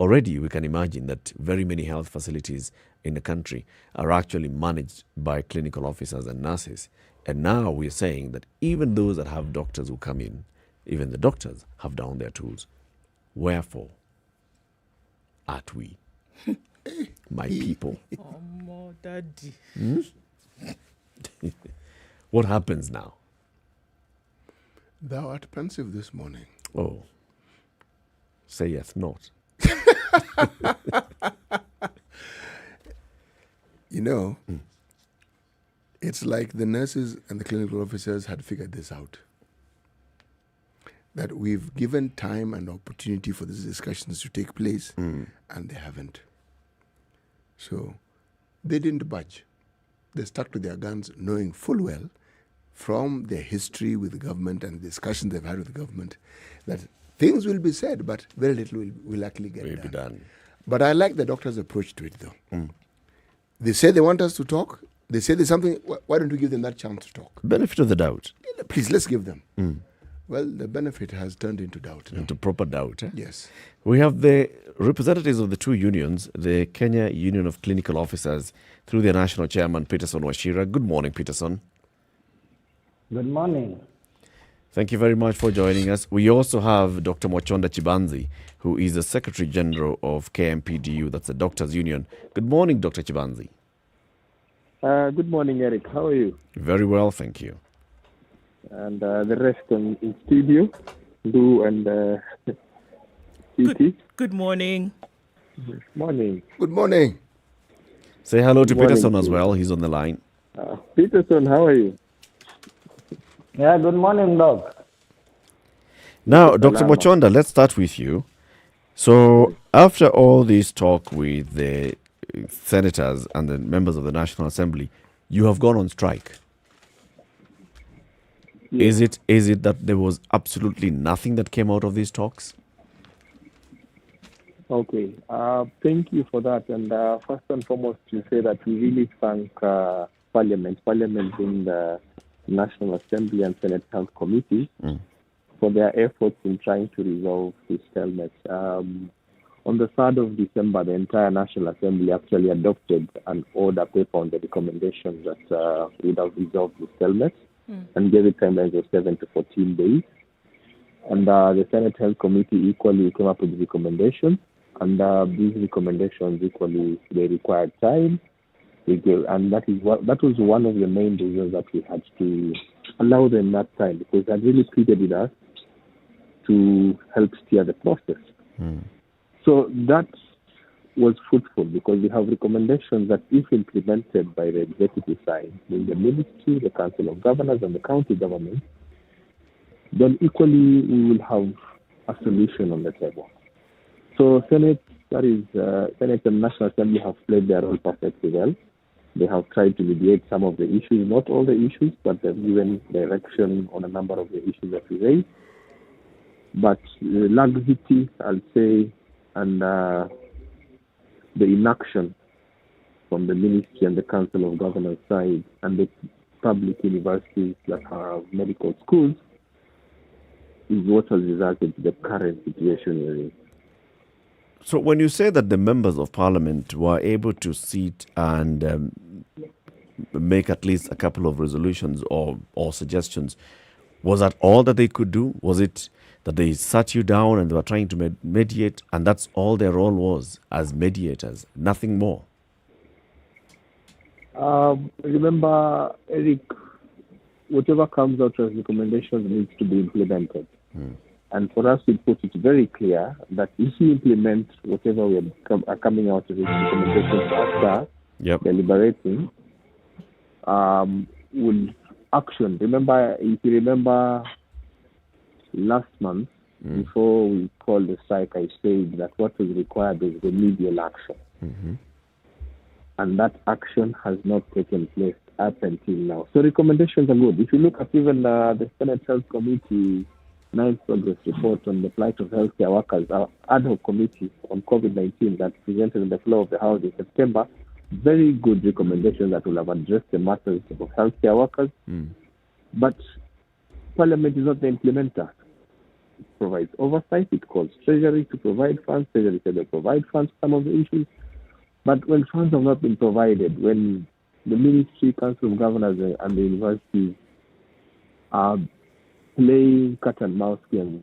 Already we can imagine that very many health facilities in the country are actually managed by clinical officers and nurses. And now we're saying that even those that have doctors who come in, even the doctors have down their tools. Wherefore art we, my people? Oh, more daddy. What happens now? Thou art pensive this morning. Oh, saith not. You know, it's like the nurses and the clinical officers had figured this out. That we've given time and opportunity for these discussions to take place, and they haven't. So they didn't budge. They stuck to their guns, knowing full well from their history with the government and discussions they've had with the government that things will be said, but very little will actually get done. But I like the doctor's approach to it, though. They say they want us to talk. They say there's something. Why don't we give them that chance to talk? Benefit of the doubt. Please, let's give them. Well, the benefit has turned into doubt now. Into proper doubt. Yes. We have the representatives of the two unions, the Kenya Union of Clinical Officers, through their national chairman, Peterson Wachira. Good morning, Peterson. Good morning. Thank you very much for joining us. We also have Dr. Mochonda Chibanzi, who is the Secretary General of KMPDU, that's the Doctors Union. Good morning, Dr. Chibanzi. Good morning, Eric. How are you? Very well, thank you. And the rest in studio, Lou and Titi. Good morning. Good morning. Good morning. Say hello to Good morning, Peterson as Steve. well. He's on the line. Peterson, how are you? Yeah, good morning, Doc. Now, Dr. Mochonda, let's start with you. So, after all this talk with the senators and the members of the National Assembly, you have gone on strike. Yes. Is it that there was absolutely nothing that came out of these talks? Okay. Thank you for that. And first and foremost, to say that we really thank Parliament being the National Assembly and Senate Health Committee for their efforts in trying to resolve this stalemate. On the 3rd of December, the entire National Assembly actually adopted an order paper on the recommendations that would have resolved the stalemate and gave it timelines of 7 to 14 days. And the Senate Health Committee equally came up with recommendations, and these recommendations equally, they required time. And that was one of the main reasons that we had to allow them that time, because they had really pleaded with us to help steer the process. So that was fruitful, because we have recommendations that, if implemented by the executive side, in the ministry, the Council of Governors, and the county government, then equally we will have a solution on the table. So Senate and National Assembly have played their role perfectly well. They have tried to mediate some of the issues, not all the issues, but they've given direction on a number of the issues that we raised. But the laxity, I'll say, and the inaction from the ministry and the Council of Governors side and the public universities that have medical schools is what has resulted in the current situation we're in. So when you say that the members of parliament were able to sit and make at least a couple of resolutions or suggestions, was that all that they could do? Was it that they sat you down and they were trying to mediate, and that's all their role was as mediators, nothing more? Remember, Eric, whatever comes out as recommendations needs to be implemented. And for us, we put it very clear that if we implement whatever we are coming out of these recommendations after deliberating, will action. Remember, if you remember last month, before we called the strike, I said that what was required is remedial action. And that action has not taken place up until now. So recommendations are good. If you look at even the Senate Health Committee ninth progress report on the plight of healthcare workers, our ad hoc committee on COVID-19 that presented on the floor of the House in September, very good recommendations that will have addressed the matters of healthcare workers. But Parliament is not the implementer. It provides oversight. It calls Treasury to provide funds. Treasury said they provide funds for some of the issues. But when funds have not been provided, when the Ministry, Council of Governors and the universities are playing cat and mouse games,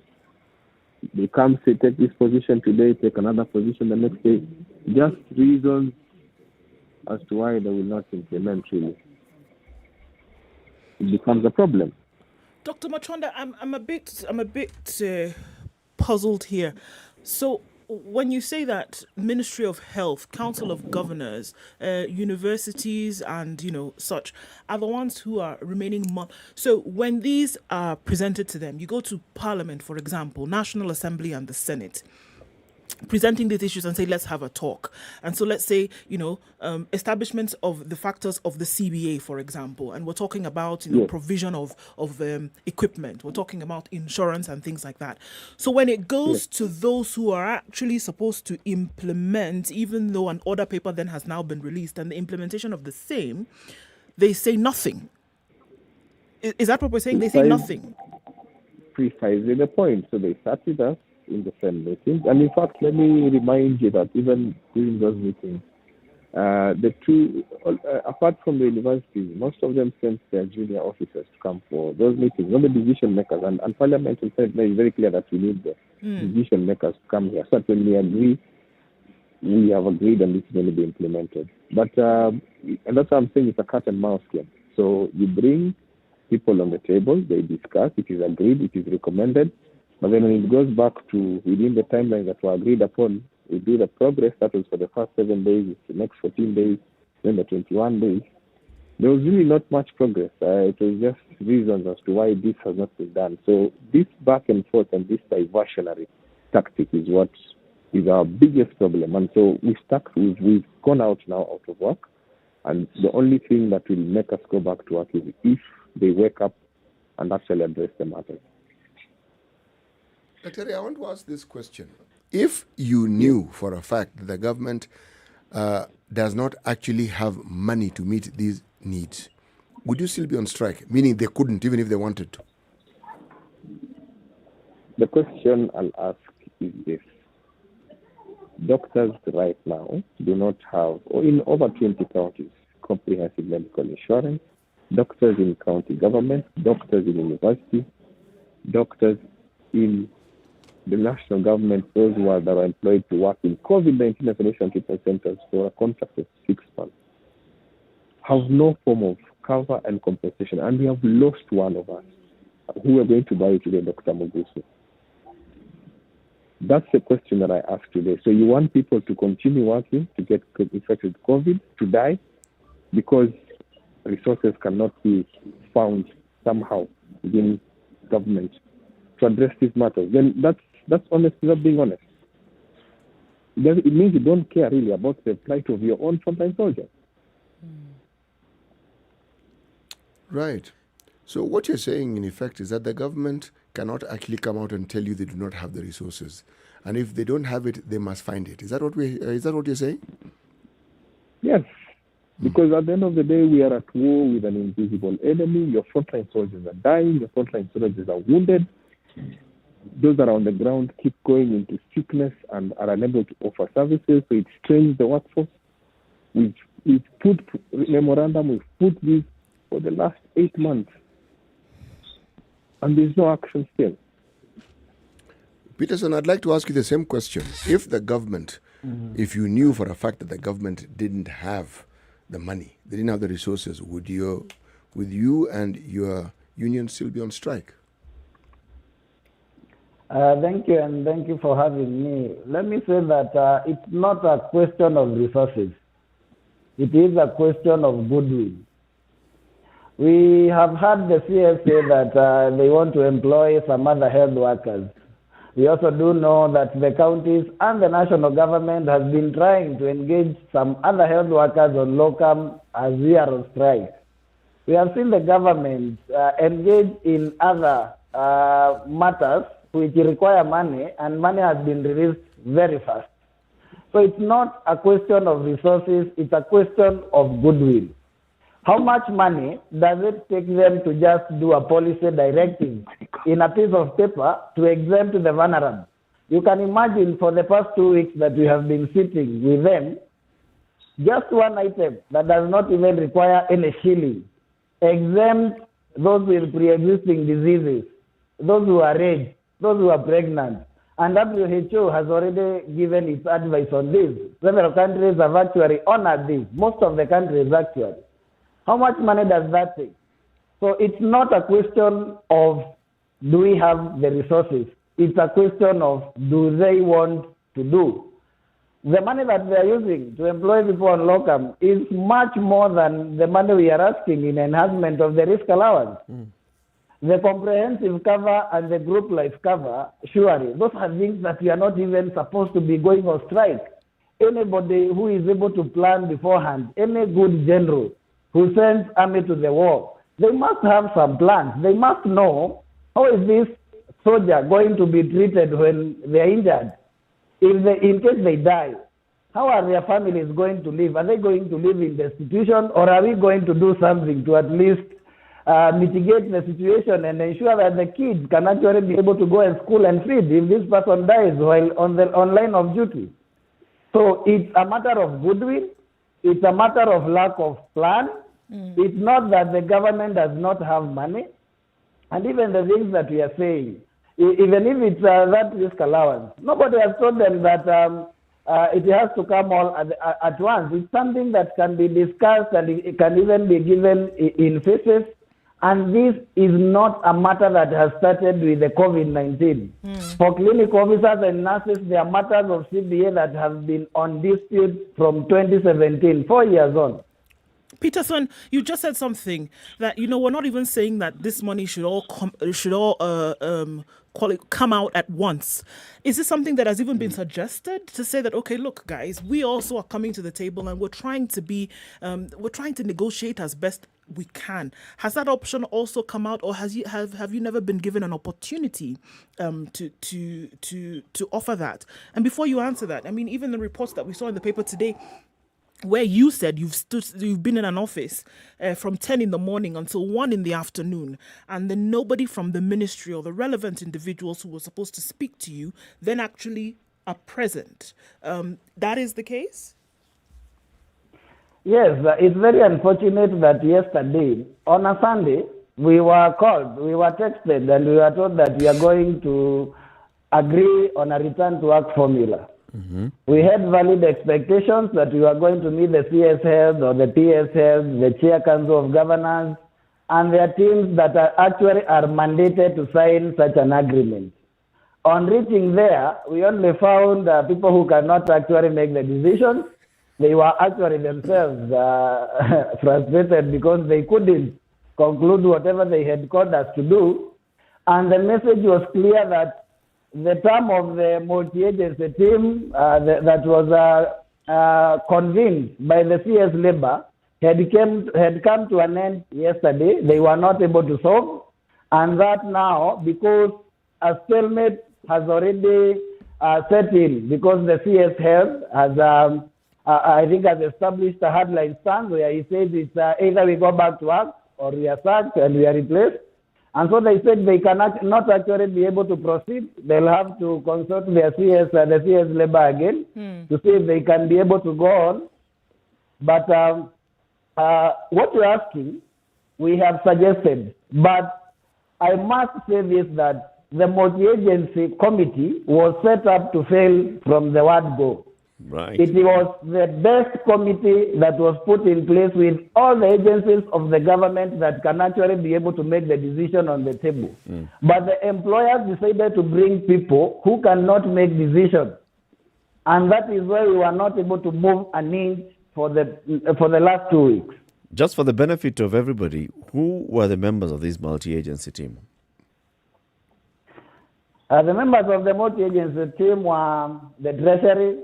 they come say, take this position today, take another position the next day, just reasons as to why they will not implement really. It becomes a problem. Dr. Machonda, I'm a bit puzzled here. So when you say that Ministry of Health, Council of Governors, universities and such are the ones who are remaining so when these are presented to them, you go to Parliament, for example, National Assembly and the Senate, presenting these issues and say, let's have a talk. And so let's say, establishment of the factors of the CBA, for example, and we're talking about, provision of equipment. We're talking about insurance and things like that. So when it goes to those who are actually supposed to implement, even though an order paper then has now been released and the implementation of the same, they say nothing. Is that what we're saying? They say nothing. Precisely the point. So they start with us in the same meetings. And in fact, let me remind you that even during those meetings, the two, apart from the universities, most of them sent their junior officers to come for those meetings, not the decision makers. And Parliament will say it's very clear that we need the decision makers to come here. So that when we agree, we have agreed and this is going to be implemented. But, and that's what I'm saying, it's a cat and mouse game. So you bring people on the table, they discuss, it is agreed, it is recommended. But then when it goes back to within the timeline that were agreed upon, we do the progress. That was for the first 7 days, it's the next 14 days, then the 21 days. There was really not much progress. It was just reasons as to why this has not been done. So this back and forth and this diversionary tactic is what is our biggest problem. And so we've gone out now out of work. And the only thing that will make us go back to work is if they wake up and actually address the matter. Dr. I want to ask this question. If you knew for a fact that the government does not actually have money to meet these needs, would you still be on strike? Meaning they couldn't, even if they wanted to? The question I'll ask is this. Doctors right now do not have, or in over 20 counties, comprehensive medical insurance. Doctors in county government, doctors in university, doctors in the national government, those who are employed to work in COVID-19 isolation treatment centers for a contract of 6 months, have no form of cover and compensation. And we have lost one of us, who are going to buy today, Dr. Mugusu. That's the question that I ask today. So you want people to continue working, to get infected with COVID, to die, because resources cannot be found somehow within government to address these matters? Then that's honestly not being honest. It means you don't care really about the plight of your own frontline soldiers. Right. So what you're saying, in effect, is that the government cannot actually come out and tell you they do not have the resources, and if they don't have it, they must find it. Is that what you're saying? Yes, because at the end of the day, we are at war with an invisible enemy. Your frontline soldiers are dying. Your frontline soldiers are wounded. Those that are on the ground keep going into sickness and are unable to offer services. So it strains the workforce. We've put memorandum. We've put this for the last 8 months. And there's no action still. Peterson, I'd like to ask you the same question. If the government, if you knew for a fact that the government didn't have the money, they didn't have the resources, would you and your union still be on strike? Thank you, and thank you for having me. Let me say that it's not a question of resources. It is a question of goodwill. We have heard the CS say that they want to employ some other health workers. We also do know that the counties and the national government has been trying to engage some other health workers on locum as we are on strike. We have seen the government engage in other matters which require money, and money has been released very fast. So it's not a question of resources, it's a question of goodwill. How much money does it take them to just do a policy directive in a piece of paper to exempt the vulnerable? You can imagine for the past 2 weeks that we have been sitting with them, just one item that does not even require any shilling, exempt those with pre-existing diseases, those who are aged, those who are pregnant. And WHO has already given its advice on this. Several countries have actually honored this, most of the countries actually. How much money does that take? So it's not a question of do we have the resources. It's a question of do they want to do. The money that they are using to employ people on locum is much more than the money we are asking in enhancement of the risk allowance. The comprehensive cover and the group life cover, surely, those are things that we are not even supposed to be going on strike. Anybody who is able to plan beforehand, any good general who sends army to the war, they must have some plans. They must know how is this soldier going to be treated when they are injured. In case they die, how are their families going to live? Are they going to live in destitution, or are we going to do something to at least mitigate the situation and ensure that the kids can actually be able to go and school and feed if this person dies while on line of duty? So it's a matter of goodwill. It's a matter of lack of plan. It's not that the government does not have money. And even the things that we are saying, even if it's that risk allowance, nobody has told them that it has to come all at once. It's something that can be discussed and it can even be given in phases. And this is not a matter that has started with the COVID-19. For clinic officers and nurses, there are matters of CBA that have been on dispute from 2017, 4 years on. Peterson, you just said something that, we're not even saying that this money should all come out at once. Is this something that has even been suggested to say that, okay, look, guys, we also are coming to the table and we're trying to negotiate as best we can? Has that option also come out, or have you never been given an opportunity to offer that? And before you answer that, even the reports that we saw in the paper today, where you said you've been in an office from 10 in the morning until 1 in the afternoon, and then nobody from the ministry or the relevant individuals who were supposed to speak to you then actually are present. That is the case? Yes, it's very unfortunate that yesterday, on a Sunday, we were called, we were texted, and we were told that we are going to agree on a return to work formula. We had valid expectations that we were going to meet the CS heads or the PS heads, the chair council of governors, and their teams that are mandated to sign such an agreement. On reaching there, we only found people who cannot actually make the decisions. They were actually themselves frustrated because they couldn't conclude whatever they had called us to do. And the message was clear that the term of the multi-agency team that was convened by the CS Labour had come to an end yesterday. They were not able to solve. And that now, because a stalemate has already set in, because the CS head has, I think, has established a hardline stand where he says it's either we go back to work or we are sacked and we are replaced. And so they said they cannot not actually be able to proceed. They'll have to consult their CS, the CS Labour again to see if they can be able to go on. But what you're asking, we have suggested. But I must say this, that the multi-agency committee was set up to fail from the word go. Right. It was the best committee that was put in place with all the agencies of the government that can actually be able to make the decision on the table. But the employers decided to bring people who cannot make decisions. And that is why we were not able to move an inch for the last 2 weeks. Just for the benefit of everybody, who were the members of this multi-agency team? The members of the multi-agency team were the Treasury,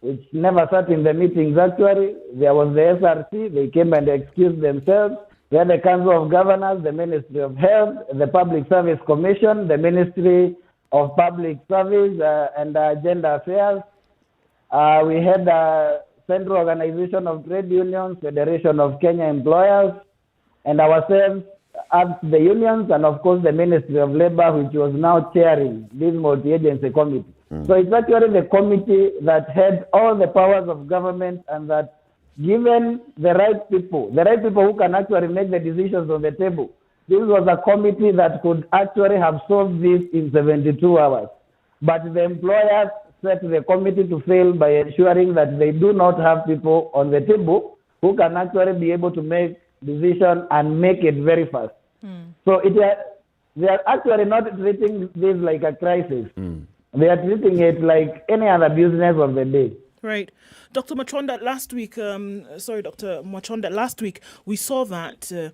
which never sat in the meetings actually. There was the SRC, they came and excused themselves. We had the Council of Governors, the Ministry of Health, the Public Service Commission, the Ministry of Public Service and Gender Affairs. We had the Central Organization of Trade Unions, Federation of Kenya Employers, and ourselves as the unions, and of course the Ministry of Labor, which was now chairing this multi-agency committee. So it's actually the committee that had all the powers of government, and that given the right people who can actually make the decisions on the table, this was a committee that could actually have solved this in 72 hours. But the employers set the committee to fail by ensuring that they do not have people on the table who can actually be able to make decisions and make it very fast. So they are actually not treating this like a crisis. They are treating it like any other business of the day. Right. Dr. Machonda, last week, we saw that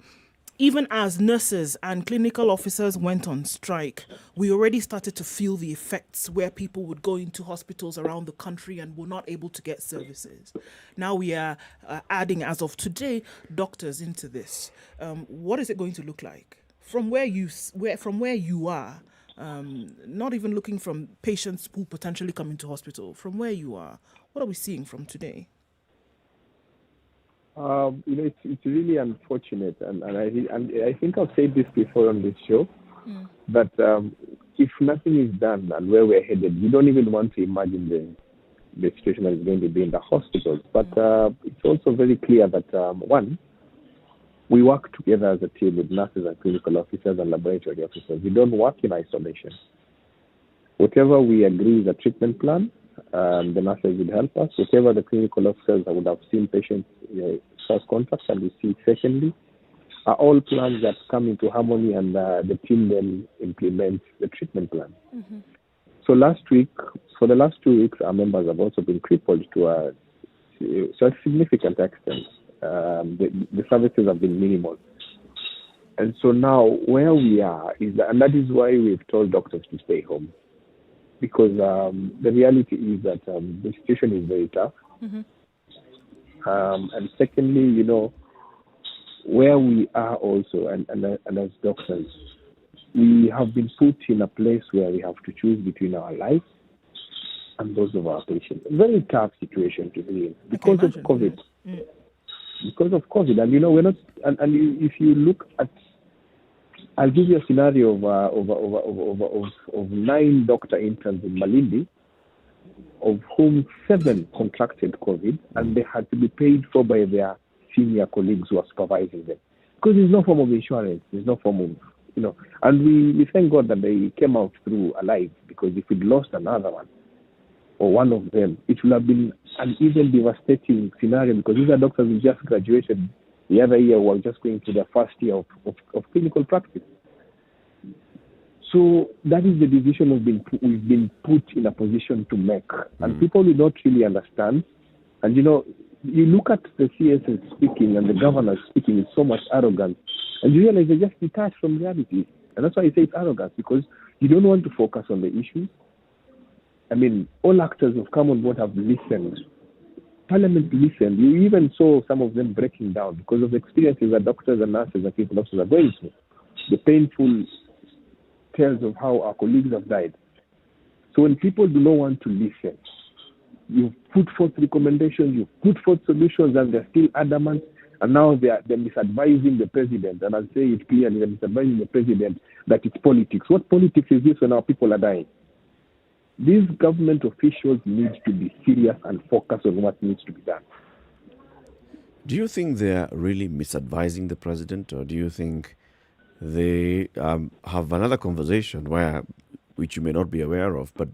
even as nurses and clinical officers went on strike, we already started to feel the effects where people would go into hospitals around the country and were not able to get services. Now we are adding, as of today, doctors into this. What is it going to look like? From where you are, not even looking from patients who potentially come into hospital, from where you are, what are we seeing from today? It's really unfortunate, and I think I've said this before on this show, that if nothing is done and where we're headed, we don't even want to imagine the situation that is going to be in the hospitals. But it's also very clear that, one, we work together as a team with nurses and clinical officers and laboratory officers. We don't work in isolation. Whatever we agree is a treatment plan, the nurses will help us. Whatever the clinical officers that would have seen patients first contact and we see secondly, are all plans that come into harmony, and the team then implements the treatment plan. So for the last 2 weeks, our members have also been crippled to a significant extent. The services have been minimal. And so now where we are is that, and that is why we've told doctors to stay home. Because the reality is that the situation is very tough. And secondly, where we are also, and as doctors, we have been put in a place where we have to choose between our lives and those of our patients. A very tough situation to be in because of COVID. Because of COVID, and we're not. And if you look at, I'll give you a scenario of 9 doctor interns in Malindi, of whom 7 contracted COVID, and they had to be paid for by their senior colleagues who are supervising them. Because there's no form of insurance, there's no form of, and we thank God that they came out through alive, because if we'd lost another one, or one of them, it would have been an even devastating scenario, because these are doctors who just graduated the other year, who are just going through their first year of clinical practice. So that is the decision we've been put in a position to make. And people will not really understand. And you look at the CSs speaking and the governors speaking with so much arrogance, and you realize they're just detached from reality. And that's why I say it's arrogance, because you don't want to focus on the issues. I mean, all actors who've come on board have listened. Parliament listened. You even saw some of them breaking down because of the experiences that doctors and nurses and clinical officers are going through. The painful tales of how our colleagues have died. So when people do not want to listen, you put forth recommendations, you put forth solutions, and they're still adamant, and now they're misadvising the president. And I'll say it clearly, they're misadvising the president that it's politics. What politics is this when our people are dying? These government officials need to be serious and focus on what needs to be done. Do you think they're really misadvising the president, or do you think they have another conversation which you may not be aware of, but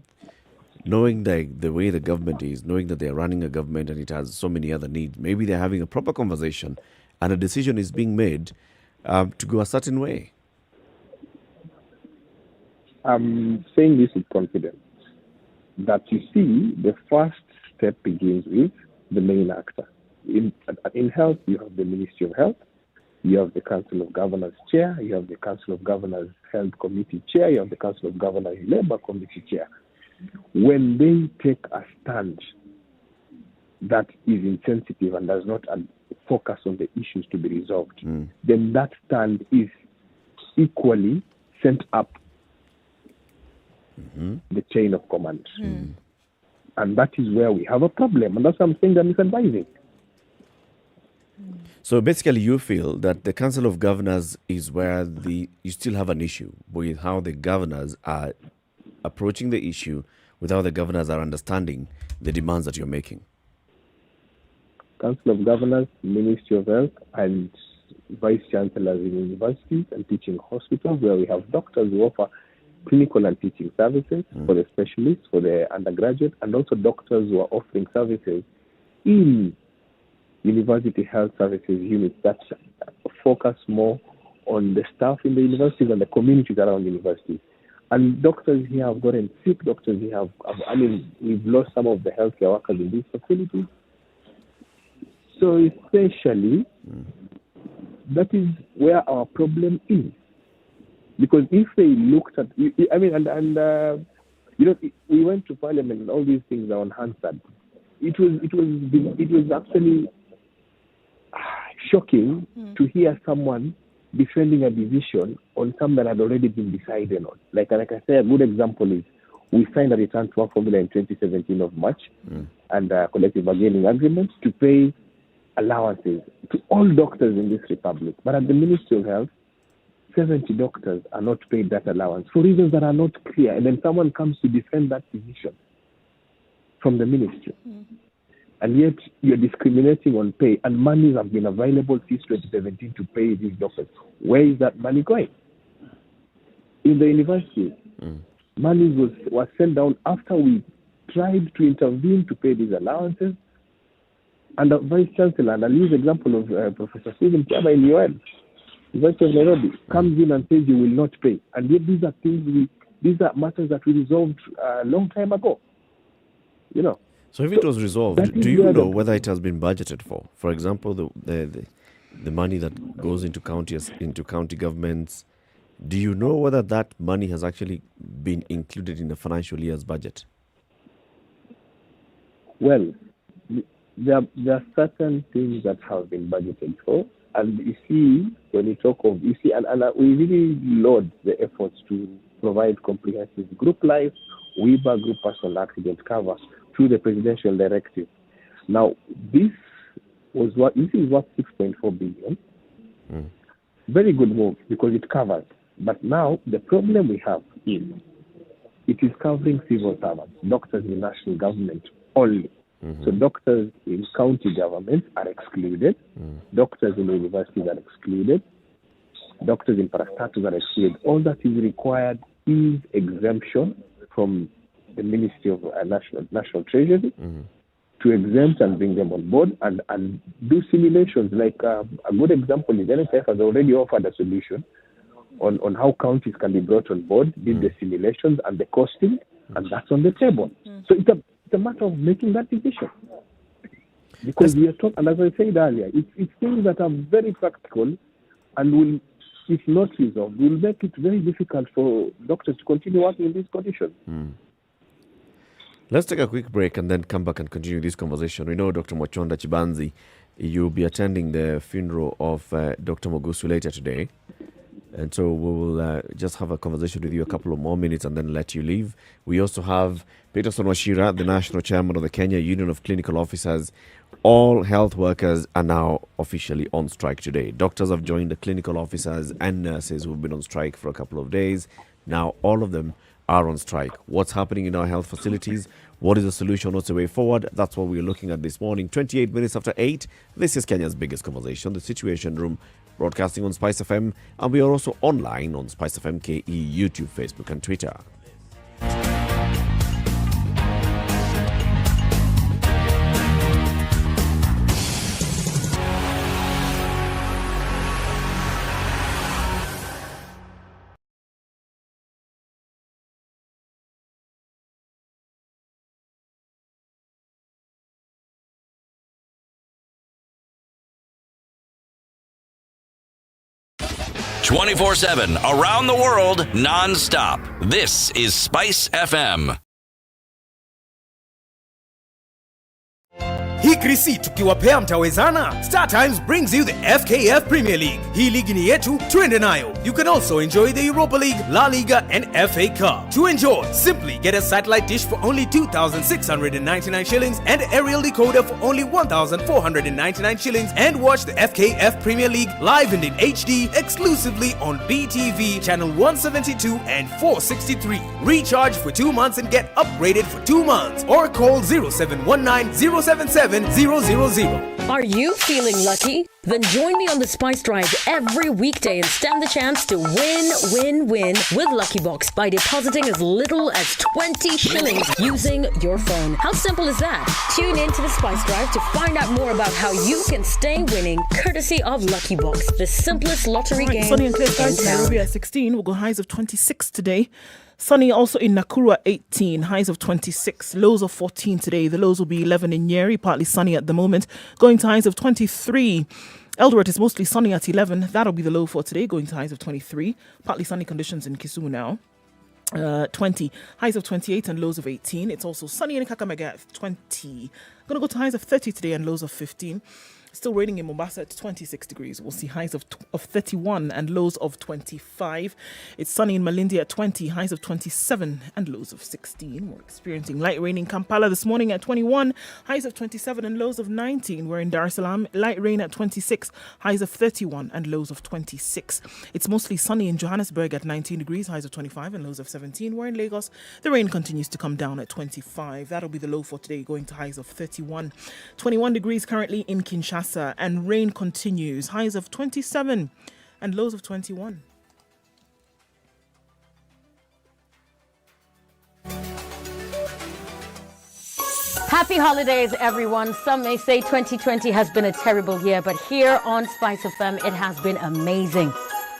knowing the way the government is, knowing that they're running a government and it has so many other needs, maybe they're having a proper conversation and a decision is being made to go a certain way? I'm saying this with confidence, that you see, the first step begins with the main actor. In health, you have the Ministry of Health, you have the Council of Governors Chair, you have the Council of Governors Health Committee Chair, you have the Council of Governors Labour Committee Chair. When they take a stand that is insensitive and does not focus on the issues to be resolved, then that stand is equally sent up the chain of command. And that is where we have a problem. And that's what I'm saying, they're misadvising. So basically, you feel that the Council of Governors is where you still have an issue with how the governors are approaching the issue, with how the governors are understanding the demands that you're making. Council of Governors, Ministry of Health, and Vice Chancellors in universities and teaching hospitals, where we have doctors who offer clinical and teaching services for the specialists, for the undergraduate, and also doctors who are offering services in university health services units that focus more on the staff in the universities and the communities around universities. And doctors here have gotten sick. Doctors here we've lost some of the healthcare workers in these facilities. So essentially, that is where our problem is. Because if they looked at, we went to Parliament and all these things are unanswered. It was actually shocking to hear someone defending a decision on something that had already been decided on. Like I said, a good example is we signed a return to work formula in 2017 of March and a collective bargaining agreement to pay allowances to all doctors in this republic. But at the Ministry of Health, 70 doctors are not paid that allowance for reasons that are not clear. And then someone comes to defend that decision from the ministry. And yet you're discriminating on pay, and monies have been available since 2017 to pay these doctors. Where is that money going? In the university, money was sent down after we tried to intervene to pay these allowances. And the Vice Chancellor, and I'll use the example of Professor Stephen Kiaba in UN, the Vice of Nairobi, comes in and says you will not pay. And yet these are matters that we resolved a long time ago. So if it was resolved, do you know whether it has been budgeted for? For example, the money that goes into county governments, do you know whether that money has actually been included in the financial year's budget? Well, there are certain things that have been budgeted for. And you see, when we talk of, we really laud the efforts to provide comprehensive group life, WIBA, group personal accident cover through the presidential directive. Now, this is worth 6.4 billion. Very good move because it covers. But now the problem we have is it is covering civil servants, doctors in national government only. So doctors in county governments are excluded. Doctors in universities are excluded. Doctors in parastatus are excluded. All that is required is exemption from the Ministry of National Treasury to exempt and bring them on board and do simulations. Like a good example is NHF has already offered a solution on how counties can be brought on board, did the simulations and the costing, and that's on the table. So it's a matter of making that decision. Because we are talking, and as I said earlier, it's things that are very practical and will, if not resolved, will make it very difficult for doctors to continue working in these conditions. Let's take a quick break and then come back and continue this conversation. We know, Dr. Mwachonda Chibanzi, you'll be attending the funeral of Dr. Mogusu later today. And so we will just have a conversation with you a couple of more minutes and then let you leave. We also have Peterson Washira, the National Chairman of the Kenya Union of Clinical Officers. All health workers are now officially on strike today. Doctors have joined the clinical officers and nurses who've been on strike for a couple of days. Now all of them are on strike. What's happening in our health facilities? What is the solution? What's the way forward? That's what we're looking at this morning. 28 minutes after 8. This is Kenya's biggest conversation, The Situation Room, broadcasting on Spice FM. And we are also online on Spice FM KE, YouTube, Facebook and Twitter. "24/7 around the world, non-stop. This is Spice FM. hii krisi tukiwapea mtawezana. Star Times brings you the FKF Premier League. Hii ligi ni yetu, tuende nayo. You can also enjoy the Europa League, La Liga and FA Cup. To enjoy, simply get a satellite dish for only 2,699 shillings and aerial decoder for only 1,499 shillings and watch the FKF Premier League live and in HD exclusively on BTV channel 172 and 463. Recharge for 2 months and get upgraded for 2 months or call 0719 077 000. Are you feeling lucky? Then join me on the Spice Drive every weekday and stand the chance to win with Lucky Box by depositing as little as 20 shillings using your phone. How simple is that? Tune in to the Spice Drive to find out more about how you can stay winning courtesy of Lucky Box, the simplest lottery game Sunny and clear in skies in town. Nairobi at 16. We'll go highs of 26 today. Sunny also in Nakuru at 18, highs of 26, lows of 14 today. The lows will be 11 in Nyeri, partly sunny at the moment, going to highs of 23. Eldoret is mostly sunny at 11. That'll be the low for today, going to highs of 23. Partly sunny conditions in Kisumu now. 20, highs of 28 and lows of 18. It's also sunny in Kakamega at 20. Gonna go to highs of 30 today and lows of 15. Still raining in Mombasa at 26 degrees. We'll see highs of 31 and lows of 25. It's sunny in Malindi at 20, highs of 27 and lows of 16. We're experiencing light rain in Kampala this morning at 21, highs of 27 and lows of 19. We're in Dar es Salaam, light rain at 26, highs of 31 and lows of 26. It's mostly sunny in Johannesburg at 19 degrees, highs of 25 and lows of 17. We're in Lagos. The rain continues to come down at 25. That'll be the low for today, going to highs of 31. 21 degrees currently in Kinshasa. And rain continues, highs of 27 and lows of 21. Happy holidays, everyone. Some may say 2020 has been a terrible year, but here on Spice FM, it has been amazing.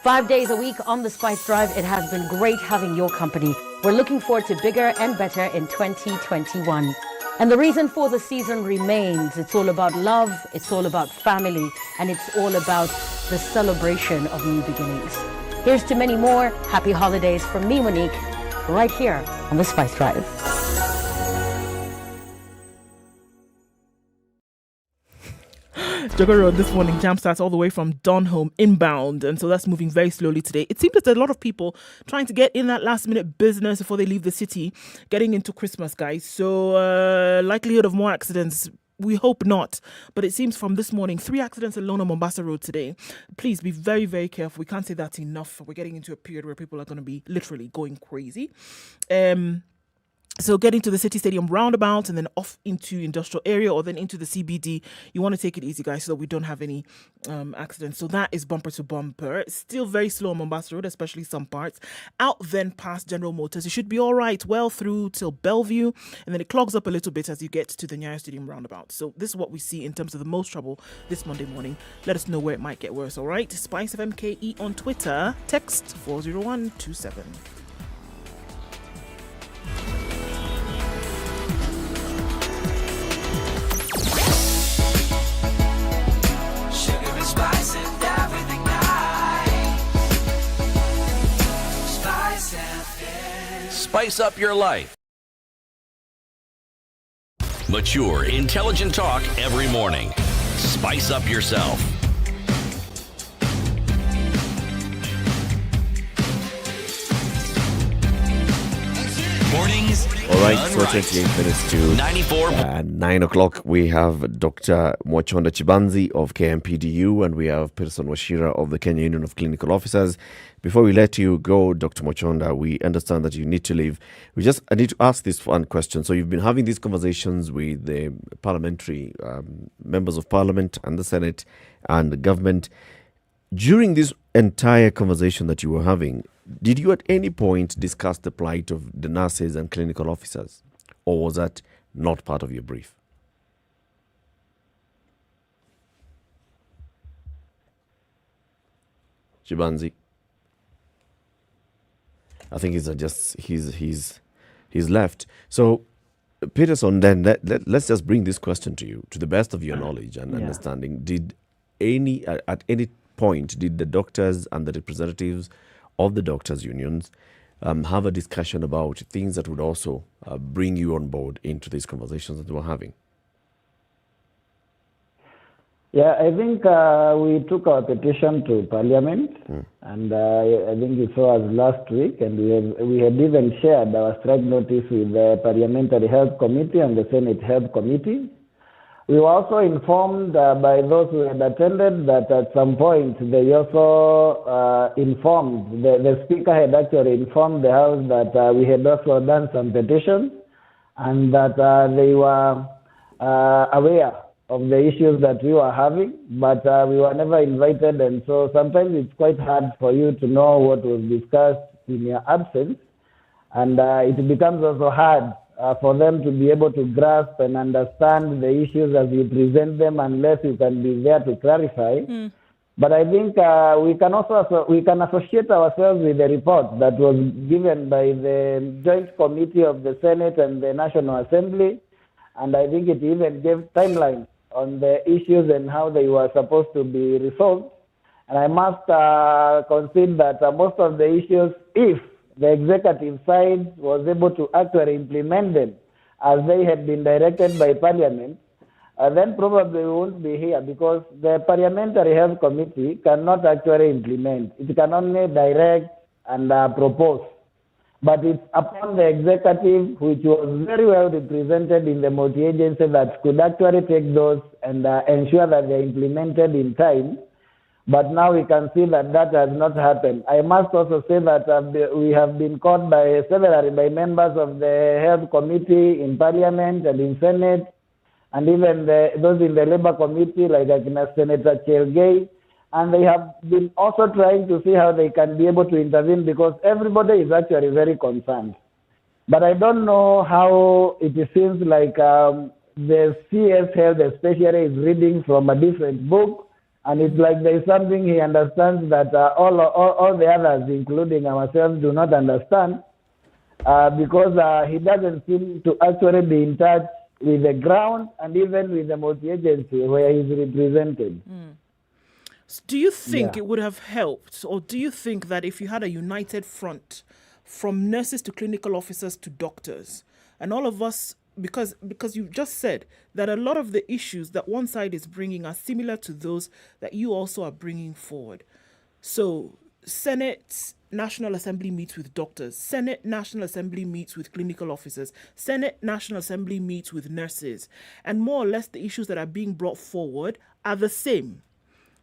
5 days a week on the Spice Drive, it has been great having your company. We're looking forward to bigger and better in 2021. And the reason for the season remains. It's all about love, it's all about family, and it's all about the celebration of new beginnings. Here's to many more happy holidays from me, Monique, right here on the Spice Drive. Jogger Road this morning jam starts all the way from Donholm inbound, and so that's moving very slowly today. It seems that there's a lot of people trying to get in that last minute business before they leave the city, getting into Christmas, guys. So likelihood of more accidents, we hope not, but it seems from this morning 3 accidents alone on Mombasa Road today. Please be very, very careful. We can't say that's enough. We're getting into a period where people are going to be literally going crazy. So getting to the City Stadium roundabout and then off into industrial area or then into the CBD, you want to take it easy, guys, so that we don't have any accidents. So that is bumper to bumper. Still very slow on Mombasa Road, especially some parts. Out then past General Motors, you should be all right, well through till Bellevue, and then it clogs up a little bit as you get to the Nyeri Stadium roundabout. So this is what we see in terms of the most trouble this Monday morning. Let us know where it might get worse, all right? Spice of MKE on Twitter, text 40127. Spice and everything nice. Spice FM. Spice up your life. Mature, intelligent talk every morning. Spice up yourself. Mornings. All right, so 28 minutes to 94. 9 o'clock. We have Dr. Mwachonda Chibanzi of KMPDU, and we have Pearson Washira of the Kenya Union of Clinical Officers. Before we let you go, Dr. Mwachonda, we understand that you need to leave. I need to ask this one question. So you've been having these conversations with the parliamentary members of parliament and the Senate and the government. During this entire conversation that you were having, did you at any point discuss the plight of the nurses and clinical officers? Or was that not part of your brief? Chibanzi? I think he's left. So, Peterson, then let's just bring this question to you, to the best of your knowledge and understanding. At any point, did the doctors and the representatives of the doctors' unions have a discussion about things that would also bring you on board into these conversations that we're having? Yeah, I think we took our petition to Parliament, and I think it saw us last week, and we had even shared our strike notice with the Parliamentary Health Committee and the Senate Health Committee. We were also informed by those who had attended that at some point they also informed, the Speaker had actually informed the House that we had also done some petitions and that they were aware of the issues that we were having, but we were never invited, and so sometimes it's quite hard for you to know what was discussed in your absence, and it becomes also hard for them to be able to grasp and understand the issues as you present them unless you can be there to clarify. But I think we can associate ourselves with the report that was given by the Joint Committee of the Senate and the National Assembly, and I think it even gave timelines on the issues and how they were supposed to be resolved. And I must concede that most of the issues, if the executive side was able to actually implement them as they had been directed by Parliament, then probably we won't be here, because the Parliamentary Health Committee cannot actually implement. It can only direct and propose. But it's upon the executive, which was very well represented in the multi-agency, that could actually take those and ensure that they're implemented in time. But now we can see that that has not happened. I must also say that we have been called by several members of the Health Committee in Parliament and in Senate, and even those in the Labour Committee, like Senator Chelgei, and they have been also trying to see how they can be able to intervene, because everybody is actually very concerned. But I don't know how it seems like the CS Health especially is reading from a different book, and it's like there is something he understands that all the others, including ourselves, do not understand, because he doesn't seem to actually be in touch with the ground and even with the multi-agency where he's represented. Do you think it would have helped, or do you think that if you had a united front from nurses to clinical officers to doctors, and all of us, because you just said that a lot of the issues that one side is bringing are similar to those that you also are bringing forward. So Senate National Assembly meets with doctors, Senate National Assembly meets with clinical officers, Senate National Assembly meets with nurses, and more or less the issues that are being brought forward are the same.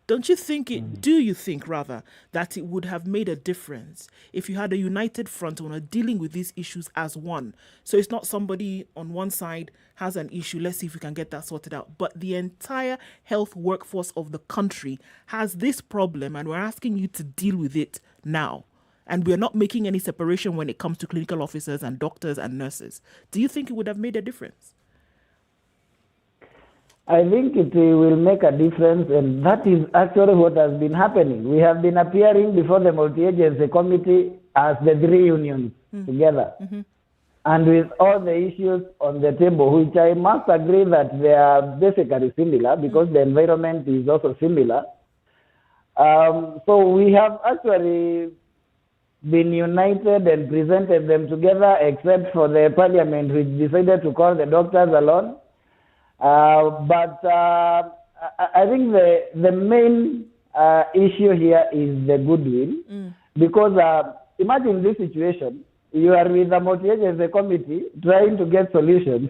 Don't you think do you think rather that it would have made a difference if you had a united front on dealing with these issues as one? So it's not somebody on one side has an issue, let's see if we can get that sorted out, but the entire health workforce of the country has this problem and we're asking you to deal with it now. And we're not making any separation when it comes to clinical officers and doctors and nurses. Do you think it would have made a difference? I think it will make a difference, and that is actually what has been happening. We have been appearing before the multi-agency committee as the three unions together, and with all the issues on the table, which I must agree that they are basically similar, because the environment is also similar. So we have actually been united and presented them together, except for the Parliament, which decided to call the doctors alone. But I think the main issue here is the goodwill, because imagine this situation: you are with the multi-agency committee trying to get solutions,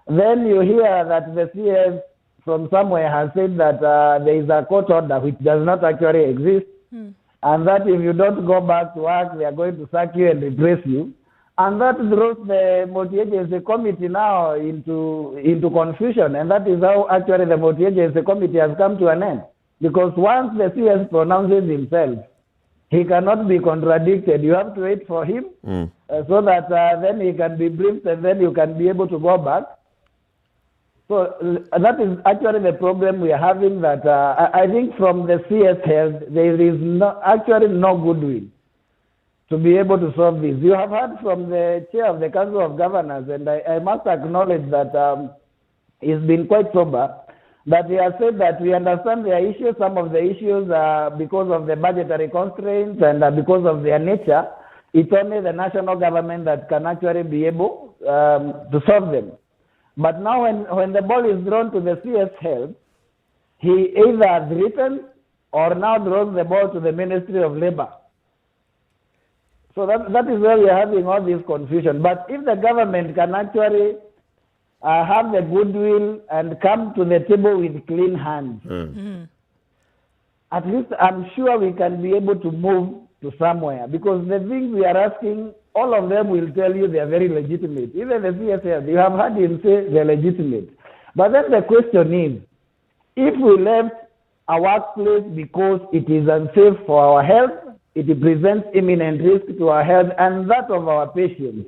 then you hear that the CS from somewhere has said that there is a court order which does not actually exist, and that if you don't go back to work, they are going to sack you and replace you. And that throws the multi-agency committee now into confusion, and that is how actually the multi-agency committee has come to an end. Because once the CS pronounces himself, he cannot be contradicted. You have to wait for him so that then he can be briefed, and then you can be able to go back. So that is actually the problem we are having, that I think from the CS Health, there is actually no goodwill to be able to solve this. You have heard from the chair of the Council of Governors, and I must acknowledge that he's been quite sober, that he has said that we understand their issues. Some of the issues are because of the budgetary constraints and because of their nature. It's only the national government that can actually be able to solve them. But now when the ball is thrown to the CS Health, he either has written or now throws the ball to the Ministry of Labor. So that is where we are having all this confusion. But if the government can actually have the goodwill and come to the table with clean hands, at least I'm sure we can be able to move to somewhere. Because the things we are asking, all of them will tell you they are very legitimate. Even the CSF, you have heard him say they're legitimate. But then the question is, if we left a workplace because it is unsafe for our health, it presents imminent risk to our health and that of our patients,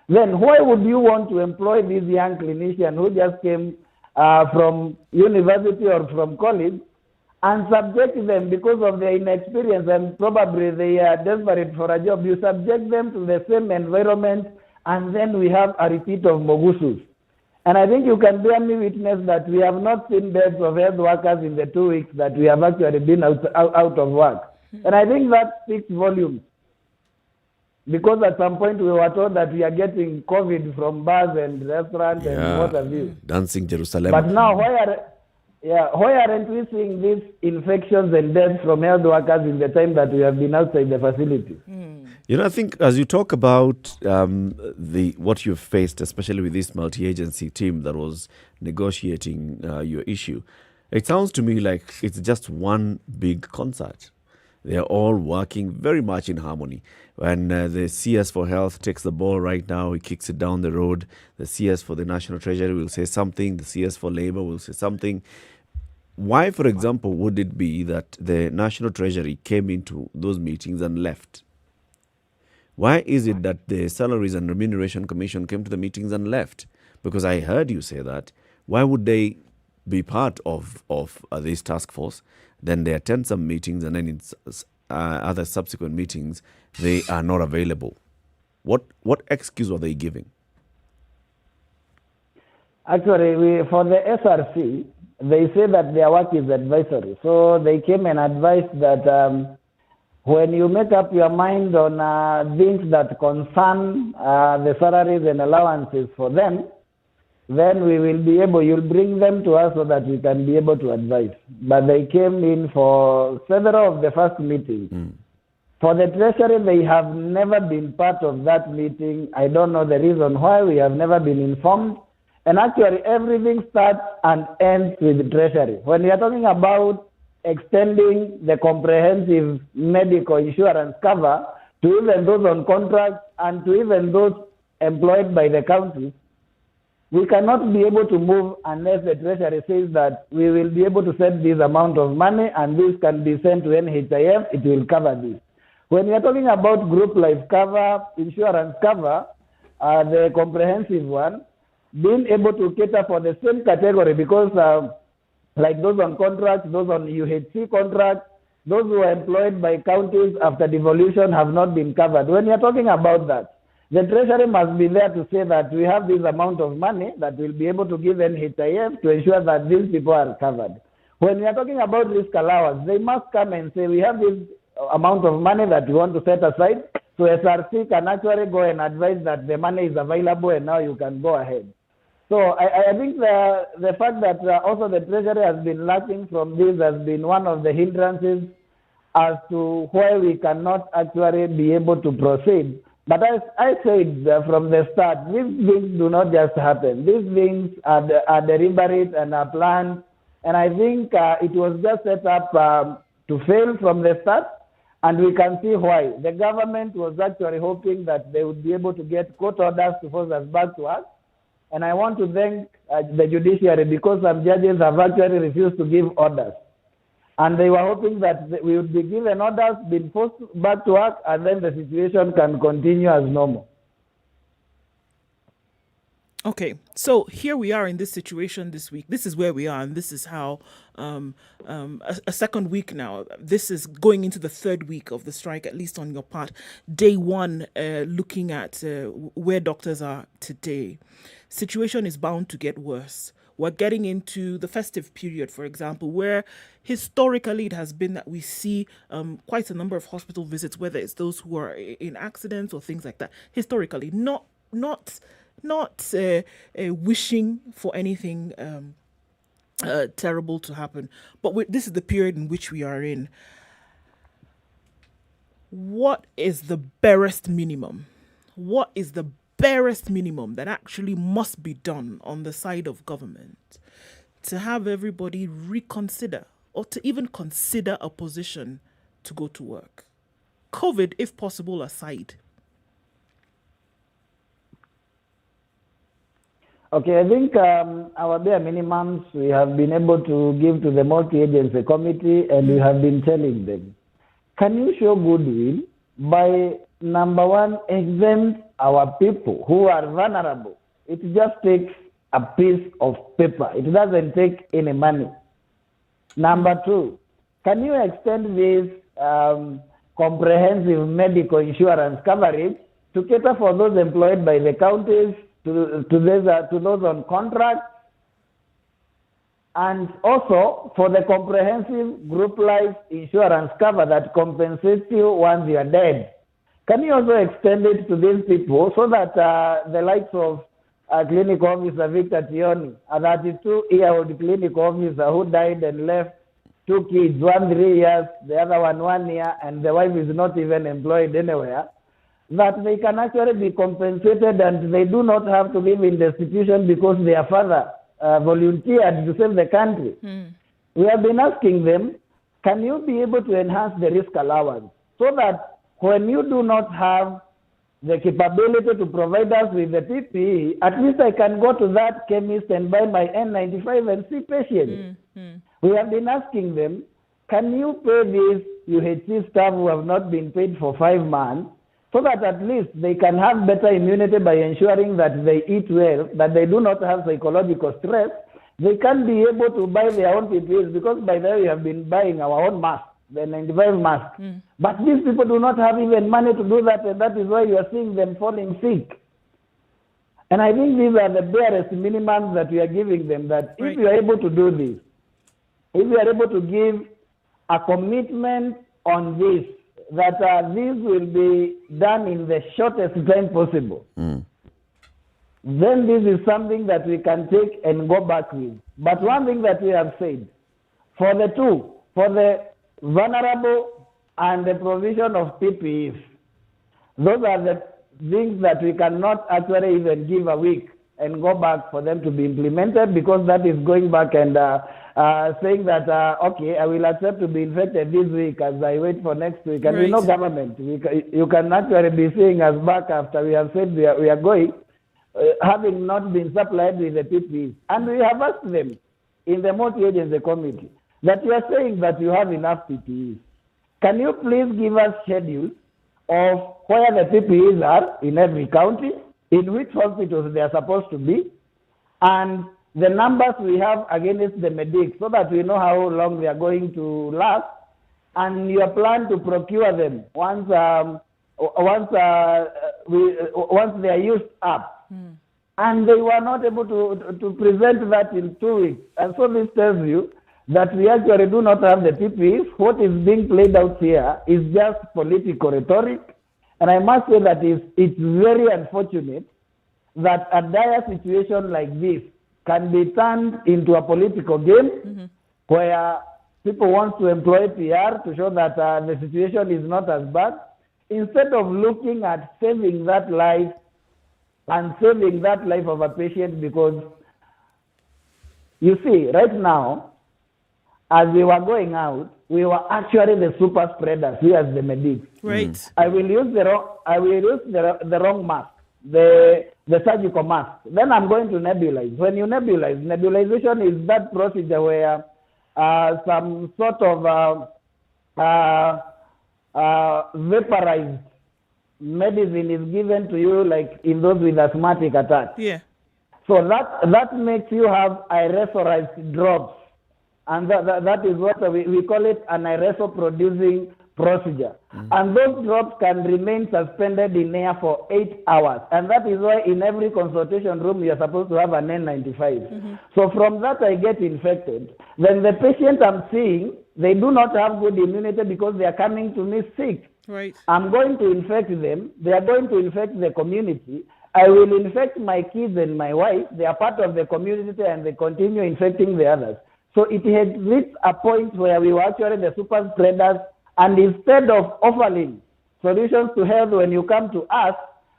then why would you want to employ this young clinician who just came from university or from college and subject them because of their inexperience and probably they are desperate for a job? You subject them to the same environment and then we have a repeat of Mogusus. And I think you can bear me witness that we have not seen deaths of health workers in the 2 weeks that we have actually been out of work. And I think that speaks volumes. Because at some point we were told that we are getting COVID from bars and restaurants and what have you. Dancing Jerusalem. But now, why aren't we seeing these infections and deaths from health workers in the time that we have been outside the facilities? You know, I think as you talk about what you've faced, especially with this multi-agency team that was negotiating your issue, it sounds to me like it's just one big concert. They are all working very much in harmony. When the CS for Health takes the ball right now, he kicks it down the road. The CS for the National Treasury will say something. The CS for Labour will say something. Why, for example, would it be that the National Treasury came into those meetings and left? Why is it that the Salaries and Remuneration Commission came to the meetings and left? Because I heard you say that. Why would they be part of this task force? Then they attend some meetings and then in other subsequent meetings, they are not available. What excuse were they giving? Actually, for the SRC, they say that their work is advisory. So they came and advised that when you make up your mind on things that concern the salaries and allowances for them, then we will be able, you'll bring them to us so that we can be able to advise. But they came in for several of the first meetings. For the Treasury, they have never been part of that meeting. I don't know the reason why. We have never been informed. And actually, everything starts and ends with the Treasury. When we are talking about extending the comprehensive medical insurance cover to even those on contract and to even those employed by the counties, we cannot be able to move unless the Treasury says that we will be able to set this amount of money and this can be sent to NHIF, it will cover this. When we are talking about group life cover, insurance cover, the comprehensive one, being able to cater for the same category because like those on contract, those on UHC contract, those who are employed by counties after devolution have not been covered. When you are talking about that, the Treasury must be there to say that we have this amount of money that will be able to give NHIF to ensure that these people are covered. When we are talking about risk allowance, they must come and say we have this amount of money that we want to set aside, so SRC can actually go and advise that the money is available and now you can go ahead. So I think the fact that also the Treasury has been lacking from this has been one of the hindrances as to why we cannot actually be able to proceed. But as I said from the start, these things do not just happen. These things are deliberate and are planned. And I think it was just set up to fail from the start. And we can see why. The government was actually hoping that they would be able to get court orders to force us back to us. And I want to thank the judiciary because some judges have actually refused to give orders. And they were hoping that we would be given orders, been forced back to work, and then the situation can continue as normal. Okay, so here we are in this situation this week. This is where we are, and this is how a second week now. This is going into the third week of the strike, at least on your part. Day one, looking at where doctors are today. Situation is bound to get worse. We're getting into the festive period, for example, where historically it has been that we see quite a number of hospital visits, whether it's those who are in accidents or things like that. Historically, not wishing for anything terrible to happen. But this is the period in which we are in. What is the barest minimum? What is the barest minimum that actually must be done on the side of government to have everybody reconsider or to even consider a position to go to work? COVID, if possible, aside. Okay, I think our bare minimums we have been able to give to the multi-agency committee, and we have been telling them, can you show goodwill by, number one, exempt our people who are vulnerable? It just takes a piece of paper. It doesn't take any money. Number two, can you extend this comprehensive medical insurance coverage to cater for those employed by the counties, to those on contract, and also for the comprehensive group life insurance cover that compensates you once you are dead? Can you also extend it to these people so that the likes of clinical officer Victor Tioni, a 32-year-old clinical officer who died and left 2 kids, one 3 years, the other one 1 year, and the wife is not even employed anywhere, that they can actually be compensated and they do not have to live in the institution because their father volunteered to save the country. We have been asking them, can you be able to enhance the risk allowance so that when you do not have the capability to provide us with the PPE, at least I can go to that chemist and buy my N95 and see patients. We have been asking them, can you pay these UHC staff who have not been paid for 5 months so that at least they can have better immunity by ensuring that they eat well, that they do not have psychological stress? They can be able to buy their own PPEs, because by the way we have been buying our own masks, the 95 masks. But these people do not have even money to do that, and that is why you are seeing them falling sick. And I think these are the barest minimums that we are giving them, that if you are able to do this, if you are able to give a commitment on this, that this will be done in the shortest time possible, then this is something that we can take and go back with. But one thing that we have said, for the vulnerable and the provision of PPEs, those are the things that we cannot actually even give a week and go back for them to be implemented, because that is going back and saying that, okay, I will accept to be infected this week as I wait for next week. And we know government, you can actually be seeing us back after we have said we are going, having not been supplied with the PPEs. And we have asked them in the multi-agency committee that you are saying that you have enough PPEs. Can you please give us schedules of where the PPEs are in every county, in which hospitals they are supposed to be, and the numbers we have against the medics, so that we know how long they are going to last, and your plan to procure them once they are used up. And they were not able to present that in 2 weeks. And so this tells you that we actually do not have the PPEs. What is being played out here is just political rhetoric. And I must say that it's very unfortunate that a dire situation like this can be turned into a political game where people want to employ PR to show that the situation is not as bad, instead of looking at saving that life and saving that life of a patient. Because you see, right now, as we were going out, we were actually the super spreaders, we as the medics. Right. I will use the wrong mask, the surgical mask. Then I'm going to nebulize. When you nebulize, nebulization is that procedure where some sort of vaporized medicine is given to you, like in those with asthmatic attacks. Yeah. So that makes you have aerosolized drops. And that is what we call it an aerosol producing procedure. And those drops can remain suspended in air for 8 hours. And that is why in every consultation room you are supposed to have an N95. So from that I get infected. Then the patient I'm seeing, they do not have good immunity because they are coming to me sick. Right. I'm going to infect them. They are going to infect the community. I will infect my kids and my wife. They are part of the community and they continue infecting the others. So it had reached a point where we were actually the super spreaders, and instead of offering solutions to health when you come to us,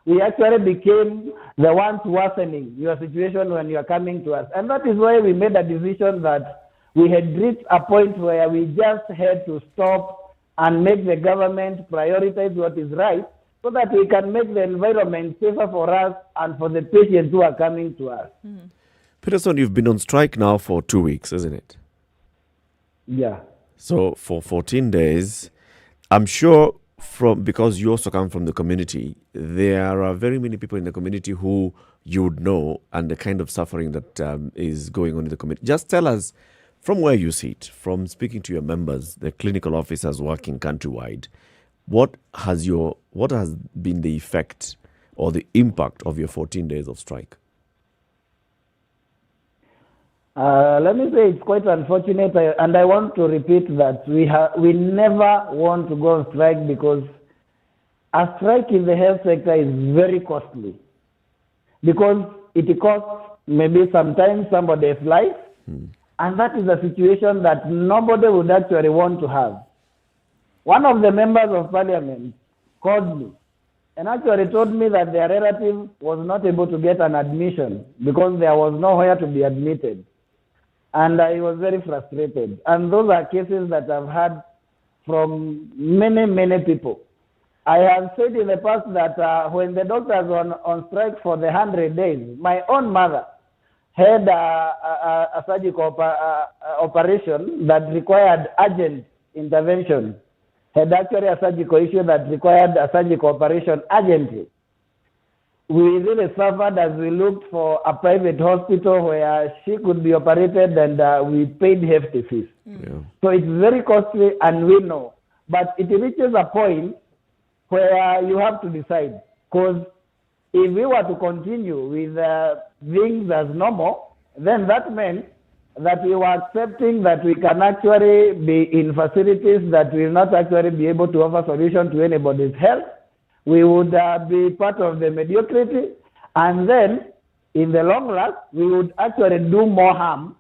we actually became the ones worsening your situation when you are coming to us. And that is why we made a decision that we had reached a point where we just had to stop and make the government prioritize what is right so that we can make the environment safer for us and for the patients who are coming to us. Peterson, you've been on strike now for 2 weeks, isn't it? Yeah. So for 14 days, I'm sure because you also come from the community, there are very many people in the community who you would know and the kind of suffering that is going on in the community. Just tell us, from where you sit, from speaking to your members, the clinical officers working countrywide, what has been the effect or the impact of your 14 days of strike? Let me say it's quite unfortunate, and I want to repeat that we never want to go on strike because a strike in the health sector is very costly because it costs maybe sometimes somebody's life, and that is a situation that nobody would actually want to have. One of the members of parliament called me and actually told me that their relative was not able to get an admission because there was nowhere to be admitted. And I was very frustrated. And those are cases that I've had from many, many people. I have said in the past that when the doctors were on strike for the 100 days, my own mother had a surgical operation that required urgent intervention, had actually a surgical issue that required a surgical operation urgently. We really suffered as we looked for a private hospital where she could be operated, and we paid hefty fees. Yeah. So it's very costly, and we know. But it reaches a point where you have to decide. Because if we were to continue with things as normal, then that meant that we were accepting that we can actually be in facilities that will not actually be able to offer solution to anybody's health. We would be part of the mediocrity, and then in the long run, we would actually do more harm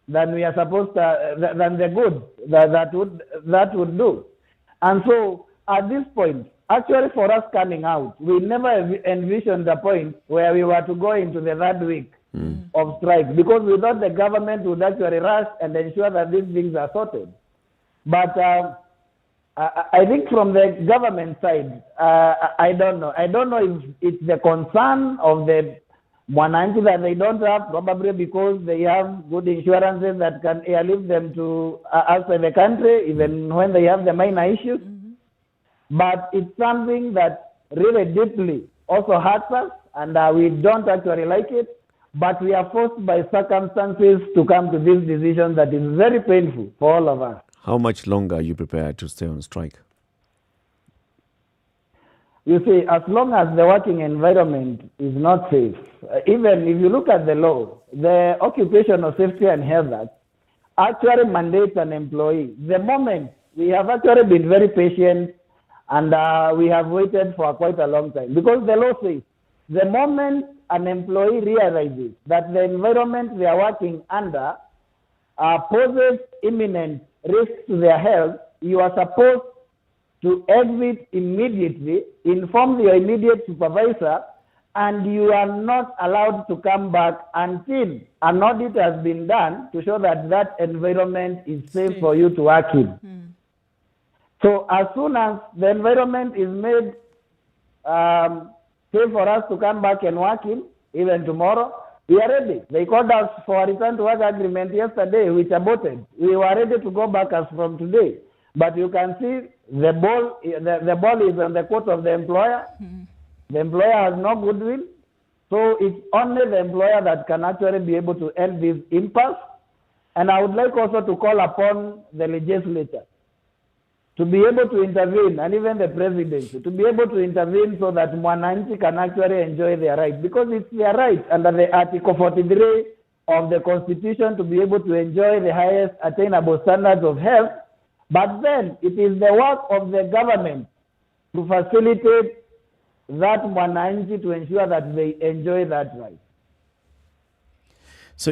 than we are supposed to, than the good that would do. And so at this point, actually for us coming out, we never envisioned the point where we were to go into the third week of strike, because we thought the government would actually rush and ensure that these things are sorted. But I think from the government side, I don't know. I don't know if it's the concern of the Mwananchi that they don't have, probably because they have good insurances that can airlift them to outside the country, even when they have the minor issues. But it's something that really deeply also hurts us, and we don't actually like it. But we are forced by circumstances to come to this decision that is very painful for all of us. How much longer are you prepared to stay on strike? You see, as long as the working environment is not safe, even if you look at the law, the Occupational Safety and Health Act actually mandates an employee. The moment we have actually been very patient, and we have waited for quite a long time, because the law says the moment an employee realizes that the environment they are working under poses imminent risk to their health, you are supposed to exit immediately, inform your immediate supervisor, and you are not allowed to come back until an audit has been done to show that that environment is safe for you to work in. So as soon as the environment is made safe for us to come back and work in, even tomorrow, we are ready. They called us for a return to work agreement yesterday, which aborted. We were ready to go back as from today. But you can see the ball is on the court of the employer. The employer has no goodwill. So it's only the employer that can actually be able to end this impasse. And I would like also to call upon the legislature to be able to intervene, and even the presidency, to be able to intervene so that Mwananchi can actually enjoy their right. Because it's their right under the Article 43 of the Constitution to be able to enjoy the highest attainable standards of health. But then it is the work of the government to facilitate that mwananchi to ensure that they enjoy that right. So,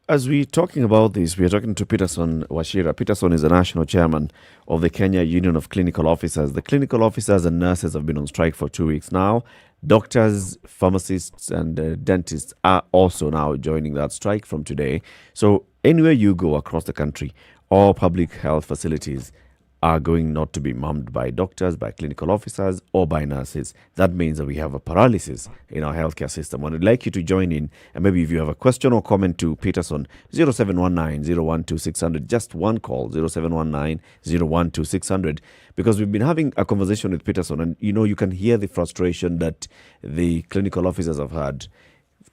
as we're talking about this, we are talking to Peterson Wachira. Peterson is the national chairman of the Kenya Union of Clinical Officers. The clinical officers and nurses have been on strike for 2 weeks now. Doctors, pharmacists, and dentists are also now joining that strike from today. So, anywhere you go across the country, all public health facilities are going not to be manned by doctors, by clinical officers, or by nurses. That means that we have a paralysis in our healthcare system. And I'd like you to join in, and maybe if you have a question or comment to Peterson, 0719-012-600, just one call, 0719-012-600, because we've been having a conversation with Peterson, and you can hear the frustration that the clinical officers have had.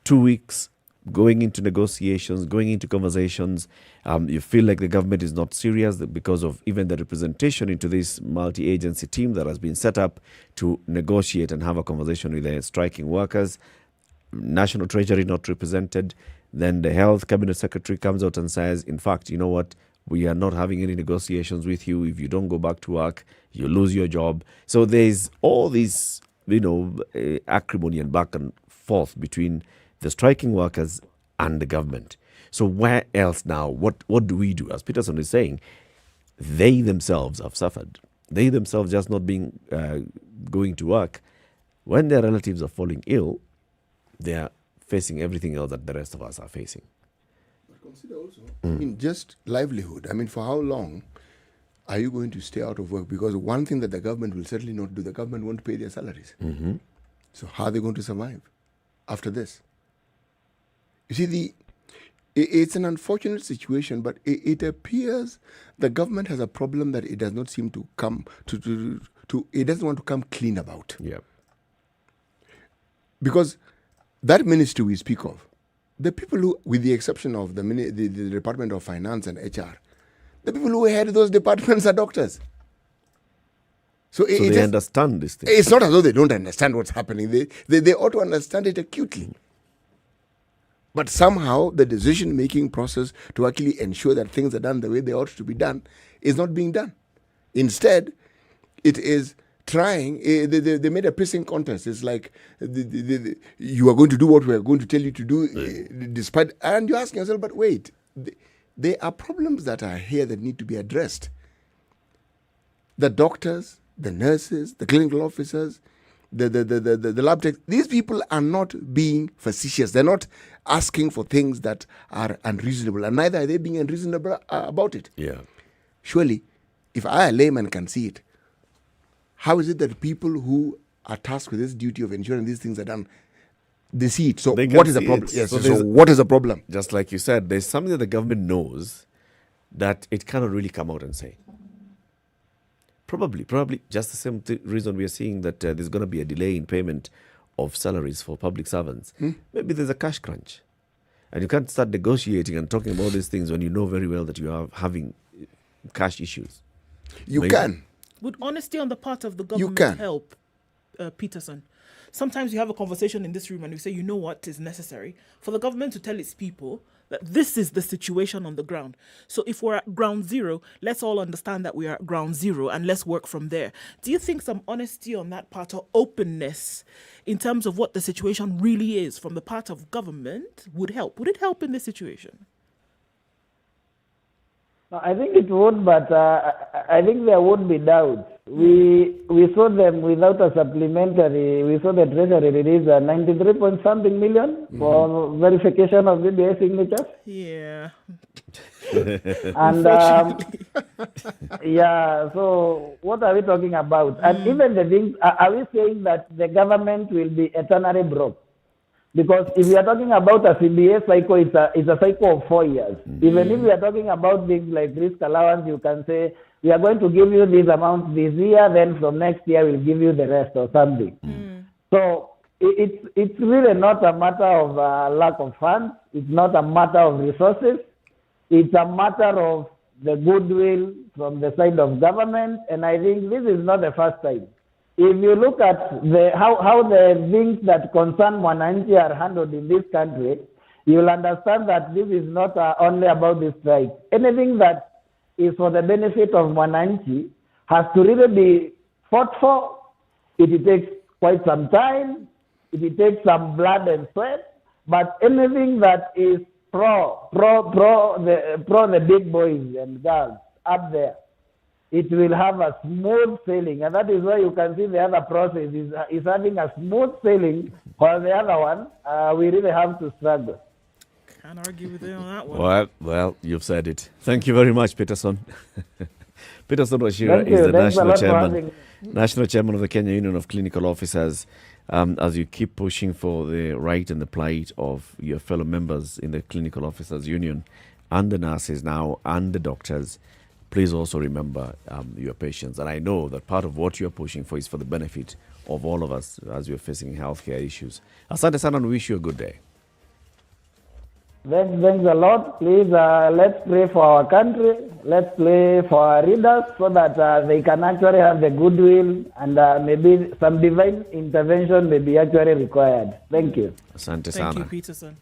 2 weeks going into negotiations, going into conversations. You feel like the government is not serious because of even the representation into this multi-agency team that has been set up to negotiate and have a conversation with the striking workers. National Treasury not represented. Then the Health Cabinet Secretary comes out and says, in fact, you know what? We are not having any negotiations with you. If you don't go back to work, you lose your job. So there's all this, acrimony and back and forth between the striking workers and the government. So where else now? What do we do? As Peterson is saying, they themselves have suffered. They themselves just not being going to work. When their relatives are falling ill, they are facing everything else that the rest of us are facing. But consider also, just livelihood. For how long are you going to stay out of work? Because one thing that the government will certainly not do, the government won't pay their salaries. Mm-hmm. So how are they going to survive after this? You see, it's an unfortunate situation, but it appears the government has a problem that it does not seem to come to it doesn't want to come clean about. Yeah. Because that ministry we speak of, the people who, with the exception of the Department of Finance and HR, the people who head those departments are doctors. So they understand this thing. It's not as though they don't understand what's happening. They ought to understand it acutely. But somehow the decision-making process to actually ensure that things are done the way they ought to be done is not being done. Instead, it is trying, they made a pissing contest. It's like, you are going to do what we are going to tell you to do, despite, and you're asking yourself, but wait, there are problems that are here that need to be addressed. The doctors, the nurses, the clinical officers, the lab techs, these people are not being facetious. They're not asking for things that are unreasonable, and neither are they being unreasonable about it. Yeah. Surely, if I, a layman, can see it, how is it that people who are tasked with this duty of ensuring these things are done, they see it? So what is the problem? Yes. So what is the problem? Just like you said, there's something that the government knows that it cannot really come out and say. Probably just the same reason we are seeing that there's going to be a delay in payment of salaries for public servants. Maybe there's a cash crunch. And you can't start negotiating and talking about these things when you know very well that you are having cash issues. You can. Would honesty on the part of the government help, Peterson? Sometimes you have a conversation in this room and you say, you know what is necessary for the government to tell its people that this is the situation on the ground. So if we're at ground zero, let's all understand that we are at ground zero and let's work from there. Do you think some honesty on that part or openness in terms of what the situation really is from the part of government would help? Would it help in this situation? I think it would, but I think there would be doubts. We saw them without a supplementary. We saw the Treasury release 93 point something million for verification of VBA signatures. Yeah. And yeah, so what are we talking about? And even the things, are we saying that the government will be eternally broke? Because if we are talking about a CBA cycle, it's a cycle of 4 years. Even if we are talking about things like risk allowance, you can say, we are going to give you this amount this year, then from next year we'll give you the rest or something. So it's really not a matter of lack of funds. It's not a matter of resources. It's a matter of the goodwill from the side of government. And I think this is not the first time. If you look at how the things that concern Mwananchi are handled in this country, you'll understand that this is not only about the strike. Anything that is for the benefit of Mwananchi has to really be fought for. It takes quite some time, if it takes some blood and sweat, but anything that is pro the big boys and girls up there, it will have a smooth sailing. And that is why you can see the other process is having a smooth sailing, while the other one, we really have to struggle. Can't argue with you on that one. Well, you've said it. Thank you very much, Peterson. Peterson Wachira Thank is you. the Thanks a national lot chairman of the Kenya Union of Clinical Officers. As you keep pushing for the right and the plight of your fellow members in the Clinical Officers Union and the nurses now and the doctors, please also remember your patients. And I know that part of what you're pushing for is for the benefit of all of us as we're facing healthcare issues. Asante sana and wish you a good day. Thanks a lot. Please, let's pray for our country. Let's pray for our readers so that they can actually have the goodwill and maybe some divine intervention may be actually required. Thank you. Asante sana. Thank you, Peterson.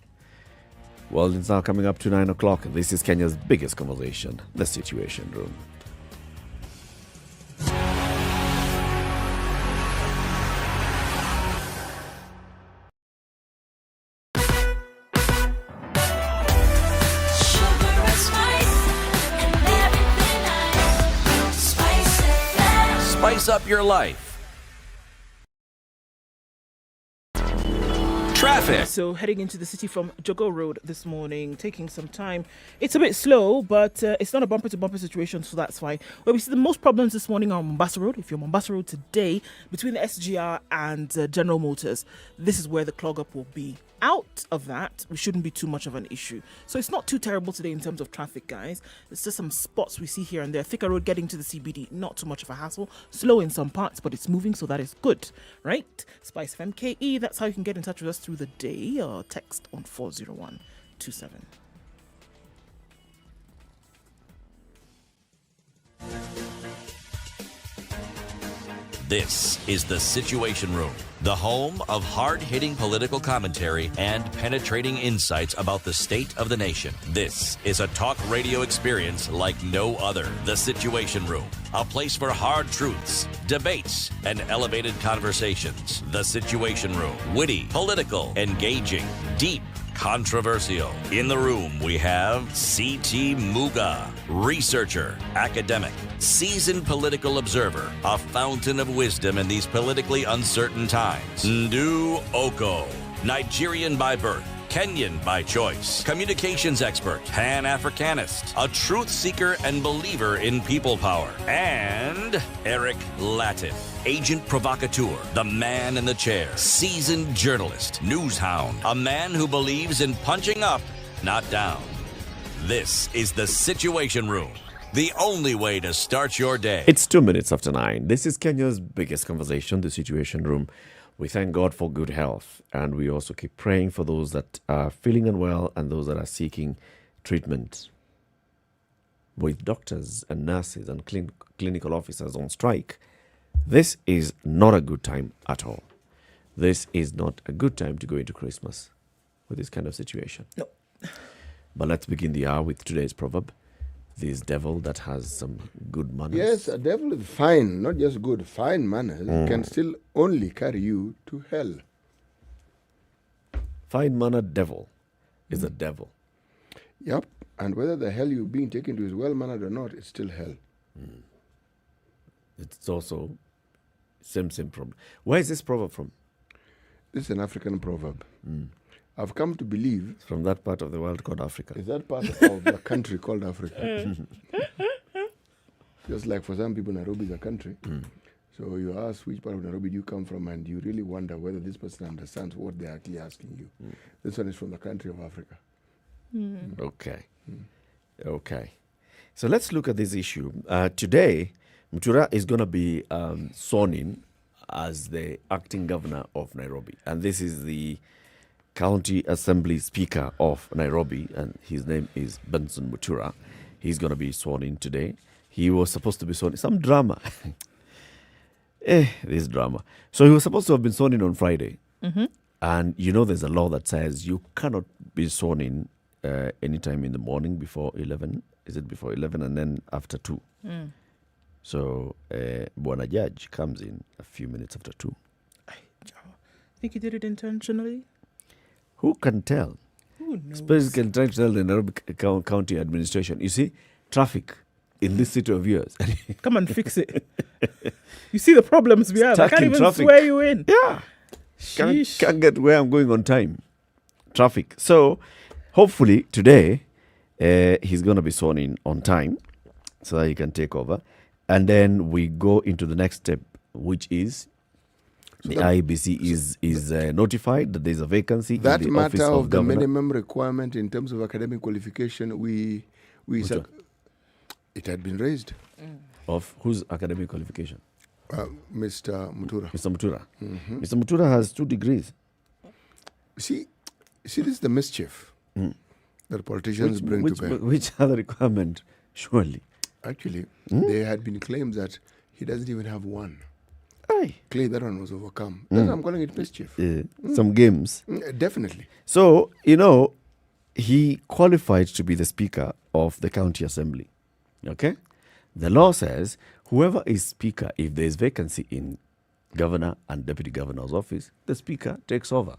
Well, it's now coming up to 9 o'clock. This is Kenya's biggest conversation, The Situation Room. Spice up your life. Traffic. So heading into the city from Jogo Road this morning, taking some time. It's a bit slow, but it's not a bumper-to-bumper situation, so that's fine. Where we see the most problems this morning are on Mombasa Road. If you're on Mombasa Road today, between the SGR and General Motors, this is where the clog-up will be. Out of that, we shouldn't be too much of an issue. So it's not too terrible today in terms of traffic, guys. It's just some spots we see here and there. Thika Road getting to the CBD, not too much of a hassle. Slow in some parts, but it's moving, so that is good, right? Spice FM KE, that's how you can get in touch with us through the day, or text on 40127. This is The Situation Room, the home of hard-hitting political commentary and penetrating insights about the state of the nation. This is a talk radio experience like no other. The Situation Room, a place for hard truths, debates, and elevated conversations. The Situation Room, witty, political, engaging, deep, controversial. In the room, we have C.T. Muga, researcher, academic, seasoned political observer, a fountain of wisdom in these politically uncertain times. Ndu Oko, Nigerian by birth, Kenyan by choice, communications expert, Pan-Africanist, a truth seeker and believer in people power, and Eric Latif, agent provocateur, the man in the chair, seasoned journalist, news hound, a man who believes in punching up, not down. This is The Situation Room, the only way to start your day. It's 2 minutes after 9. This is Kenya's biggest conversation, The Situation Room. We thank God for good health, and we also keep praying for those that are feeling unwell and those that are seeking treatment. With doctors and nurses and clinical officers on strike, this is not a good time at all. This is not a good time to go into Christmas with this kind of situation. No. But let's begin the hour with today's proverb. This devil that has some good manners. Yes, a devil is fine, not just good, fine manners can still only carry you to hell. Fine-mannered devil is a devil. Yep, and whether the hell you're being taken to is well-mannered or not, it's still hell. It's also same problem. Where is this proverb from? This is an African proverb. I've come to believe... It's from that part of the world called Africa. Is that part of the country called Africa? Just like for some people, Nairobi is a country. So you ask which part of Nairobi do you come from, and you really wonder whether this person understands what they're actually asking you. This one is from the country of Africa. Okay. So let's look at this issue. Today, Mutura is going to be sworn in as the acting governor of Nairobi. And this is the County Assembly Speaker of Nairobi, and his name is Benson Mutura. He's going to be sworn in today. He was supposed to be sworn in. Some drama. This drama. So he was supposed to have been sworn in on Friday. And you know there's a law that says you cannot be sworn in anytime in the morning before 11. Is it before 11 and then after 2? So Bwana Judge comes in a few minutes after 2. Think he did it intentionally? Who can tell? Who knows? Especially trying to tell the Nairobi County administration. You see, traffic in this city of yours. Come and fix it. You see the problems we have. Stuck I can't in even traffic. swear you in. Yeah. Can't get where I'm going on time. Traffic. So, hopefully today, he's going to be sworn in on time so that he can take over. And then we go into the next step, which is the IEBC is notified that there's a vacancy That in the office matter of of the governor. minimum requirement in terms of academic qualification, it had been raised. Of whose academic qualification? Mr. Mutura. Mr. Mutura. Mhm. Mr. Mutura has 2 degrees. See, this is the mischief that politicians bring to bear. Which other requirement, surely? Actually, there had been claims that he doesn't even have one. Claim that one was overcome. That's why I'm calling it mischief. Some games. Definitely. So, he qualified to be the Speaker of the County Assembly. Okay? The law says whoever is Speaker, if there is vacancy in Governor and Deputy Governor's office, the Speaker takes over.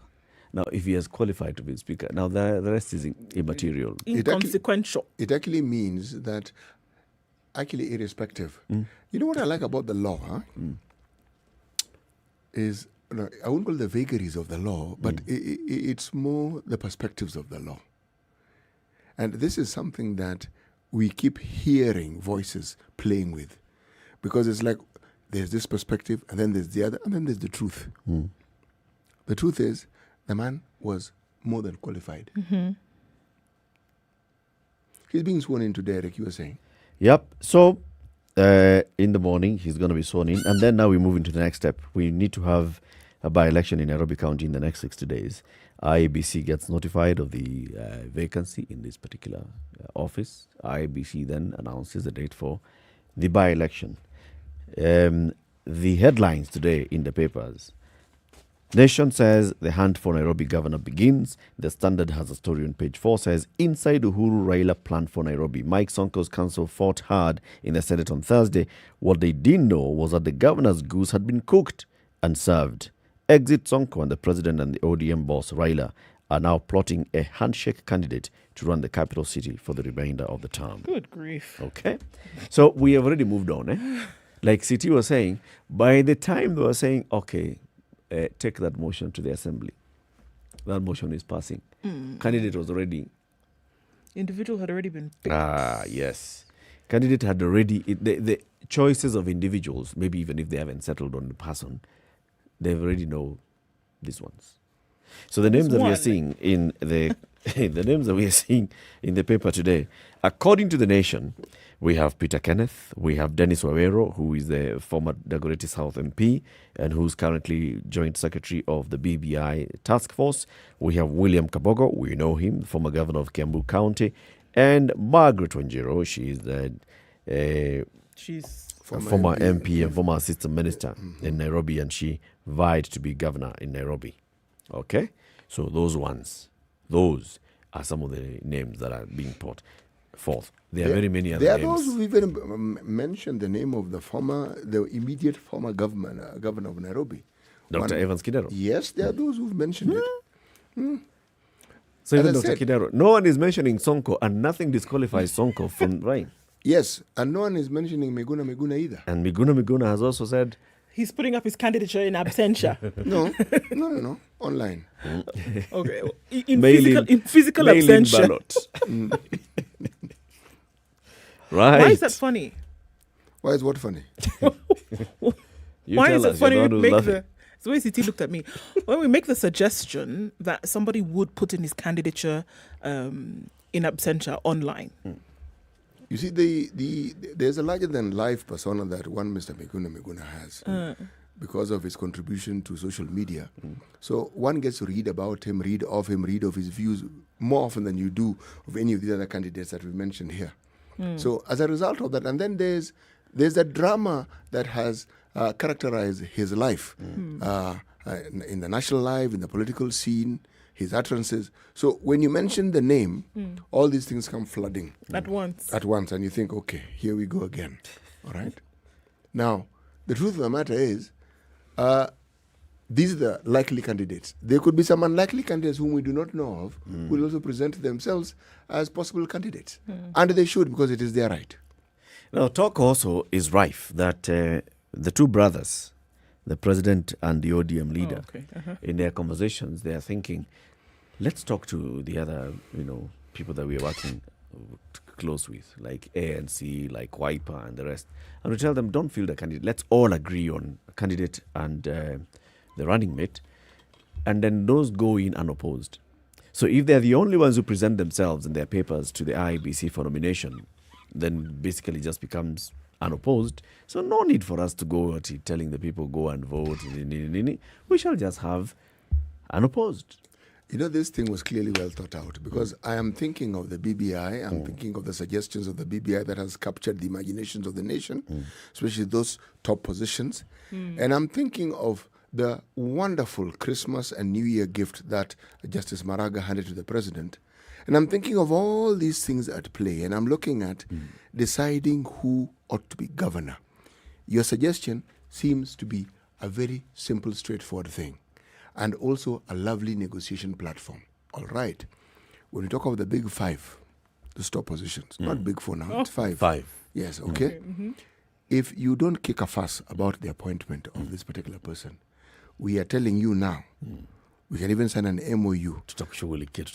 Now, if he has qualified to be Speaker, now the rest is immaterial. Inconsequential. It actually means that, irrespective. You know what I like about the law, is, I won't call it the vagaries of the law, but it's more the perspectives of the law. And this is something that we keep hearing voices playing with. Because it's like, there's this perspective, and then there's the other, and then there's the truth. The truth is, the man was more than qualified. He's being sworn in today, like you were saying. Yep. So, in the morning, he's going to be sworn in. And then now we move into the next step. We need to have a by-election in Nairobi County in the next 60 days. IEBC gets notified of the vacancy in this particular office. IEBC then announces the date for the by-election. The headlines today in the papers. Nation says the hunt for Nairobi governor begins. The Standard has a story on page 4 says inside Uhuru Raila plan for Nairobi. Mike Sonko's council fought hard in the Senate on Thursday. What they didn't know was that the governor's goose had been cooked and served. Exit Sonko and the president and the ODM boss Raila are now plotting a handshake candidate to run the capital city for the remainder of the term. Good grief. Okay. So we have already moved on. Like City was saying, by the time they were saying, okay, take that motion to the assembly, that motion is passing. Candidate was already... Individual had already been picked. Yes. Candidate had already... The choices of individuals, maybe even if they haven't settled on the person, they already know these ones. So the names that we are seeing in the the names that we are seeing in the paper today, according to the Nation, we have Peter Kenneth, we have Dennis Wawero, who is the former Dagoretti South MP and who's currently Joint Secretary of the BBI Task Force. We have William Kabogo, we know him, former governor of Kiambu County, and Margaret Wanjiru, she is the She's former MP and former assistant minister in Nairobi, and she vied to be governor in Nairobi. Okay? So those are some of the names that are being put forth. There are very many other names. There are those who even mentioned the name of the immediate former governor of Nairobi. Dr. Evans Kidero. Yes, there are those who've mentioned it. So even Dr. Kidero, no one is mentioning Sonko, and nothing disqualifies Sonko from right. Yes, and no one is mentioning Miguna either. And Miguna has also said he's putting up his candidature in absentia. No, online. Okay, in physical absentia. Ballot. Right. Why is that funny? Why is what funny? Why is it funny? The way CT looked at me, when we make the suggestion that somebody would put in his candidature in absentia online. You see, there's a larger than life persona that one Mr. Miguna has because of his contribution to social media. So one gets to read about him, read of his views more often than you do of any of these other candidates that we mentioned here. So as a result of that, and then there's that drama that has characterized his life in the national life, in the political scene, his utterances. So when you mention the name, all these things come flooding. At once. And you think, okay, here we go again. All right? Now, the truth of the matter is, these are the likely candidates. There could be some unlikely candidates whom we do not know of who will also present themselves as possible candidates. And they should, because it is their right. Now, talk also is rife that the two brothers, the president and the ODM leader, in their conversations, they are thinking, let's talk to the other, people that we are working close with, like ANC, like Wiper and the rest. And we tell them, don't field a candidate. Let's all agree on a candidate and the running mate. And then those go in unopposed. So if they're the only ones who present themselves and their papers to the IEBC for nomination, then basically just becomes unopposed. So no need for us to go at it, telling the people go and vote. We shall just have unopposed. This thing was clearly well thought out, because I am thinking of the BBI, I'm thinking of the suggestions of the BBI that has captured the imaginations of the nation, especially those top positions. And I'm thinking of the wonderful Christmas and New Year gift that Justice Maraga handed to the president. And I'm thinking of all these things at play, and I'm looking at deciding who ought to be governor. Your suggestion seems to be a very simple, straightforward thing, and also a lovely negotiation platform. All right. When we talk of the big five, the top positions, not big four now, it's five. Five. Yes, okay. If you don't kick a fuss about the appointment of this particular person, we are telling you now, we can even sign an MOU.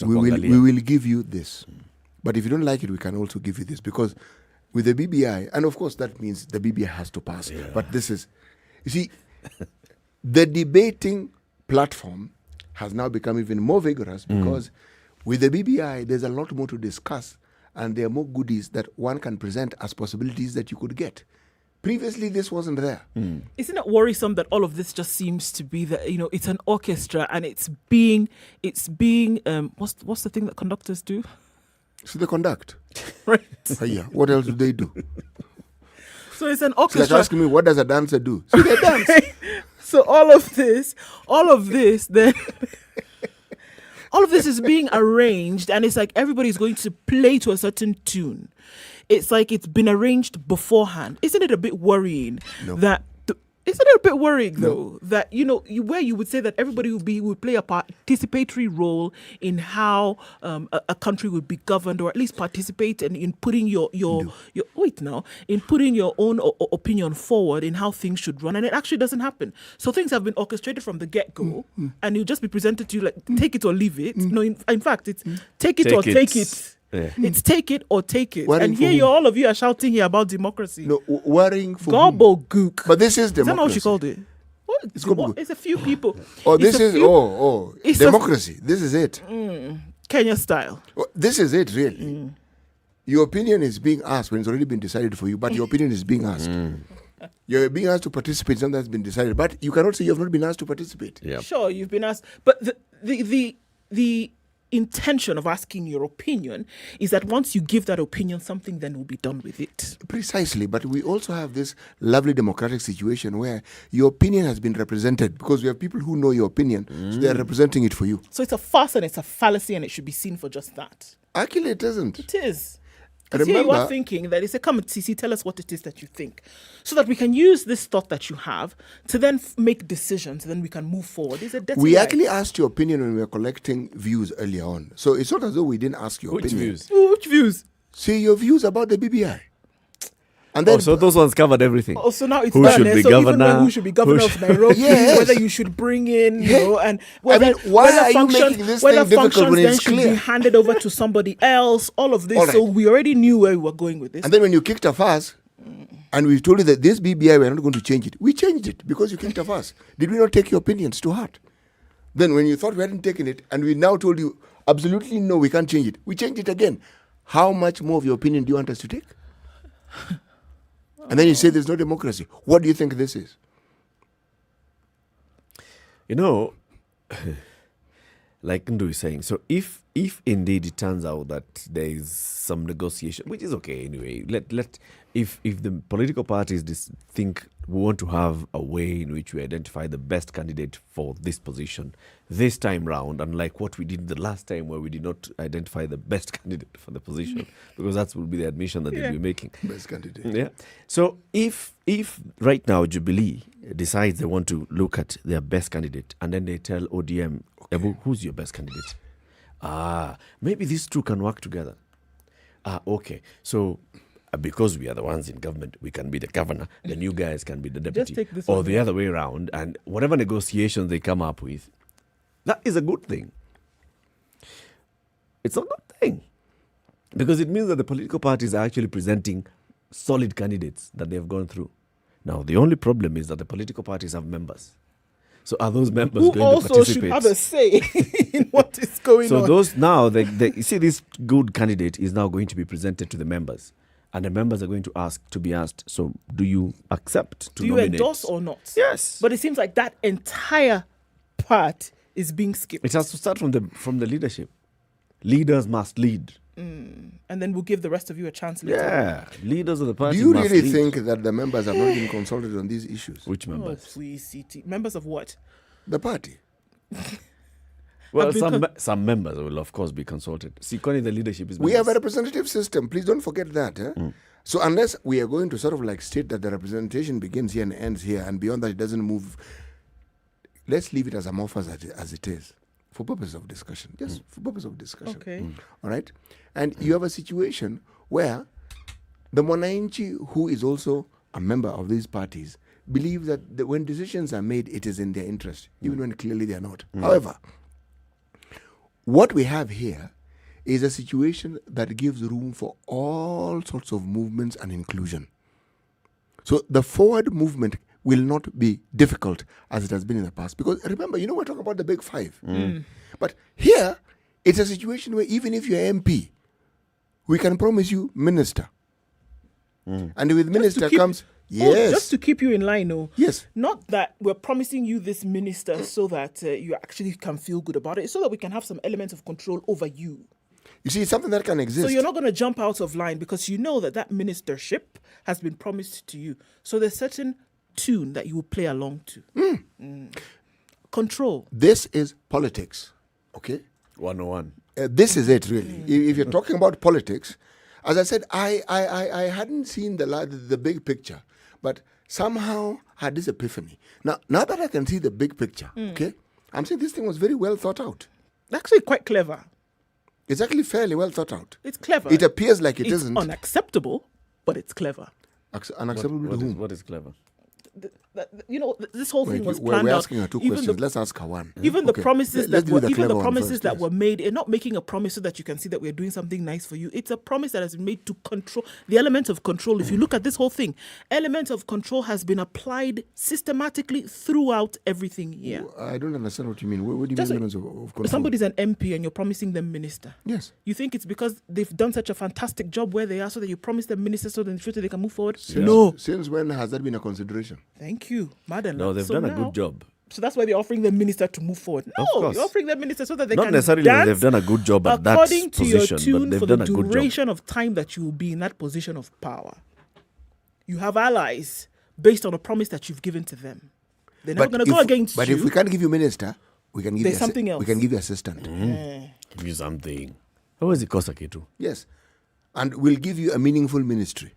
We will give you this. But if you don't like it, we can also give you this. Because with the BBI, and of course that means the BBI has to pass. Yeah. But this is, you see, the debating platform has now become even more vigorous, because with the BBI, there's a lot more to discuss, and there are more goodies that one can present as possibilities that you could get. Previously, this wasn't there. Isn't it worrisome that all of this just seems to be that, it's an orchestra, and it's being what's the thing that conductors do? So they conduct. Right. Yeah. What else do they do? So it's an orchestra. So like asking me, what does a dancer do? So they dance. So all of this, then all of this is being arranged, and it's like everybody's going to play to a certain tune. It's like it's been arranged beforehand. Isn't it a bit worrying that? Isn't it a bit worrying though that where you would say that everybody would play a participatory role in how a country would be governed, or at least participate in putting in putting your own opinion forward in how things should run, and it actually doesn't happen. So things have been orchestrated from the get-go, and it'll just be presented to you like take it or leave it. No, in fact, it's take it or take it. Yeah. It's take it or take it. Worrying and here all of you are shouting here about democracy. No, worrying for gobblegook. But this is democracy. Is that not what she called it? What? It's a few people. It's democracy. This is it. Kenya style. This is it, really. Your opinion is being asked when it's already been decided for you, but your opinion is being asked. You're being asked to participate, something that's been decided, but you cannot say you have not been asked to participate. Yep. Sure, you've been asked, but the intention of asking your opinion is that once you give that opinion, something then will be done with it. Precisely, but we also have this lovely democratic situation where your opinion has been represented, because we have people who know your opinion, so they're representing it for you. So it's a farce and it's a fallacy, and it should be seen for just that. Actually, it isn't. It is. Because here you are thinking that they say, come, TC, tell us what it is that you think, so that we can use this thought that you have to then make decisions, and then we can move forward. We actually asked your opinion when we were collecting views earlier on. So it's not as though we didn't ask your opinion. Which views? Say your views about the BBI. And then, so those ones covered everything. Oh, so now it's who done. Should be so governor, even who should be governor of Nairobi, whether you should bring in, and whether, why are you making this thing difficult when it's clear? Should be handed over to somebody else. All of this. All right. So we already knew where we were going with this. And then when you kicked a fuss, and we told you that this BBI, we're not going to change it. We changed it because you kicked a fuss. Did we not take your opinions to heart? Then when you thought we hadn't taken it, and we now told you, absolutely no, we can't change it. We changed it again. How much more of your opinion do you want us to take? And then you say there's no democracy. What do you think this is? Like Ndu is saying, so if if indeed it turns out that there is some negotiation, which is okay anyway, if the political parties think we want to have a way in which we identify the best candidate for this position this time round, unlike what we did the last time where we did not identify the best candidate for the position, because that will be the admission that they'll be making. Best candidate. Yeah. So if right now Jubilee decides they want to look at their best candidate and then they tell ODM, Ebu, who's your best candidate? Maybe these two can work together. Okay. So because we are the ones in government, we can be the governor, then you guys can be the deputy. take this or one the here. other way around, and whatever negotiations they come up with, that is a good thing. It's a good thing. Because it means that the political parties are actually presenting solid candidates that they have gone through. Now, the only problem is that the political parties have members. So are those members Who going also to participate? should have a say in what is going on. So those now, you see, this good candidate is now going to be presented to the members. And the members are going to be asked, so do you accept to Do you nominate? endorse or not? Yes. But it seems like that entire part is being skipped. It has to start from the leadership. Leaders must lead. And then we'll give the rest of you a chance later. Yeah. Leaders of the party Do you must really lead. think that the members have not been consulted on these issues? Which Oh, members? please, CT. Members of what? The party. Well, Have been some members will, of course, be consulted. See, Connie, the leadership is We have a members. representative system. Please don't forget that. So unless we are going to sort of like state that the representation begins here and ends here, and beyond that it doesn't move, let's leave it as amorphous as it is, for purpose of discussion. Just for purpose of discussion. Okay. All right? And you have a situation where the Mwananchi, who is also a member of these parties, believe that when decisions are made, it is in their interest, even when clearly they are not. However, what we have here is a situation that gives room for all sorts of movements and inclusion. So the forward movement will not be difficult as it has been in the past. Because remember, we're talking about the big five. But here, it's a situation where even if you're MP, we can promise you minister. And with minister comes... Yes. Just to keep you in line, no. Yes. Not that we're promising you this minister so that you actually can feel good about it, so that we can have some element of control over you. You see, it's something that can exist. So you're not going to jump out of line because you know that ministership has been promised to you. So there's certain tune that you will play along to. Control. This is politics, okay? 101. This is it, really. If you're talking about politics, as I said, I hadn't seen the big picture, but somehow had this epiphany. Now that I can see the big picture, okay, I'm saying this thing was very well thought out. Actually quite clever. It's actually fairly well thought out. It's clever. It appears like it it's isn't. unacceptable, but it's clever. Unacceptable to whom? What is clever? This whole thing was We're planned out. asking her two Even questions. the- Let's ask her one. Even the Okay. promises Let's that do were the even the clever one promises first, that yes. were made, and not making a promise so that you can see that we're doing something nice for you. It's a promise that has been made to control the element of control. If you look at this whole thing, element of control has been applied systematically throughout everything here. I don't understand what you mean. What do you Just mean like- elements of control? Somebody's an MP and you're promising them minister. Yes. You think it's because they've done such a fantastic job where they are, so that you promise them minister so that in the future they can move forward? No. Since when has that been a consideration? Thank you, madam. No, they've done a good job. So that's why they're offering the minister to move forward. No, course. you're offering the minister so that they Not can necessarily dance that they've done a good job at that according to your position, but tune they've for the done a good job. duration of time that you will be in that position of power. You have allies based on a promise that you've given to them. They're not going to go against But you. if we can't give you minister, we can give There's you something else. We can give you assistant. Give you something. How is it cost Kitu? Yes. And we'll give you a meaningful ministry.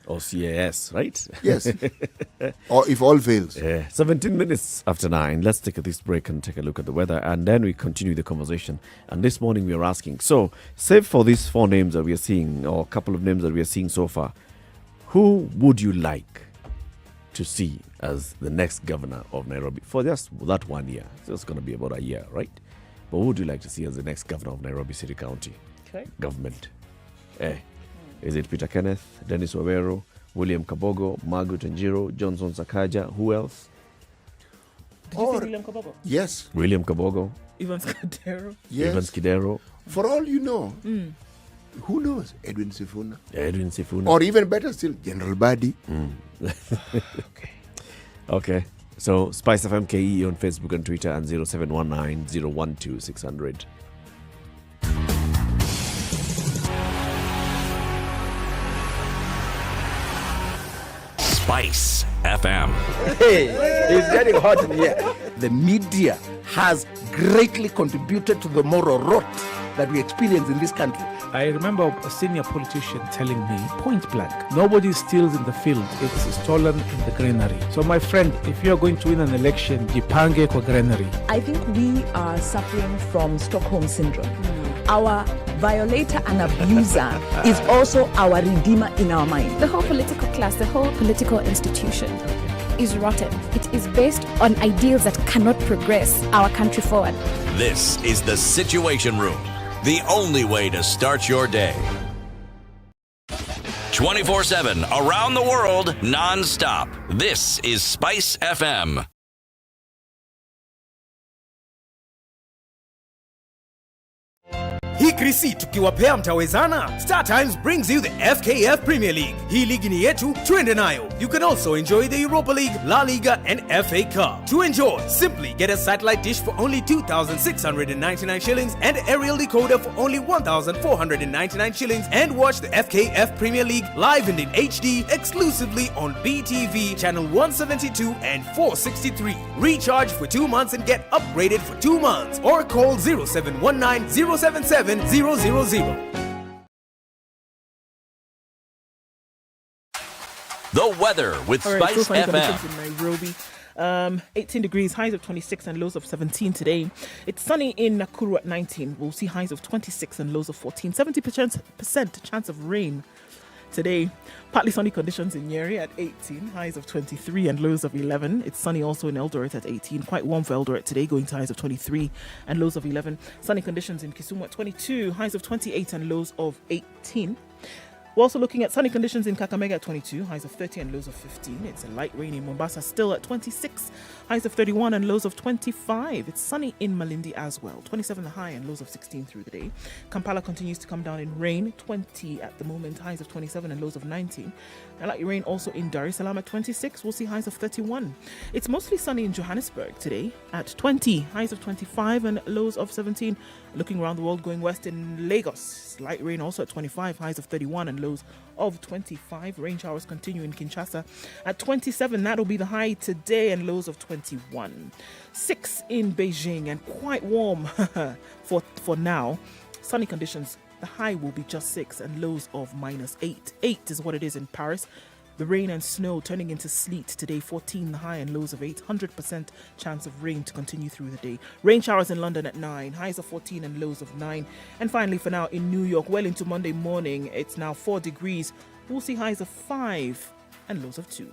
Or CAS, right? Yes. Or if all fails. Yeah. 17 minutes after 9. Let's take this break and take a look at the weather, and then we continue the conversation. And this morning we are asking, so, save for these 4 names that we are seeing, or a couple of names that we are seeing so far, who would you like to see as the next governor of Nairobi for just that 1 year? So it's going to be about a year, right? But who would you like to see as the next governor of Nairobi City County government? Is it Peter Kenneth, Dennis Wawero, William Kabogo, Margaret Njiro, Johnson Sakaja? Who else? Did you say William Kabogo? Yes. William Kabogo. Evans Kadero? Yes. Evans Kidero. For all you know, who knows? Edwin Sifuna. Edwin Sifuna. Or even better still, General Badi. Okay. So, Spice FM KE on Facebook and Twitter, and 0719 012 600. Spice FM. Hey, it's getting hot in here. The media has greatly contributed to the moral rot that we experience in this country. I remember a senior politician telling me, point blank, nobody steals in the field, it's stolen in the granary. So my friend, if you're going to win an election, jipange kwa granary. I think we are suffering from Stockholm syndrome. Our violator and abuser is also our redeemer in our mind. The whole political class, the whole political institution is rotten. It is based on ideals that cannot progress our country forward. This is the Situation Room, the only way to start your day. 24/7, around the world, non-stop. This is Spice FM. Hii krisi tukiwapea mtawezana. Star Times brings you the FKF Premier League. Hii ligi ni yetu, twende nayo. You can also enjoy the Europa League, La Liga and FA Cup. To enjoy, simply get a satellite dish for only 2,699 shillings and aerial decoder for only 1,499 shillings and watch the FKF Premier League live and in HD exclusively on BTV channel 172 and 463. Recharge for 2 months and get upgraded for 2 months or call 0719 077 000. The weather with All right, Spice so far FM. conditions in Nairobi. 18 degrees, highs of 26 and lows of 17 today. It's sunny in Nakuru at 19. We'll see highs of 26 and lows of 14. 70% chance of rain today. Partly sunny conditions in Nyeri at 18, highs of 23 and lows of 11. It's sunny also in Eldoret at 18. Quite warm for Eldoret today, going to highs of 23 and lows of 11. Sunny conditions in Kisumu at 22, highs of 28 and lows of 18. We're also looking at sunny conditions in Kakamega at 22, highs of 30 and lows of 15. It's a light rain in Mombasa still at 26, highs of 31 and lows of 25. It's sunny in Malindi as well, 27 the high and lows of 16 through the day. Kampala continues to come down in rain, 20 at the moment, highs of 27 and lows of 19. A light rain also in Dar es Salaam at 26, we'll see highs of 31. It's mostly sunny in Johannesburg today at 20, highs of 25 and lows of 17. Looking around the world, going west in Lagos, light rain also at 25, highs of 31 and lows of 25. Rain showers continue in Kinshasa at 27. That'll be the high today and lows of 21. 6 in Beijing and quite warm for now. Sunny conditions. The high will be just 6 and lows of -8. 8 is what it is in Paris. The rain and snow turning into sleet today, 14 the high and lows of 8. 100% chance of rain to continue through the day. Rain showers in London at 9, highs of 14 and lows of 9. And finally for now in New York, well into Monday morning, it's now 4 degrees. We'll see highs of 5 and lows of 2.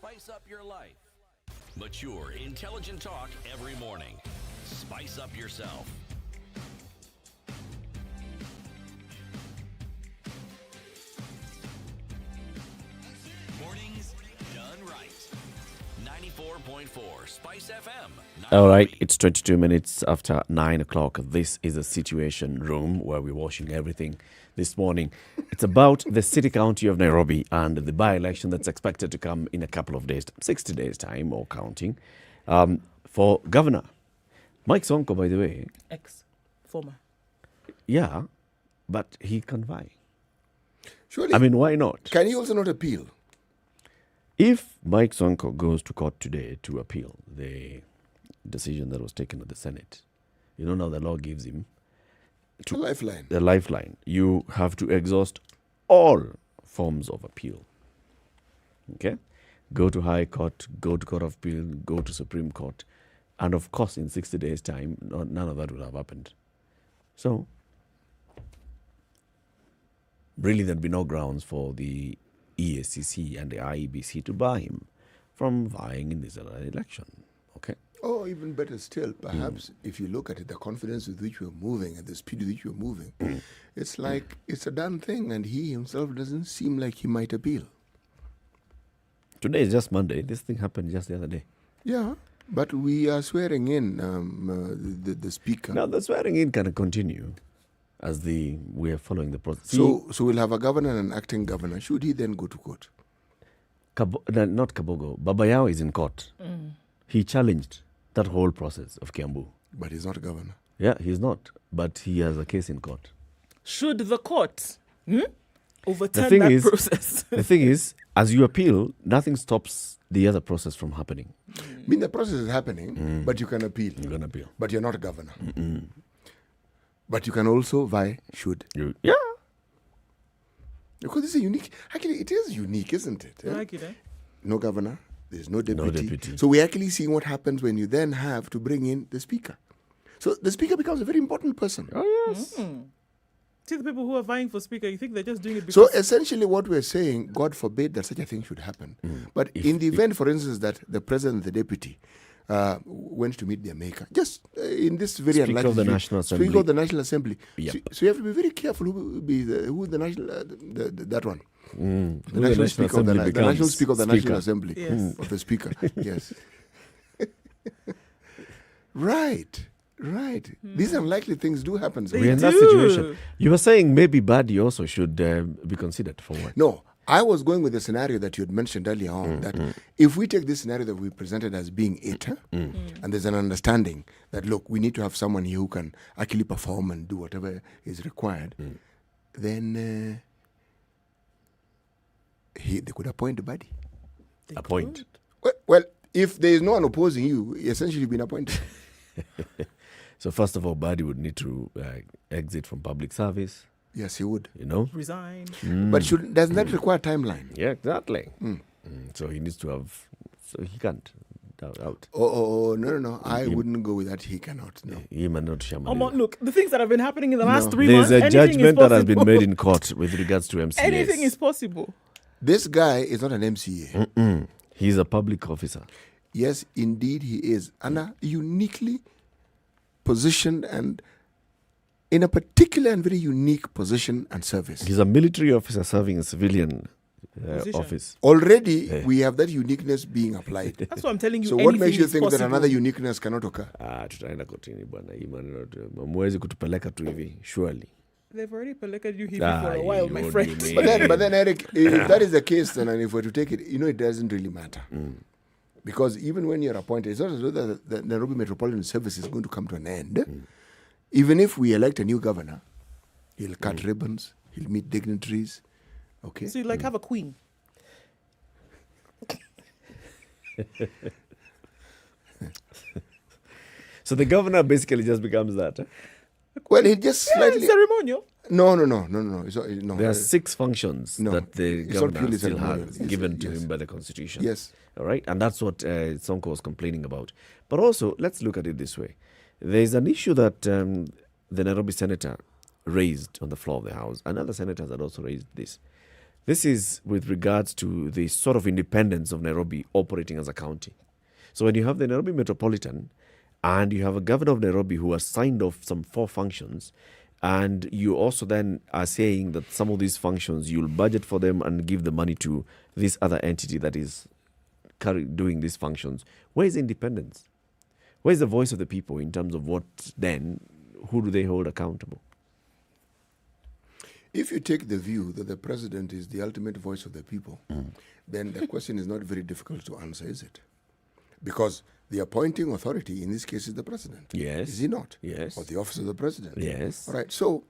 Spice up your life. Mature, intelligent talk every morning. Spice up yourself. Mornings done right. 94.4 Spice FM. All right, it's 22 minutes after 9 o'clock. This is a Situation Room where we're watching everything this morning. It's about the city county of Nairobi and the by-election that's expected to come in a couple of days, 60 days time or counting, for governor. Mike Sonko, by the way. Ex-former. Yeah, but he can vie. Surely, I mean, why not? Can he also not appeal? If Mike Sonko goes to court today to appeal the decision that was taken at the Senate, you know now the law gives him a lifeline. The lifeline. You have to exhaust all forms of appeal. Okay? Go to High Court, go to Court of Appeal, go to Supreme Court. And of course, in 60 days' time, none of that will have happened. So, really, there'd be no grounds for the EACC and the IEBC to bar him from vying in this election. Okay? Or even better still, perhaps, if you look at it, the confidence with which we're moving and the speed with which we're moving, it's like it's a done thing, and he himself doesn't seem like he might appeal. Today is just Monday. This thing happened just the other day. Yeah, but we are swearing in the speaker. Now, the swearing in can continue as we are following the process. So we'll have a governor and an acting governor. Should he then go to court? not Kabogo, Baba Yao is in court. He challenged that whole process of Kiambu. But he's not a governor. Yeah, he's not. But he has a case in court. Should the court overturn The thing that is, process? the thing is, as you appeal, nothing stops the other process from happening. I mean, the process is happening, but you can appeal. You can appeal. But you're not a governor. But you can also should. Yeah. Because this is unique. Actually, it is unique, isn't it? I like it, eh? No governor, there's no deputy. deputy. So we're actually seeing what happens when you then have to bring in the speaker. So the speaker becomes a very important person. Oh, yes. See the people who are vying for speaker, you think they're just doing it because... So essentially what we're saying, God forbid that such a thing should happen. But in the event, for instance, that the president and the deputy went to meet their maker, just in this very Speaker unlikely of the situation, National Assembly. Speaker of the National Assembly. Yep. So you have to be very careful who the national, that one. Who The national speaker of the national speaker of the speaker. National Assembly. Yes. Of the speaker. Yes. Right. These unlikely things do happen. We're in that situation. You were saying maybe Badi also should be considered for what? No, I was going with the scenario that you had mentioned earlier on, that if we take this scenario that we presented as being it, and there's an understanding that, look, we need to have someone here who can actually perform and do whatever is required, then they could appoint a body. Appoint. Well, if there is no one opposing you, essentially you've been appointed. So first of all, Badi would need to exit from public service. Yes, he would. You know? Resign. But doesn't that require timeline? Yeah, exactly. So he needs to have... So he can't. Out. Oh, no. I wouldn't go with that. He cannot. No. He might not Shamali. Look, the things that have been happening in the last 3 There's months, a judgment that has been made in court with regards to MCAs. Anything is possible. This guy is not an MCA. He's a public officer. Yes, indeed he is. And uniquely positioned and in a particular and very unique position and service. He's a military officer serving a civilian office. Already, we have that uniqueness being applied. That's what I'm telling you. So what makes you is think possible. that another uniqueness cannot occur? Tutaenda kotini bwana. Mwezi kutupeleka tu hivi, surely. They've already peleked you here for a while, my friend. But then, Eric, if that is the case, then and if we're to take it, it doesn't really matter. Because even when you're appointed, it's not as though the Nairobi Metropolitan Service is going to come to an end. Even if we elect a new governor, he'll cut ribbons, he'll meet dignitaries. Okay. So you have a queen. So the governor basically just becomes that. Well, he just slightly ceremonial. No. There are 6 functions that the it's not governor purely still ceremonial. has given to him by the Constitution. Yes. All right, and that's what Sonko was complaining about. But also, let's look at it this way. There's an issue that the Nairobi senator raised on the floor of the House, and other senators had also raised this. This is with regards to the sort of independence of Nairobi operating as a county. So when you have the Nairobi Metropolitan and you have a governor of Nairobi who has signed off some 4 functions, and you also then are saying that some of these functions, you'll budget for them and give the money to this other entity that is doing these functions. Where is independence? Where is the voice of the people in terms of what then, who do they hold accountable? If you take the view that the president is the ultimate voice of the people, then the question is not very difficult to answer, is it? Because the appointing authority in this case is the president. Yes. Is he not? Yes. Or the office of the president. Yes. All right. So,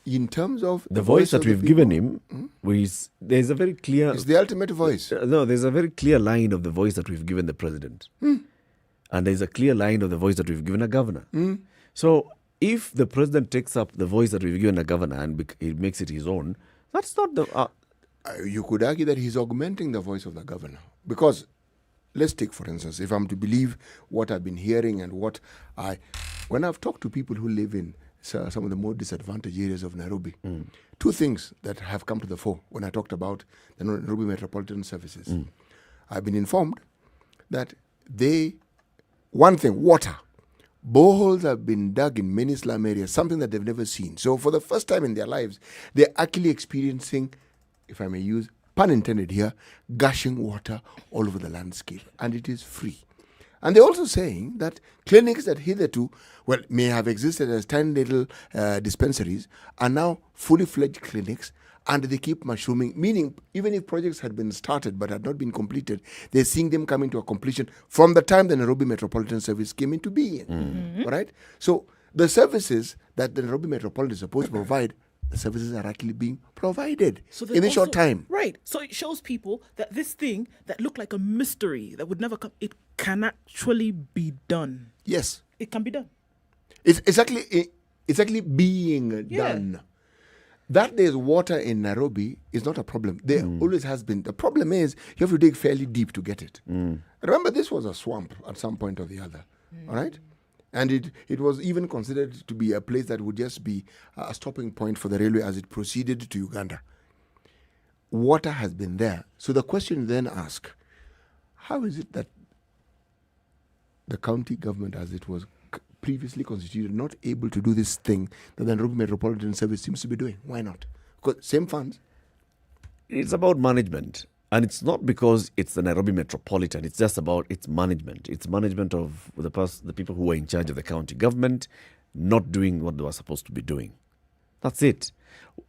in terms of the voice that we've given him, there's a very clear... It's the ultimate voice. No, there's a very clear line of the voice that we've given the president. And there's a clear line of the voice that we've given a governor. So, if the president takes up the voice that we've given a governor and he makes it his own, that's not the... you could argue that he's augmenting the voice of the governor. Because, let's take, for instance, if I'm to believe what I've been hearing and when I've talked to people who live in some of the more disadvantaged areas of Nairobi, 2 things that have come to the fore when I talked about the Nairobi Metropolitan Services. I've been informed that one thing, water. Boreholes have been dug in many slum areas, something that they've never seen. So for the first time in their lives, they're actually experiencing, if I may use, pun intended here, gushing water all over the landscape. And it is free. And they're also saying that clinics that hitherto, may have existed as tiny little dispensaries are now fully fledged clinics and they keep mushrooming, meaning even if projects had been started but had not been completed, they're seeing them coming to a completion from the time the Nairobi Metropolitan Service came into being. All right? So the services that the Nairobi Metropolitan is supposed to provide, the services are actually being provided in a short time. Right. So it shows people that this thing that looked like a mystery that would never come, it can actually be done. Yes. It can be done. It's actually being done. That there's water in Nairobi is not a problem. There always has been. The problem is you have to dig fairly deep to get it. Remember, this was a swamp at some point or the other. All right? And it was even considered to be a place that would just be a stopping point for the railway as it proceeded to Uganda. Water has been there. So the question then asks, how is it that the county government, as it was previously constituted, not able to do this thing that the Nairobi Metropolitan Service seems to be doing? Why not? Because same funds. It's about management. And it's not because it's the Nairobi Metropolitan. It's just about its management. It's management of the people who are in charge of the county government not doing what they were supposed to be doing. That's it.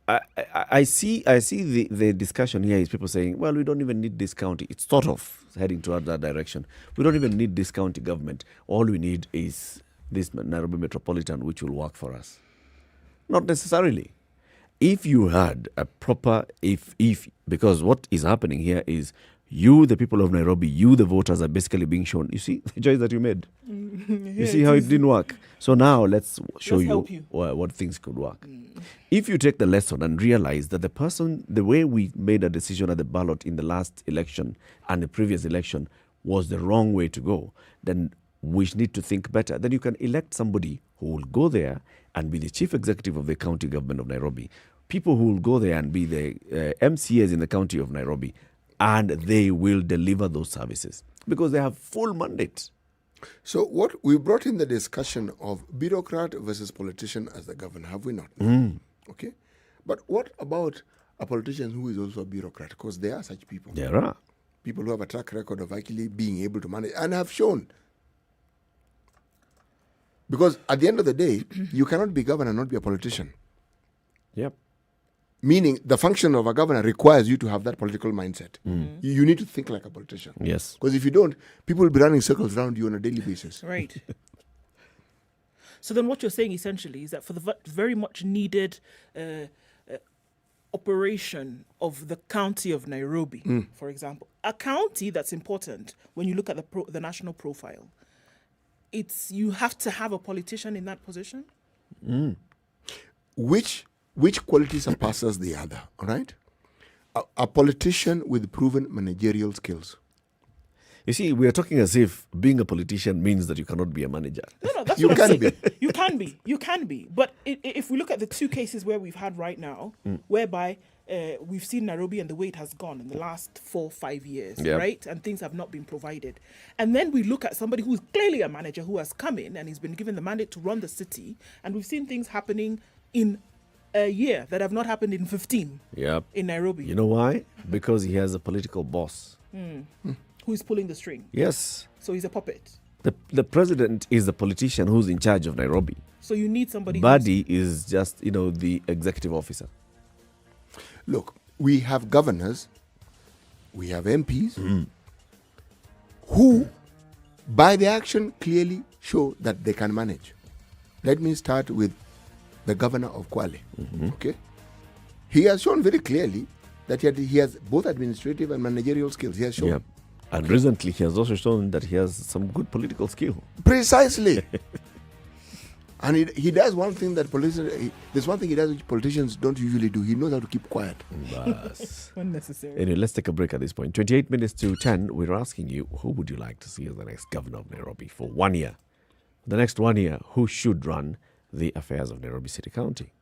I see the discussion here is people saying, well, we don't even need this county. It's sort of heading toward that direction. We don't even need this county government. All we need is this Nairobi Metropolitan, which will work for us. Not necessarily. If you had a proper, because what is happening here is you, the people of Nairobi, you, the voters, are basically being shown, you see, the choice that you made. You see how it didn't work. So now let's show you what things could work. If you take the lesson and realize that the way we made a decision at the ballot in the last election and the previous election was the wrong way to go, then we need to think better. Then you can elect somebody who will go there and be the chief executive of the county government of Nairobi. People who will go there and be the MCAs in the county of Nairobi, and they will deliver those services because they have full mandate. So what we brought in the discussion of bureaucrat versus politician as the governor, have we not? Okay. But what about a politician who is also a bureaucrat? Because there are such people. There are. People who have a track record of actually being able to manage and have shown. Because at the end of the day, you cannot be governor and not be a politician. Yep. Meaning the function of a governor requires you to have that political mindset. You need to think like a politician. Yes. Because if you don't, people will be running circles around you on a daily basis. Right. So then what you're saying essentially is that for the very much needed operation of the county of Nairobi, for example, a county that's important when you look at the national profile, you have to have a politician in that position? Which qualities surpasses the other, all right? A politician with proven managerial skills. You see, we are talking as if being a politician means that you cannot be a manager. No, that's You what I'm can saying. be. You can be. But if we look at the two cases where we've had right now, whereby we've seen Nairobi and the way it has gone in the last 4-5 years, right? And things have not been provided. And then we look at somebody who's clearly a manager who has come in and he's been given the mandate to run the city. And we've seen things happening in a year that have not happened in 15 in Nairobi. You know why? Because he has a political boss. Who's pulling the string. Yes. So he's a puppet. The president is the politician who's in charge of Nairobi. So you need somebody. Badi is just, the executive officer. Look, we have governors, we have MPs, who, by their action, clearly show that they can manage. Let me start with the governor of Kwale. Okay, he has shown very clearly that he has both administrative and managerial skills. He has shown. Yep. And recently, he has also shown that he has some good political skill. Precisely. And he does one thing that there's one thing he does which politicians don't usually do. He knows how to keep quiet. Unnecessary. Anyway, let's take a break at this point. 28 minutes to 10, we're asking you, who would you like to see as the next governor of Nairobi for 1 year? The next 1 year, who should run the affairs of Nairobi City County?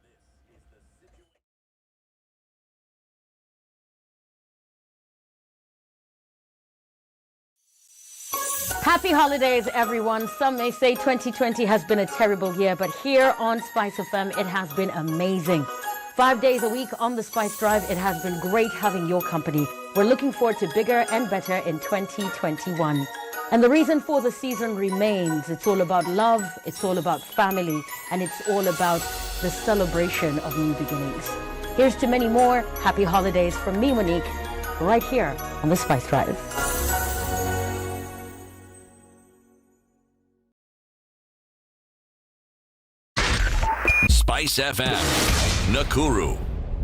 Happy holidays, everyone. Some may say 2020 has been a terrible year, but here on Spice FM, it has been amazing. 5 days a week on the Spice Drive, it has been great having your company. We're looking forward to bigger and better in 2021. And the reason for the season remains. It's all about love, it's all about family, and it's all about the celebration of new beginnings. Here's to many more happy holidays from me, Monique, right here on the Spice Drive. Spice FM, Nakuru.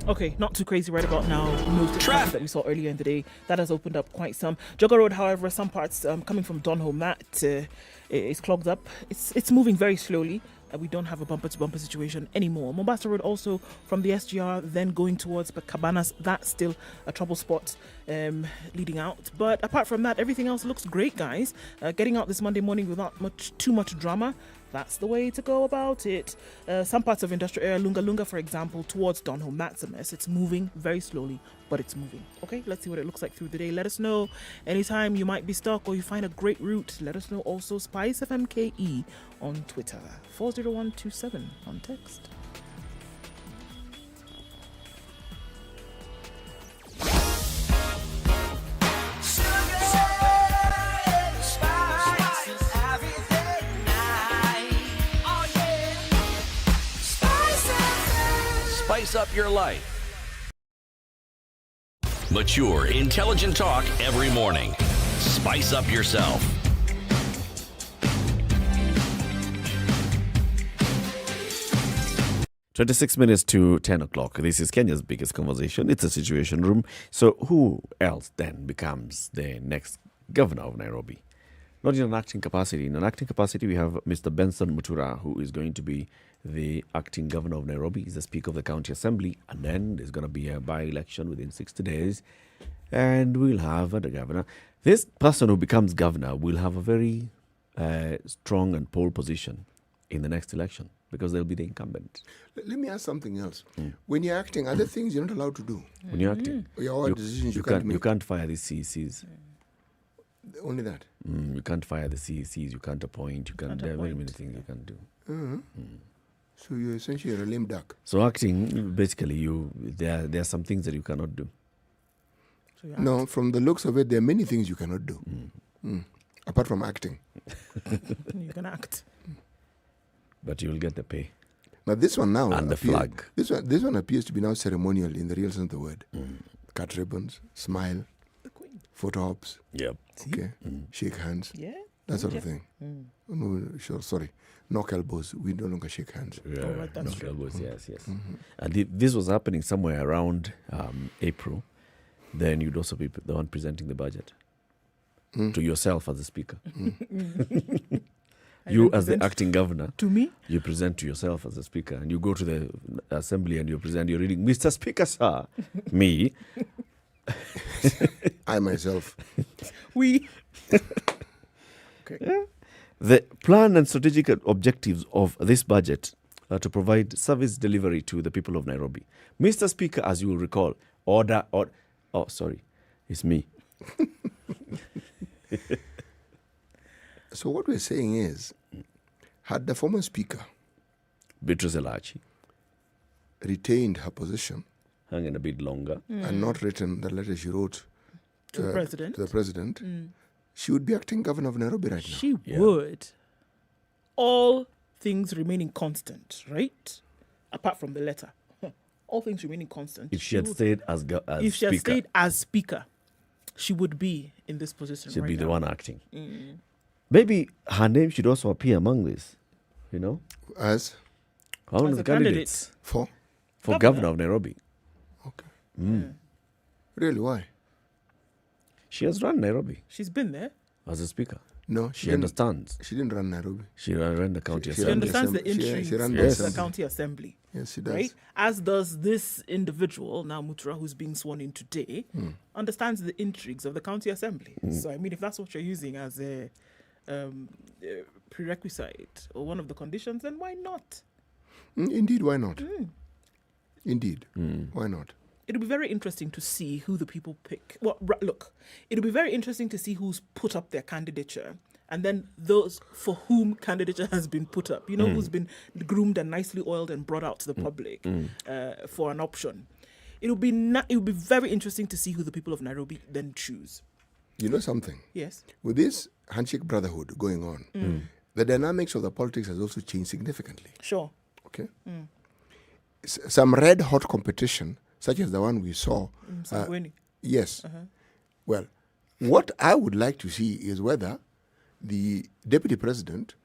Okay, not too crazy right about now. Most of the traffic that we saw earlier in the day, that has opened up quite some. Jogger Road, however, some parts coming from Donholm, that is clogged up. It's moving very slowly. We don't have a bumper-to-bumper situation anymore. Mombasa Road also from the SGR, then going towards Cabanas, that's still a trouble spot leading out. But apart from that, everything else looks great, guys. Getting out this Monday morning without too much drama. That's the way to go about it. Some parts of industrial area, Lunga, for example, towards Donholm, that's a mess. It's moving very slowly, but it's moving. Okay, let's see what it looks like through the day. Let us know anytime you might be stuck or you find a great route. Let us know also. Spice FMKE on Twitter. 40127 on text. Spice up your life. Mature, intelligent talk every morning. Spice up yourself. "26 to 10 o'clock. This is Kenya's biggest conversation. It's a situation room. So who else then becomes the next governor of Nairobi? Not in an acting capacity. In an acting capacity, we have Mr. Benson Mutura, who is going to be the acting governor of Nairobi. He's the Speaker of the County Assembly. And then there's going to be a by-election within 60 days. And we'll have a governor. This person who becomes governor will have a very strong and pole position in the next election because they'll be the incumbent. Let me ask something else. When you're acting, are there things you're not allowed to do? When you're acting, decisions you can't make. You can't fire the CECs. Only that? You can't fire the CECs. You can't appoint. There are very many things you can't do. So you're essentially a lame duck. So acting, basically, there are some things that you cannot do. No, from the looks of it, there are many things you cannot do. Apart from acting. You can act. But you'll get the pay. Now this one now and the flag. This one appears to be now ceremonial in the real sense of the word. Cut ribbons, smile, photo ops. Yep. Okay. Shake hands. Yeah. That sort of thing. No, sure. Sorry. Knock elbows. We no longer shake hands. Yeah. Knock elbows. Yes. And this was happening somewhere around April. Then you'd also be the one presenting the budget to yourself as the speaker. You as the acting governor. To me? You present to yourself as the speaker. And you go to the assembly and you present, you're reading, "Mr. Speaker, sir." Me. I myself. We. Okay. Yeah. The plan and strategic objectives of this budget are to provide service delivery to the people of Nairobi. Mr. Speaker, as you will recall, it's me. So what we're saying is, had the former speaker Beatrice Elachi retained her position, hanging a bit longer, and not written the letter she wrote to the president, she would be acting governor of Nairobi right now. She would. All things remaining constant, right? Apart from the letter. All things remaining constant. If she had stayed as speaker, she would be in this position. She'd be the one acting. Maybe her name should also appear among this, as one of the candidates for governor of Nairobi. Okay. Really? Why? She has run Nairobi. She's been there as a speaker. No, she understands. She didn't run Nairobi. She ran the county assembly. She understands the intrigues of the county assembly. Yes, she does. Right? As does this individual, now Mutura, who's being sworn in today, understands the intrigues of the county assembly. So, I mean, if that's what you're using as a prerequisite or one of the conditions, then why not? Indeed, why not? Indeed, why not? It'll be very interesting to see who the people pick. Well, look, it'll be very interesting to see who's put up their candidature and then those for whom candidature has been put up, who's been groomed and nicely oiled and brought out to the public for an option. It'll be very interesting to see who the people of Nairobi then choose. You know something? Yes. With this handshake brotherhood going on, the dynamics of the politics has also changed significantly. Sure. Okay. Some red-hot competition such as the one we saw. Msambweni. Yes. Well, what I would like to see is whether the deputy president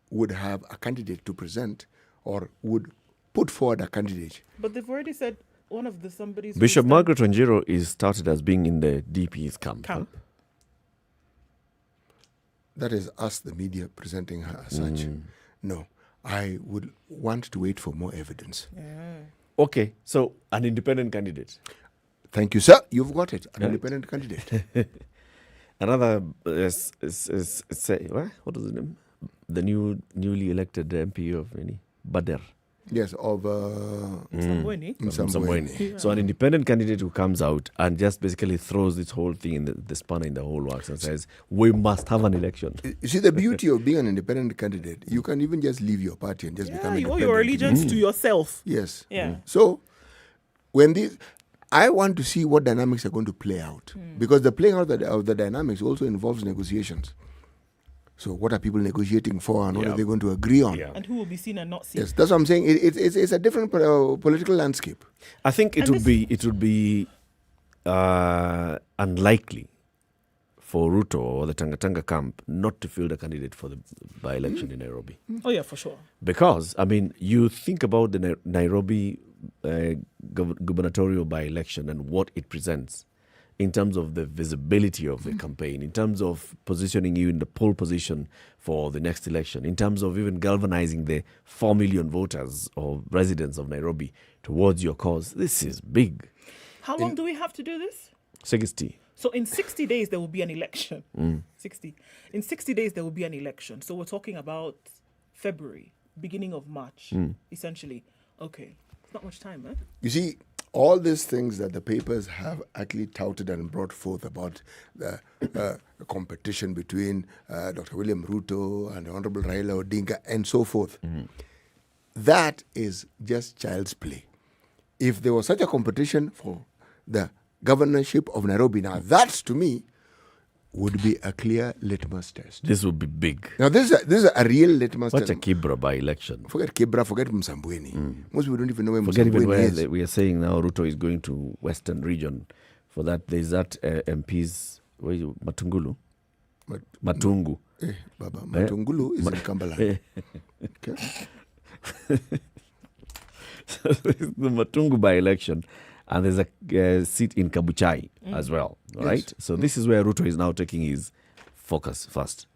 would have a candidate to present or would put forward a candidate. But they've already said one of the somebody's... Bishop Margaret Wanjiru is started as being in the DP's camp. Huh? That is us, the media, presenting her as such. No, I would want to wait for more evidence. Okay, so an independent candidate. Thank you, sir. You've got it. An independent candidate. Another is what is his name? The newly elected MP of Bader. Yes, of Msambweni. So an independent candidate who comes out and just basically throws this whole thing in the spanner in the whole works and says, we must have an election. You see, the beauty of being an independent candidate, you can even just leave your party and just become independent. You owe your allegiance to yourself. Yes. Yeah. So, I want to see what dynamics are going to play out. Because the playing out of the dynamics also involves negotiations. So what are people negotiating for, and what are they going to agree on? And who will be seen and not seen? Yes, that's what I'm saying. It's a different political landscape. I think it would be unlikely for Ruto or the Tanga camp not to field a candidate for the by-election in Nairobi. Oh yeah, for sure. Because you think about the Nairobi gubernatorial by-election and what it presents in terms of the visibility of the campaign, in terms of positioning you in the pole position for the next election, in terms of even galvanizing the 4 million voters or residents of Nairobi towards your cause. This is big. How long do we have to do this? 60. So in 60 days, there will be an election. 60. In 60 days, there will be an election. So we're talking about February, beginning of March, essentially. Okay. It's not much time, eh? You see, all these things that the papers have actually touted and brought forth about the competition between Dr. William Ruto and the Honorable Raila Odinga and so forth, that is just child's play. If there was such a competition for the governorship of Nairobi, now that to me would be a clear litmus test. This would be big. Now this is a real litmus test. What's a Kibra by-election? Forget Kibra, forget Msambweni. Most people don't even know where Forget even Msambweni where is. we are saying now Ruto is going to Western region. For that, there's that MP's, where is it? Matungulu? Matungu. Baba, Matungulu is in Kambaland. Okay. So there's the Matungu by-election. And there's a seat in Kabuchai as well, right? Yes. So this is where Ruto is now taking his focus first.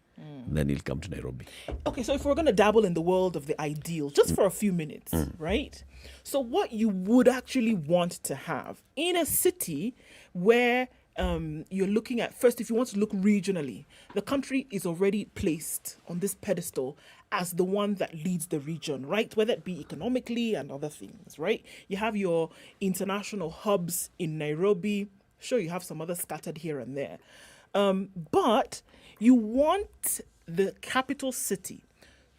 Then he'll come to Nairobi. Okay, so if we're going to dabble in the world of the ideal, just for a few minutes, right? So what you would actually want to have in a city where you're looking at, first, if you want to look regionally, the country is already placed on this pedestal as the one that leads the region, right? Whether it be economically and other things, right? You have your international hubs in Nairobi. Sure, you have some others scattered here and there. But you want the capital city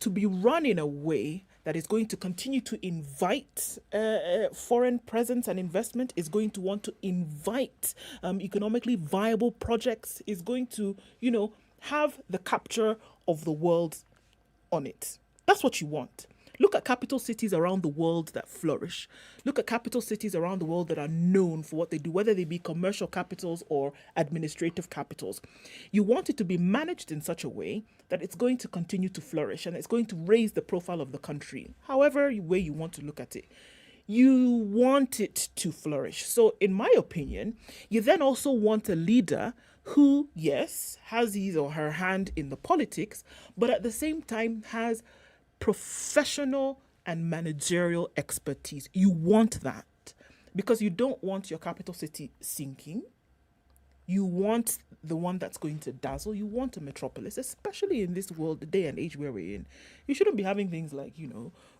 to be run in a way that is going to continue to invite foreign presence and investment, is going to want to invite economically viable projects, is going to, have the capture of the world on it. That's what you want. Look at capital cities around the world that flourish. Look at capital cities around the world that are known for what they do, whether they be commercial capitals or administrative capitals. You want it to be managed in such a way that it's going to continue to flourish and it's going to raise the profile of the country, however way you want to look at it. You want it to flourish. So in my opinion, you then also want a leader who, yes, has his or her hand in the politics, but at the same time has professional and managerial expertise. You want that because you don't want your capital city sinking. You want the one that's going to dazzle. You want a metropolis, especially in this world, the day and age where we're in. You shouldn't be having things like,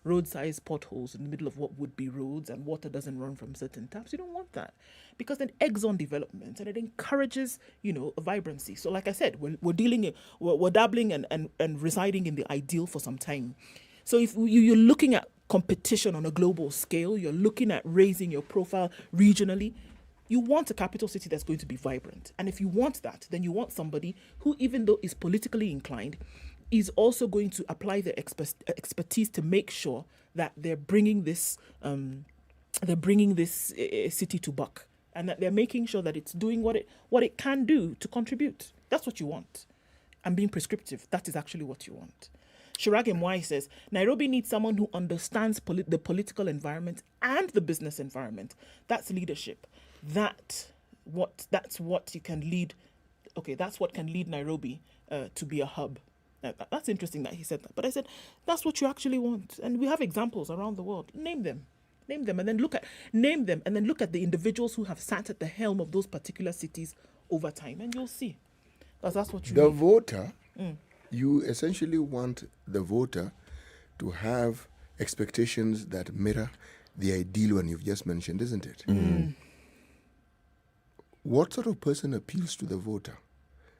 road-sized potholes in the middle of what would be roads and water doesn't run from certain taps. You don't want that because it eggs on development and it encourages, a vibrancy. So like I said, we're dabbling and residing in the ideal for some time. So if you're looking at competition on a global scale, you're looking at raising your profile regionally, you want a capital city that's going to be vibrant. And if you want that, then you want somebody who, even though is politically inclined, is also going to apply their expertise to make sure that they're bringing this they're bringing this city to buck, and that they're making sure that it's doing what it can do to contribute. That's what you want. And being prescriptive, that is actually what you want. Shirag Mwai says, Nairobi needs someone who understands the political environment and the business environment. That's leadership. That's what you can lead. Okay, that's what can lead Nairobi to be a hub. That's interesting that he said that. But I said, that's what you actually want. And we have examples around the world. Name them, and then look at the individuals who have sat at the helm of those particular cities over time, and you'll see. Because that's what you The need. voter, you essentially want the voter to have expectations that mirror the ideal one you've just mentioned, isn't it? What sort of person appeals to the voter?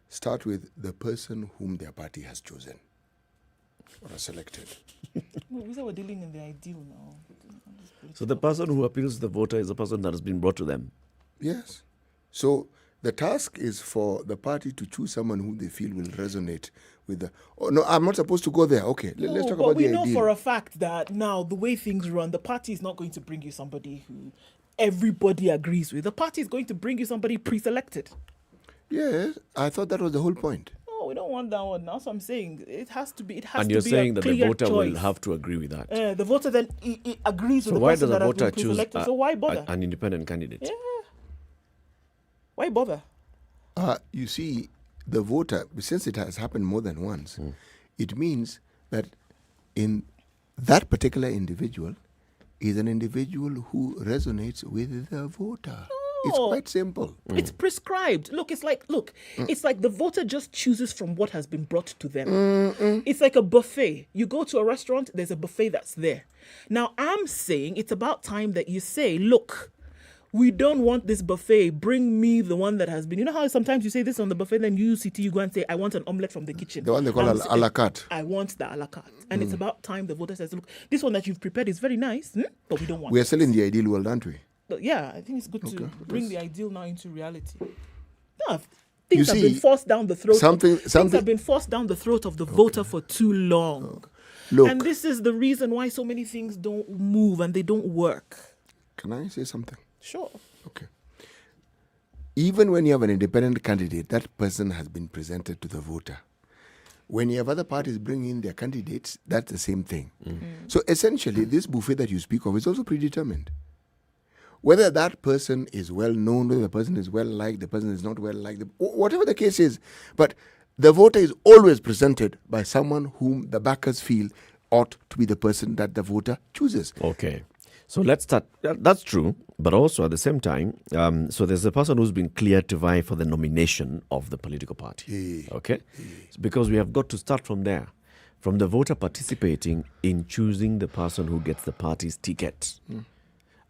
Start with the person whom their party has chosen or has selected. We said we're dealing in the ideal now. So the person who appeals to the voter is the person that has been brought to them. Yes. So the task is for the party to choose someone who they feel will resonate with the... Oh, no, I'm not supposed to go there. Okay, let's talk about the ideal. But we know for a fact that now, the way things run, the party is not going to bring you somebody who everybody agrees with. The party is going to bring you somebody pre-selected. Yes, I thought that was the whole point. No, we don't want that one. That's what I'm saying. It has to be. And you're saying that the voter will have to agree with that. The voter then he agrees with So the why person does the that has voter been choose pre-selected. So why bother? an independent candidate? Yeah. Why bother? You see, the voter, since it has happened more than once, it means that in that particular individual is an individual who resonates with the voter. It's quite simple. It's prescribed. It's like the voter just chooses from what has been brought to them. It's like a buffet. You go to a restaurant, there's a buffet that's there. Now, I'm saying it's about time that you say, look, we don't want this buffet. Bring me the one that has been. You know how sometimes you say this on the buffet, then you go and say, I want an omelette from the kitchen. The one they call a la carte. I want the a la carte. And it's about time the voter says, look, this one that you've prepared is very nice, but we don't want it. We're still in the ideal world, aren't we? But yeah, I think it's good to bring the ideal now into reality. No, You things have see, been forced down the throat. Things something- have been forced down the throat of the voter for too long. Look. And this is the reason why so many things don't move and they don't work. Can I say something? Sure. Okay. Even when you have an independent candidate, that person has been presented to the voter. When you have other parties bring in their candidates, that's the same thing. So essentially, this buffet that you speak of is also predetermined. Whether that person is well known, whether the person is well liked, the person is not well liked, whatever the case is, but the voter is always presented by someone whom the backers feel ought to be the person that the voter chooses. Okay. So let's start. That's true. But also at the same time, so there's a person who's been cleared to vie for the nomination of the political party. Okay? Because we have got to start from there. From the voter participating in choosing the person who gets the party's ticket.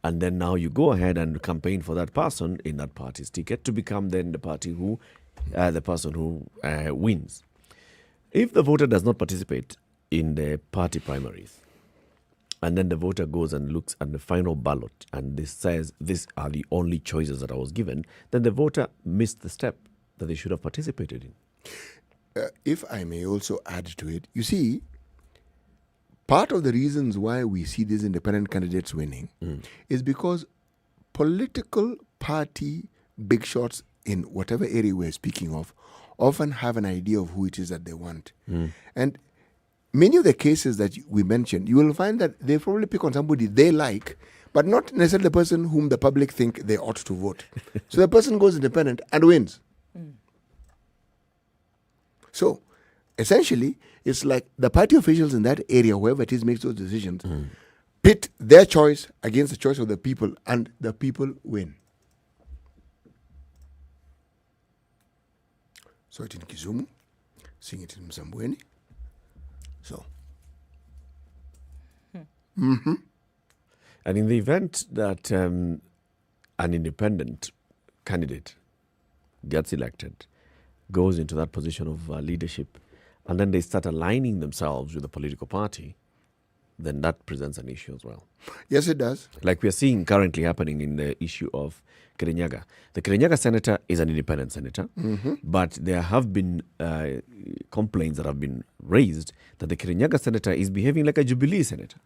And then now you go ahead and campaign for that person in that party's ticket to become then the person who wins. If the voter does not participate in the party primaries, and then the voter goes and looks at the final ballot and this says these are the only choices that I was given, then the voter missed the step that they should have participated in. If I may also add to it, you see, part of the reasons why we see these independent candidates winning is because political party big shots in whatever area we're speaking of often have an idea of who it is that they want. And many of the cases that we mentioned, you will find that they probably pick on somebody they like, but not necessarily the person whom the public think they ought to vote. So the person goes independent and wins. So essentially, it's like the party officials in that area, whoever it is makes those decisions, pit their choice against the choice of the people, and the people win. Saw it in Kisumu, seeing it in Mzambweni. So. And in the event that an independent candidate gets elected, goes into that position of leadership, and then they start aligning themselves with the political party, then that presents an issue as well. Yes, it does. Like we are seeing currently happening in the issue of Kirinyaga. The Kirinyaga senator is an independent senator, but there have been complaints that have been raised that the Kirinyaga senator is behaving like a Jubilee senator.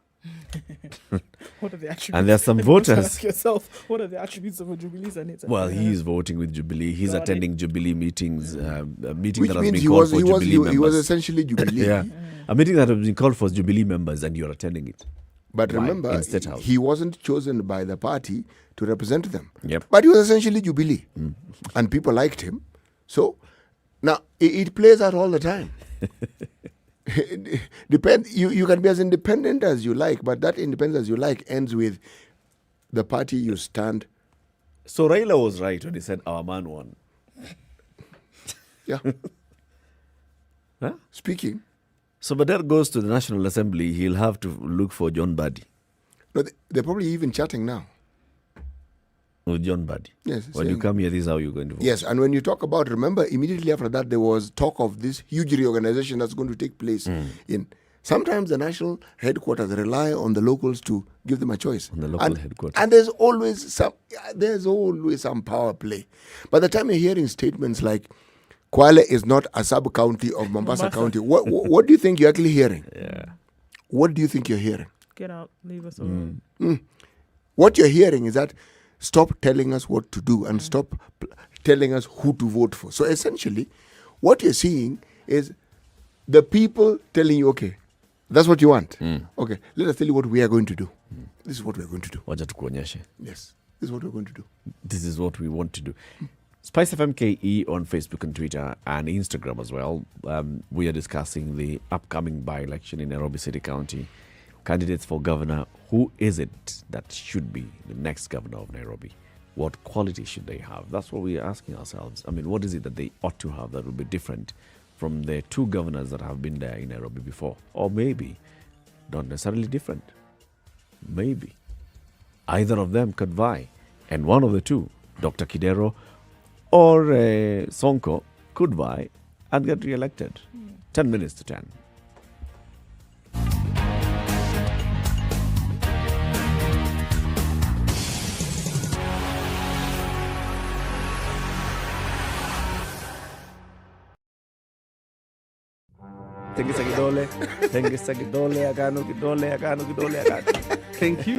What are the attributes? And there's some You must voters. Ask yourself, what are the attributes of a Jubilee senator? Well, he is voting with Jubilee. He's Got attending Jubilee meetings. A meeting Which that has means been he called was for he was Jubilee he, members. he was essentially Jubilee. Yeah, a meeting that has been called for Jubilee members, and you're attending it. But Why? remember, In State House. he wasn't chosen by the party to represent them. Yep. But he was essentially Jubilee. And people liked him. So, now, it plays out all the time. You can be as independent as you like, but that independence as you like ends with the party you stand. So Raila was right when he said our man won. Yeah. Huh? Speaking. So Badar goes to the National Assembly, he'll have to look for John Badi. No, they're probably even chatting now. With John Badi. Yes. When you saying- come here, this is how you're going to vote. Yes, and when you talk about, remember, immediately after that, there was talk of this huge reorganization that's going to take place in. Sometimes the national headquarters rely on the locals to give them a choice. On the local headquarters. And there's always some power play. By the time you're hearing statements like, Kwale is not a sub-county of Mombasa County, what do you think you're actually hearing? Yeah. What do you think you're hearing? Get out, leave us alone. What you're hearing is that stop telling us what to do and stop telling us who to vote for. So essentially, what you're seeing is the people telling you, okay, that's what you want. Okay, let us tell you what we are going to do. This is what we're going to do. Wacha tukuonyeshe. Yes, this is what we're going to do. This is what we want to do. Spice FM KE on Facebook and Twitter and Instagram as well. We are discussing the upcoming by-election in Nairobi City County. Candidates for governor, who is it that should be the next governor of Nairobi? What quality should they have? That's what we are asking ourselves. I mean, what is it that they ought to have that will be different from the two governors that have been there in Nairobi before? Or maybe not necessarily different. Maybe either of them could vie. And one of the two, Dr. Kidero or Sonko, could vie and get re-elected. 10 minutes to 10. Tengisa kidole, tengisa kidole, agano kidole, agano kidole, agano. Thank you.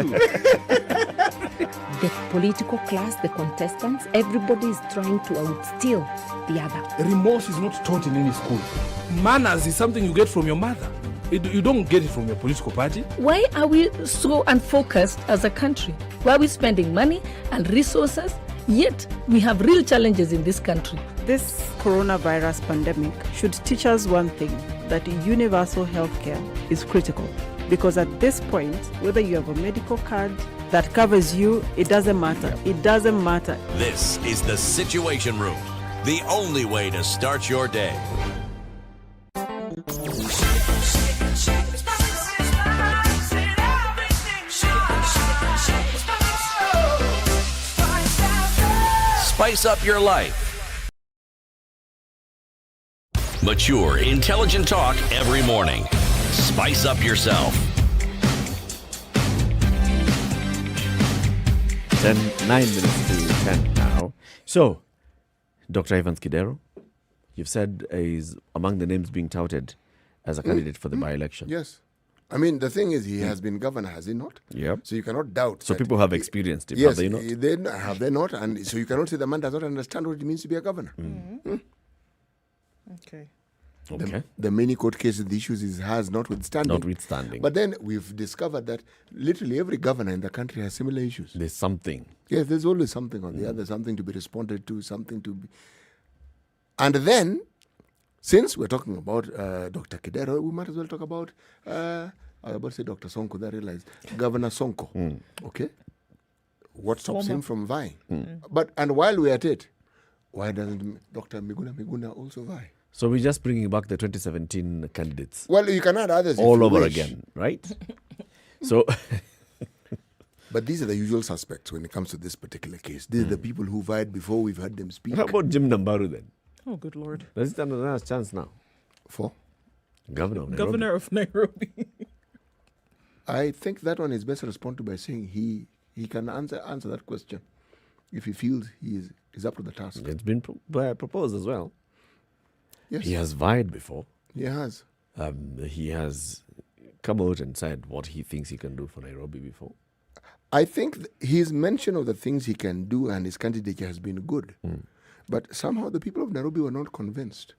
The political class, the contestants, everybody is trying to outsteal the other. Remorse is not taught in any school. Manners is something you get from your mother. You don't get it from your political party. Why are we so unfocused as a country? Why are we spending money and resources? Yet we have real challenges in this country. This coronavirus pandemic should teach us one thing, that universal healthcare is critical. Because at this point, whether you have a medical card that covers you, it doesn't matter. It doesn't matter. This is the Situation Room, the only way to start your day. Spice up your life. Mature, intelligent talk every morning. Spice up yourself. 9 minutes to 10 now. So, Dr. Evans Kidero, you've said is among the names being touted as a candidate for the by-election. Yes. I mean, the thing is, he has been governor, has he not? Yep. So you cannot doubt. So that people have experienced it, yes, have they not? Have they not? And so you cannot say the man does not understand what it means to be a governor. Okay. The many court cases, the issues he has notwithstanding. Notwithstanding. But then we've discovered that literally every governor in the country has similar issues. There's something. Yes, there's always something on the other, something to be responded to, something to be. And then, since we're talking about Dr. Kidero, we might as well talk about, I was about to say Dr. Sonko, then I realized, Governor Sonko. Okay? What stops him from vying? And while we're at it, why doesn't Dr. Miguna also vie? So we're just bringing back the 2017 candidates. Well, you can add others all if you over wish. again, right? So, but these are the usual suspects when it comes to this particular case. These are the people who vied before we've heard them speak. How about Jim Nambaru then? Oh, good Lord. Does he stand another chance now? For? Governor of Nairobi. Governor of Nairobi. I think that one is best responded by saying he can answer that question if he feels he is up to the task. It's been proposed as well. Yes. He has vied before. He has. He has come out and said what he thinks he can do for Nairobi before? I think his mention of the things he can do and his candidature has been good. But somehow the people of Nairobi were not convinced.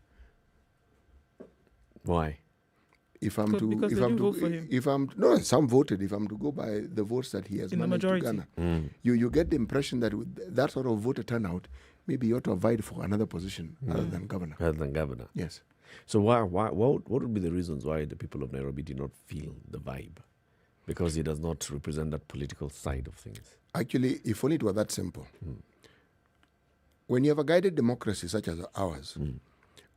Why? If I'm to, Because if they I'm didn't to, vote for him. if I'm no, some voted. If I'm to go by the votes that he has In the managed to majority. garner, you get the impression that with that sort of voter turnout, maybe you ought to have vied for another position other than governor. Other than governor. Yes. So what would be the reasons why the people of Nairobi did not feel the vibe? Because he does not represent that political side of things. Actually, if only it were that simple. When you have a guided democracy such as ours,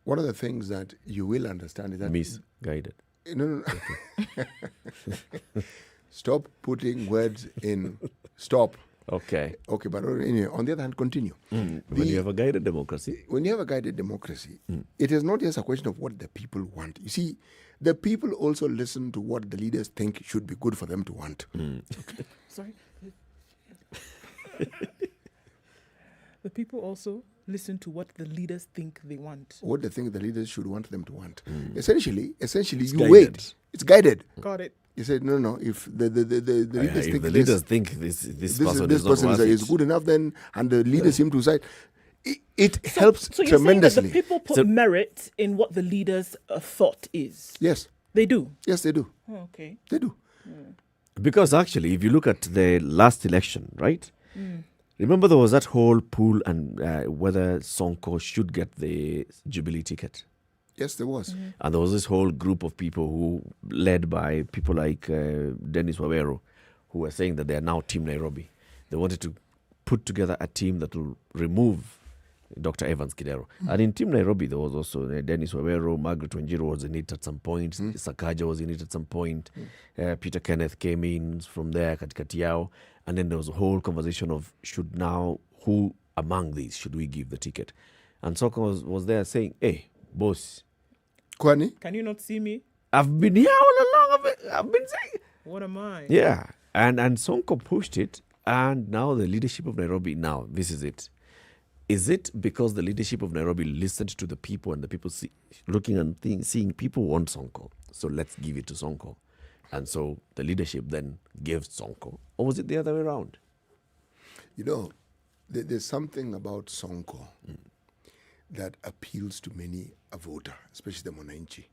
one of the things that you will understand is that misguided. No. Stop putting words in stop. Okay. Okay, but anyway, on the other hand, continue. When you have a guided democracy. When you have a guided democracy, it is not just a question of what the people want. You see, the people also listen to what the leaders think should be good for them to want. Okay. Sorry. The people also listen to what the leaders think they want. What they think the leaders should want them to want. Essentially, It's you guided. wait. It's guided. Got it. You said no. If the leaders if think the leaders think this person this is not person worth is it. good enough, then and the leaders seem to decide, it helps So you're saying that tremendously. the people put merit in what the leaders' thought is? Yes. They do? Yes, they do. Oh, okay. They do. Because actually, if you look at the last election, right? Remember there was that whole pool and whether Sonko should get the Jubilee ticket. Yes, there was. And there was this whole group of people who, led by people like Dennis Wawero, who were saying that they are now Team Nairobi. They wanted to put together a team that will remove Dr. Evans Kidero. And in Team Nairobi, there was also Dennis Wawero, Margaret Wanjiru was in it at some point, Sakaja was in it at some point, Peter Kenneth came in from there, katikati yao. And then there was a whole conversation of who among these should we give the ticket? And Sonko was there saying, hey, boss. Kwani? Can you not see me? I've been here all along. I've been saying. What am I? Yeah. And Sonko pushed it. And now the leadership of Nairobi, this is it. Is it because the leadership of Nairobi listened to the people and the people looking and seeing people want Sonko? So let's give it to Sonko. And so the leadership then gave Sonko. Or was it the other way around? You know, there's something about Sonko that appeals to many a voter, especially the Mwananchi.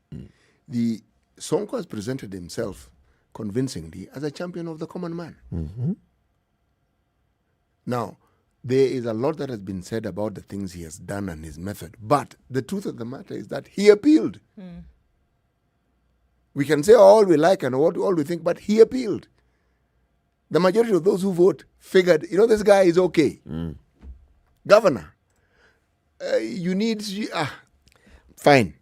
The Sonko has presented himself convincingly as a champion of the common man. Now, there is a lot that has been said about the things he has done and his method, but the truth of the matter is that he appealed. We can say all we like and all we think, but he appealed. The majority of those who vote figured, this guy is okay. Governor, you need... fine.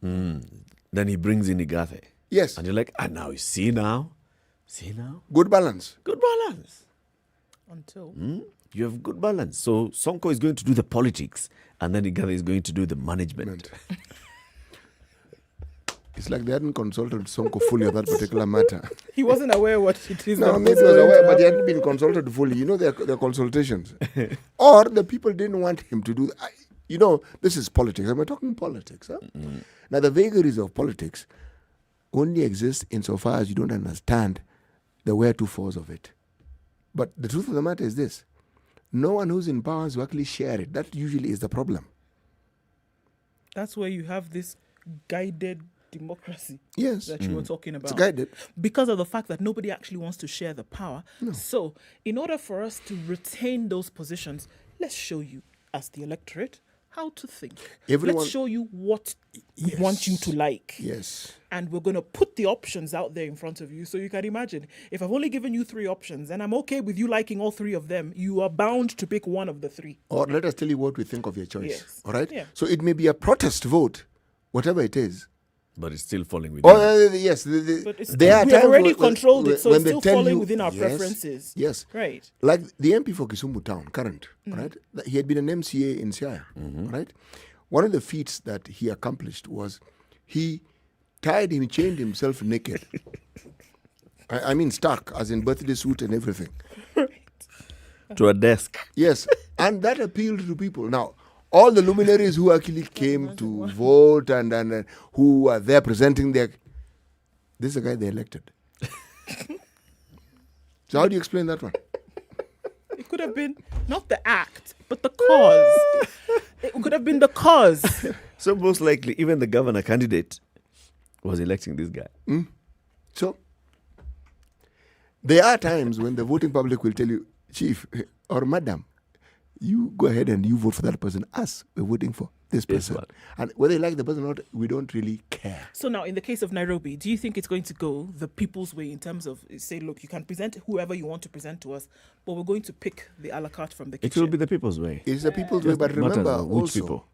Then he brings in Igathe. Yes. And you're like, now, see now? Good balance. Good balance. Until... You have good balance. So Sonko is going to do the politics and then Igathe is going to do the management. It's like they hadn't consulted Sonko fully on that particular matter. He wasn't aware what it is. No, maybe he was aware, but he hadn't been consulted fully. There are consultations. Or the people didn't want him to do... this is politics. And we're talking politics. Huh? Now, the vagaries of politics only exist insofar as you don't understand the wherefores of it. But the truth of the matter is this. No one who's in power has to actually share it. That usually is the problem. That's where you have this guided democracy that you were talking about. It's guided. Because of the fact that nobody actually wants to share the power. No. So, in order for us to retain those positions, let's show you, as the electorate, how to think. Let's show you what we want you to like. Yes. And we're going to put the options out there in front of you. So you can imagine, if I've only given you 3 options and I'm okay with you liking all 3 of them, you are bound to pick one of the 3. Or let us tell you what we think of your choice. Yes. All right? Yeah. So it may be a protest vote, whatever it is. But it's still falling within. Yes. But there are we times have already when- controlled it, so when it's they still tell falling you- within our yes, preferences. Yes. Right. Like the MP for Kisumu town, current, right? He had been an MCA in Siaya, right? One of the feats that he accomplished was he chained himself naked. I mean stark, as in birthday suit and everything. To a desk. Yes, and that appealed to people. Now, all the luminaries who actually came to vote and who are there presenting this is the guy they elected. So how do you explain that one? It could have been not the act, but the cause. It could have been the cause. So most likely, even the governor candidate was electing this guy. So there are times when the voting public will tell you, Chief or Madam, you go ahead and you vote for that person. Us, we're voting for this person. And whether you like the person or not, we don't really care. So now, in the case of Nairobi, do you think it's going to go the people's way in terms of, say, look, you can present whoever you want to present to us, but we're going to pick the a la carte from the kitchen? It will be the people's way. It's the people's way, but remember which also, people?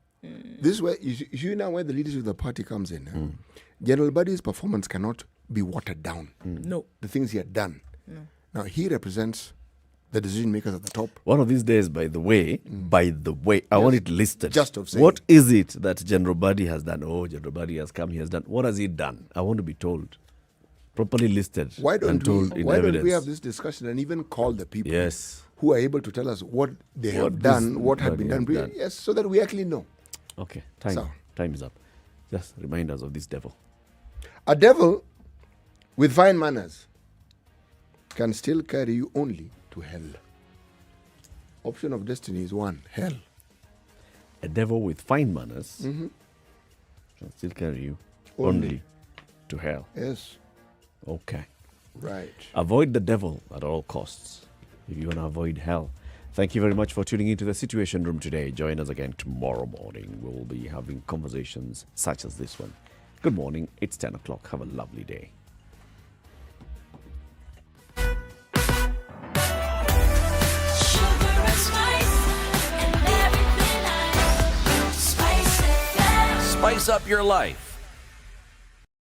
this way, you see now where the leadership of the party comes in. General Body's performance cannot be watered down. No. The things he had done. No. Now, he represents the decision makers at the top. One of these days, by the way, I want it listed. Just of saying. What is it that General Body has done? Oh, General Body has come, he has done. What has he done? I want to be told. Properly listed Why don't and told in why evidence. don't we have this discussion and even call the people Yes. who are able to tell us what they have done, what had been done? Yes, so that we actually know. Okay, time is up. Just remind us of this devil. A devil with fine manners can still carry you only to hell. Option of destiny is 1, hell. A devil with fine manners can still carry you only to hell. Yes. Okay. Right. Avoid the devil at all costs if you want to avoid hell. Thank you very much for tuning into the Situation Room today. Join us again tomorrow morning. We'll be having conversations such as this one. Good morning. It's 10 o'clock. Have a lovely day. Spice up your life